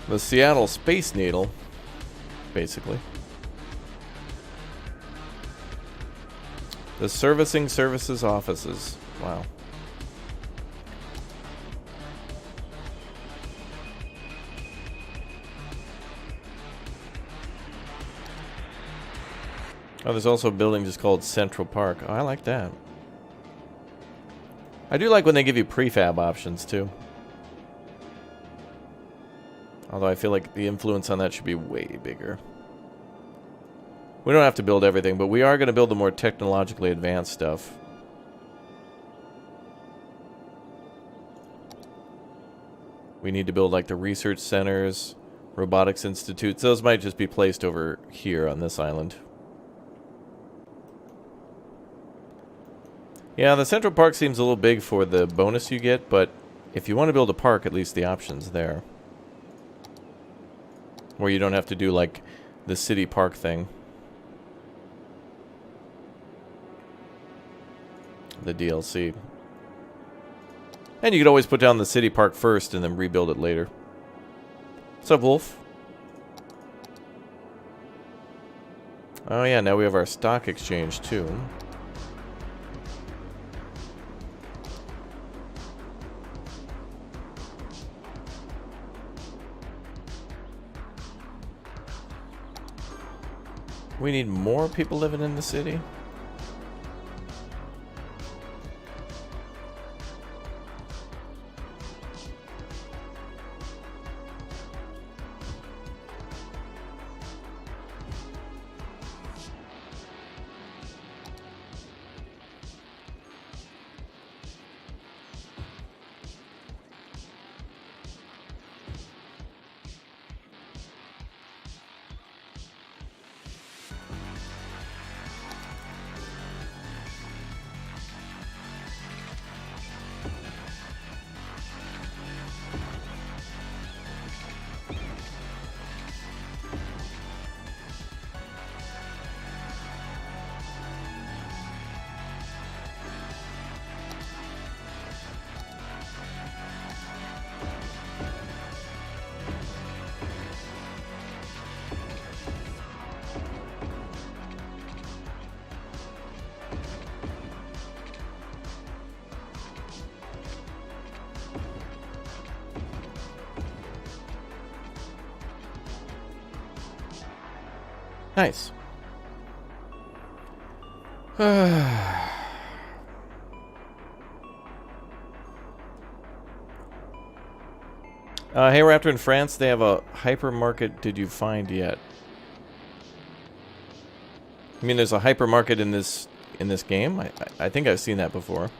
The Seattle Space Needle, basically. The Servicing Services Offices. Wow. Oh, there's also a building just called Central Park. Oh, I like that. I do like when they give you prefab options, too. Although I feel like the influence on that should be way bigger. We don't have to build everything, but we are going to build the more technologically advanced stuff. We need to build like the research centers, robotics institutes. Those might just be placed over here on this island. Yeah, the Central Park seems a little big for the bonus you get, but if you want to build a park, at least the option's there. Where you don't have to do, like, the city park thing. The DLC. And you could always put down the city park first and then rebuild it later. What's up, Wolf? Oh yeah, now we have our stock exchange, too. We need more people living in the city. Nice. Hey Raptor, in France they have a hypermarket. Did you find yet? I mean, there's a hypermarket in this game. I think I've seen that before.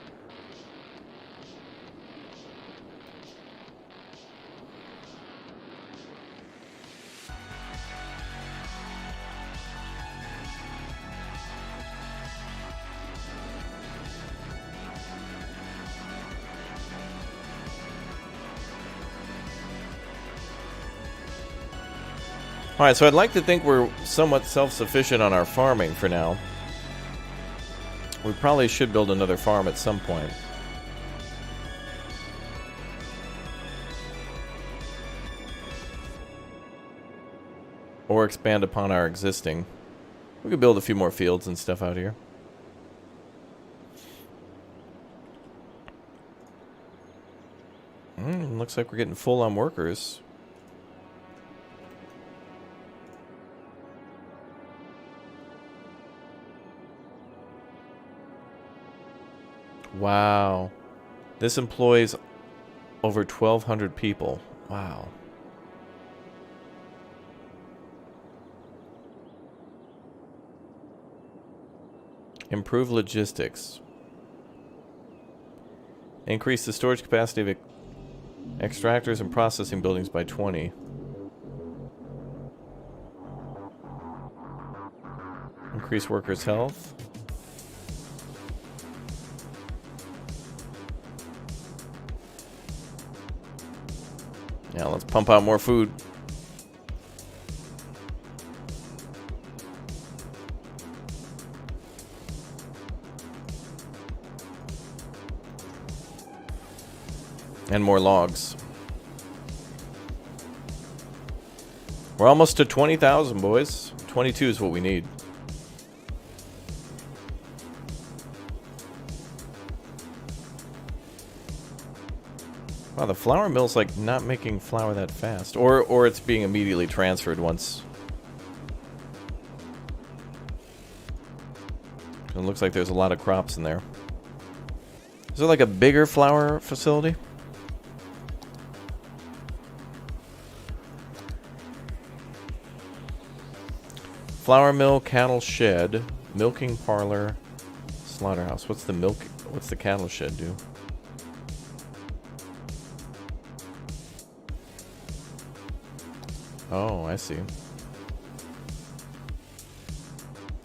Alright, so I'd like to think we're somewhat self-sufficient on our farming for now. We probably should build another farm at some point. Or expand upon our existing. We could build a few more fields and stuff out here. Looks like we're getting full on workers. Wow. This employs over 1,200 people. Wow. Improve logistics. Increase the storage capacity of extractors and processing buildings by 20. Increase workers' health. Yeah, let's pump out more food. And more logs. We're almost to 20,000, boys. 22 is what we need. Wow, the flour mill's like not making flour that fast. Or it's being immediately transferred once. It looks like there's a lot of crops in there. Is there like a bigger flour facility? Flour mill, cattle shed, milking parlor, slaughterhouse. What's the cattle shed do? Oh, I see.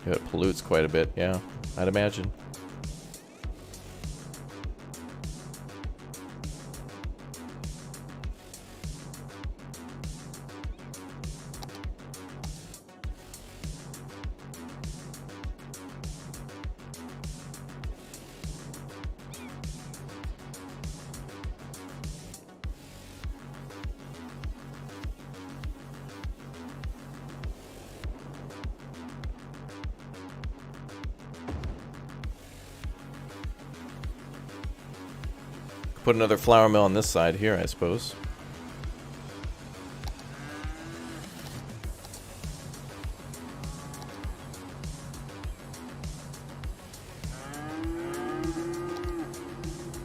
Yeah, it pollutes quite a bit, yeah, I'd imagine. Put another flour mill on this side here, I suppose.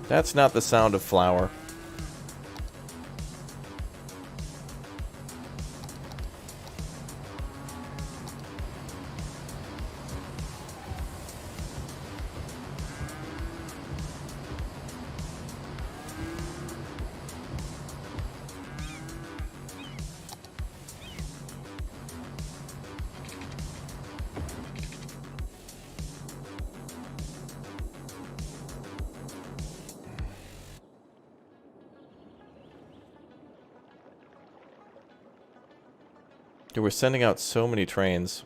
That's not the sound of flour. Dude, we're sending out so many trains.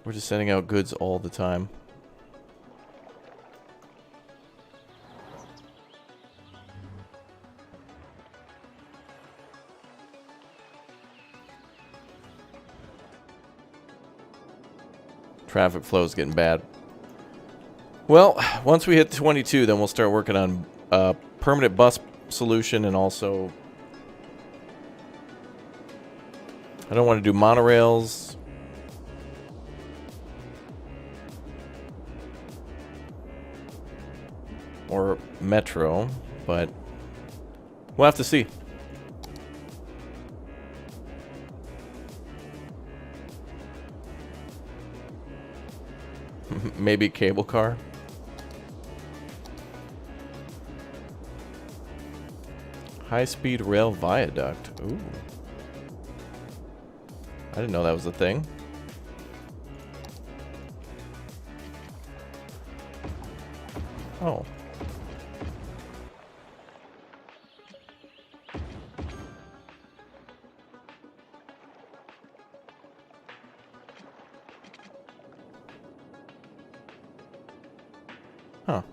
We're just sending out goods all the time. Traffic flow is getting bad. Well, once we hit 22, then we'll start working on a permanent bus solution and also I don't want to do monorails. Or metro, but we'll have to see. Maybe cable car. High-speed rail viaduct. Ooh. I didn't know that was a thing. Oh. Huh.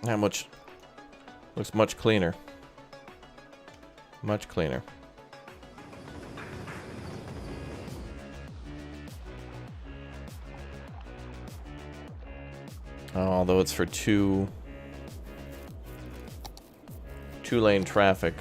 How much? Looks much cleaner. Much cleaner. Although it's for two-lane traffic.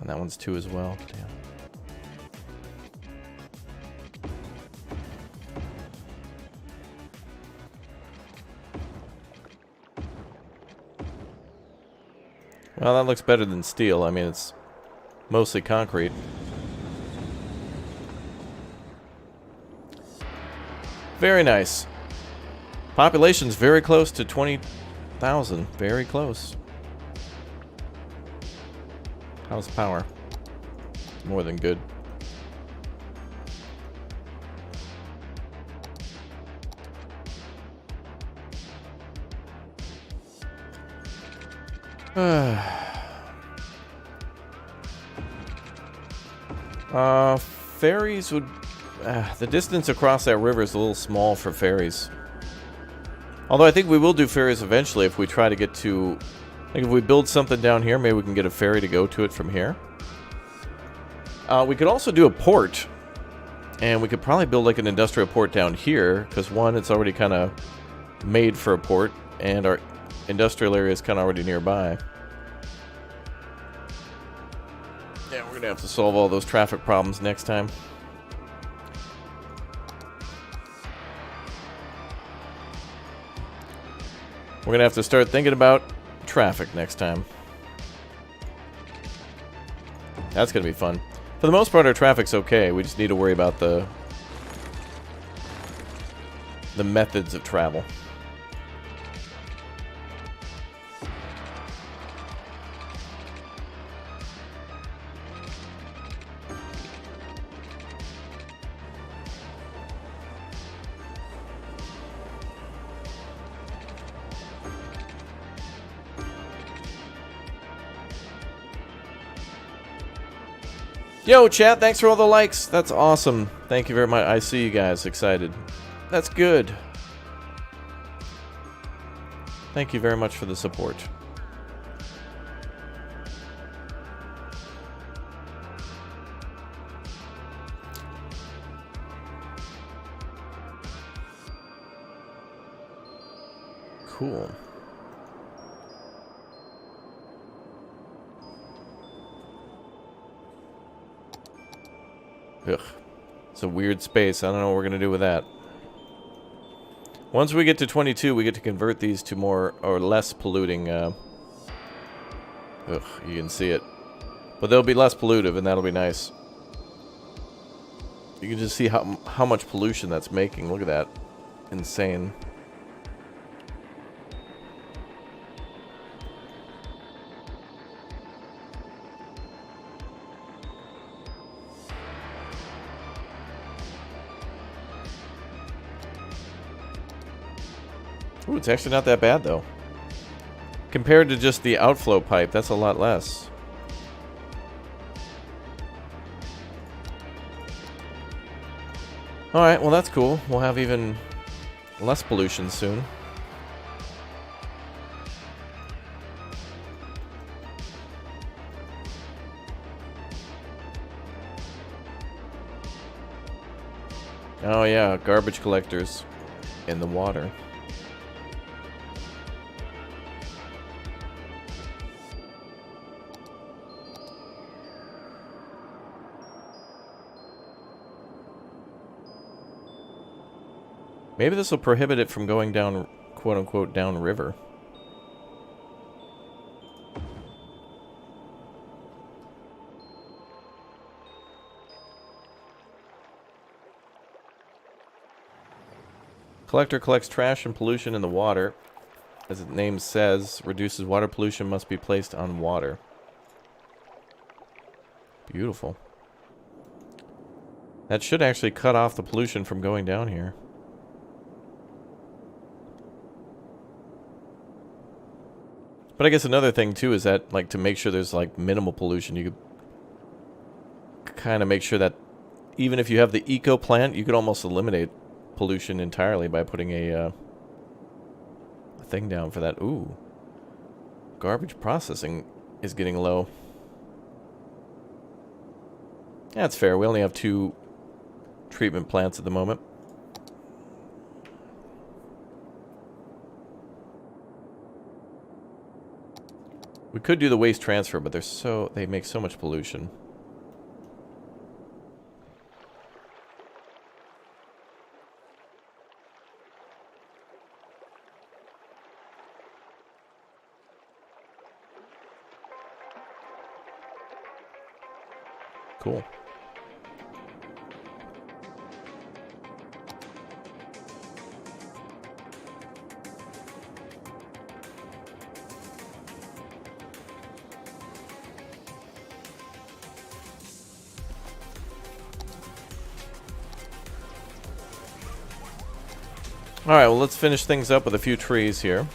And that one's 2 as well. Damn. Well, that looks better than steel. I mean, it's mostly concrete. Very nice. Population's very close to 20,000. Very close. How's power? More than good. Ferries would... the distance across that river is a little small for ferries. Although I think we will do ferries eventually if we try to get to... Like if we build something down here, maybe we can get a ferry to go to it from here. We could also do a port. And we could probably build like an industrial port down here. Because one, it's already kind of made for a port. And our industrial area is kind of already nearby. Yeah, we're going to have to solve all those traffic problems next time. We're going to have to start thinking about traffic next time. That's going to be fun. For the most part, our traffic's okay. We just need to worry about the methods of travel. Yo, chat, thanks for all the likes. That's awesome. Thank you very much. I see you guys excited. That's good. Thank you very much for the support. Cool. Ugh. It's a weird space. I don't know what we're going to do with that. Once we get to 22, we get to convert these to more or less polluting. Ugh, you can see it. But they'll be less pollutive, and that'll be nice. You can just see how much pollution that's making. Look at that. Insane. Ooh, it's actually not that bad, though. Compared to just the outflow pipe, that's a lot less. Alright, well that's cool. We'll have even less pollution soon. Oh yeah, garbage collectors in the water. Maybe this will prohibit it from going down, quote-unquote, downriver. Collector collects trash and pollution in the water. As its name says, reduces water pollution must be placed on water. Beautiful. That should actually cut off the pollution from going down here. But I guess another thing too is that, like, to make sure there's like minimal pollution, you could kind of make sure that even if you have the eco plant, you could almost eliminate pollution entirely by putting a thing down for that. Ooh, garbage processing is getting low. Yeah, that's fair. We only have 2 treatment plants at the moment. We could do the waste transfer, but they make so much pollution. Cool. Alright, well, let's finish things up with a few trees here.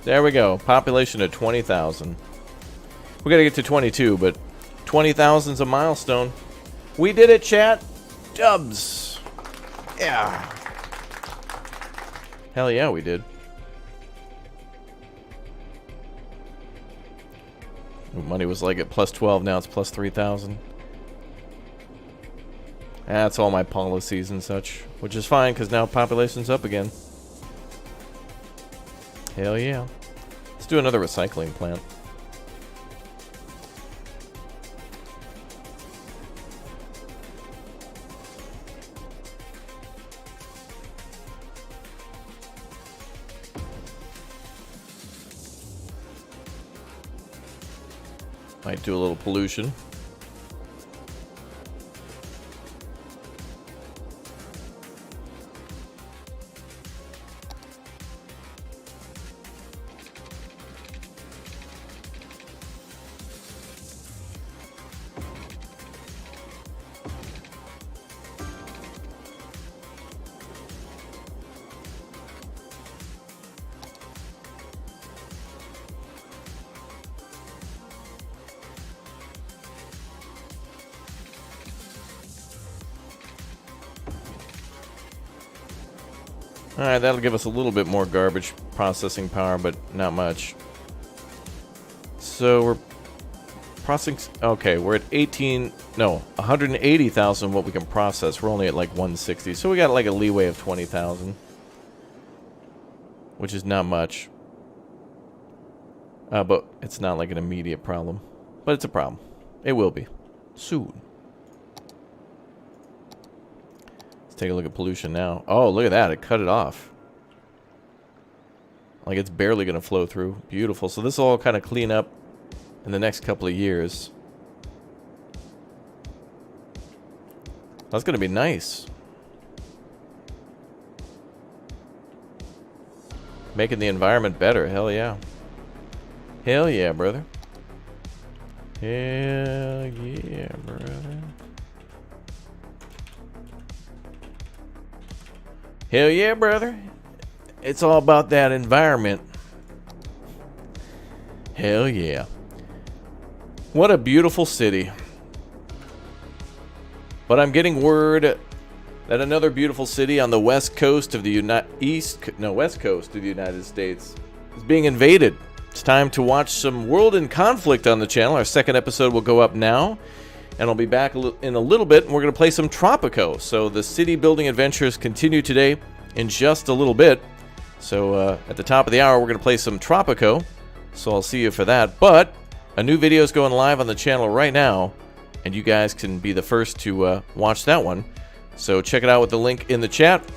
There we go. Population of 20,000. We gotta get to 22, but 20,000's a milestone. We did it, chat. Dubs. Yeah. Hell yeah, we did. Money was like at plus 12, now it's plus 3,000. That's all my policies and such, which is fine because now population's up again. Hell yeah. Let's do another recycling plant. Might do a little pollution. Alright, that'll give us a little bit more garbage processing power, but not much. So we're processing... Okay, we're at 180,000 what we can process. We're only at like 160. So we got like a leeway of 20,000. Which is not much. But it's not like an immediate problem. But it's a problem. It will be. soon. Let's take a look at pollution now. Oh, look at that. It cut it off. Like it's barely going to flow through. Beautiful. So this will all kind of clean up in the next couple of years. That's going to be nice. Making the environment better. Hell yeah. Hell yeah, brother. Hell yeah, brother. Hell yeah, brother. It's all about that environment. Hell yeah. What a beautiful city. But I'm getting word that another beautiful city on the west coast of the west coast of the United States is being invaded. It's time to watch some World in Conflict on the channel. Our second episode will go up now, and I'll be back in a little bit, and we're going to play some Tropico. So the city building adventures continue today in just a little bit. So at the top of the hour, we're going to play some Tropico. So I'll see you for that. But a new video is going live on the channel right now, and you guys can be the first to watch that one. So check it out with the link in the chat.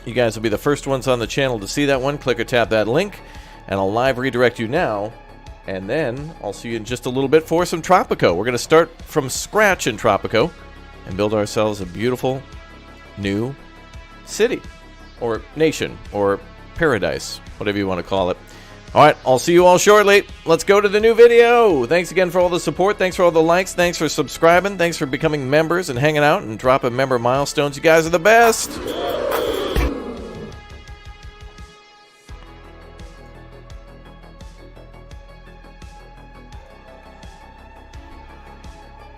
You guys will be the first ones on the channel to see that one. Click or tap that link, and I'll live redirect you now. And then I'll see you in just a little bit for some Tropico. We're going to start from scratch in Tropico and build ourselves a beautiful new city, or nation, or paradise, whatever you want to call it. All right, I'll see you all shortly. Let's go to the new video. Thanks again for all the support. Thanks for all the likes. Thanks for subscribing. Thanks for becoming members and hanging out and dropping member milestones. You guys are the best.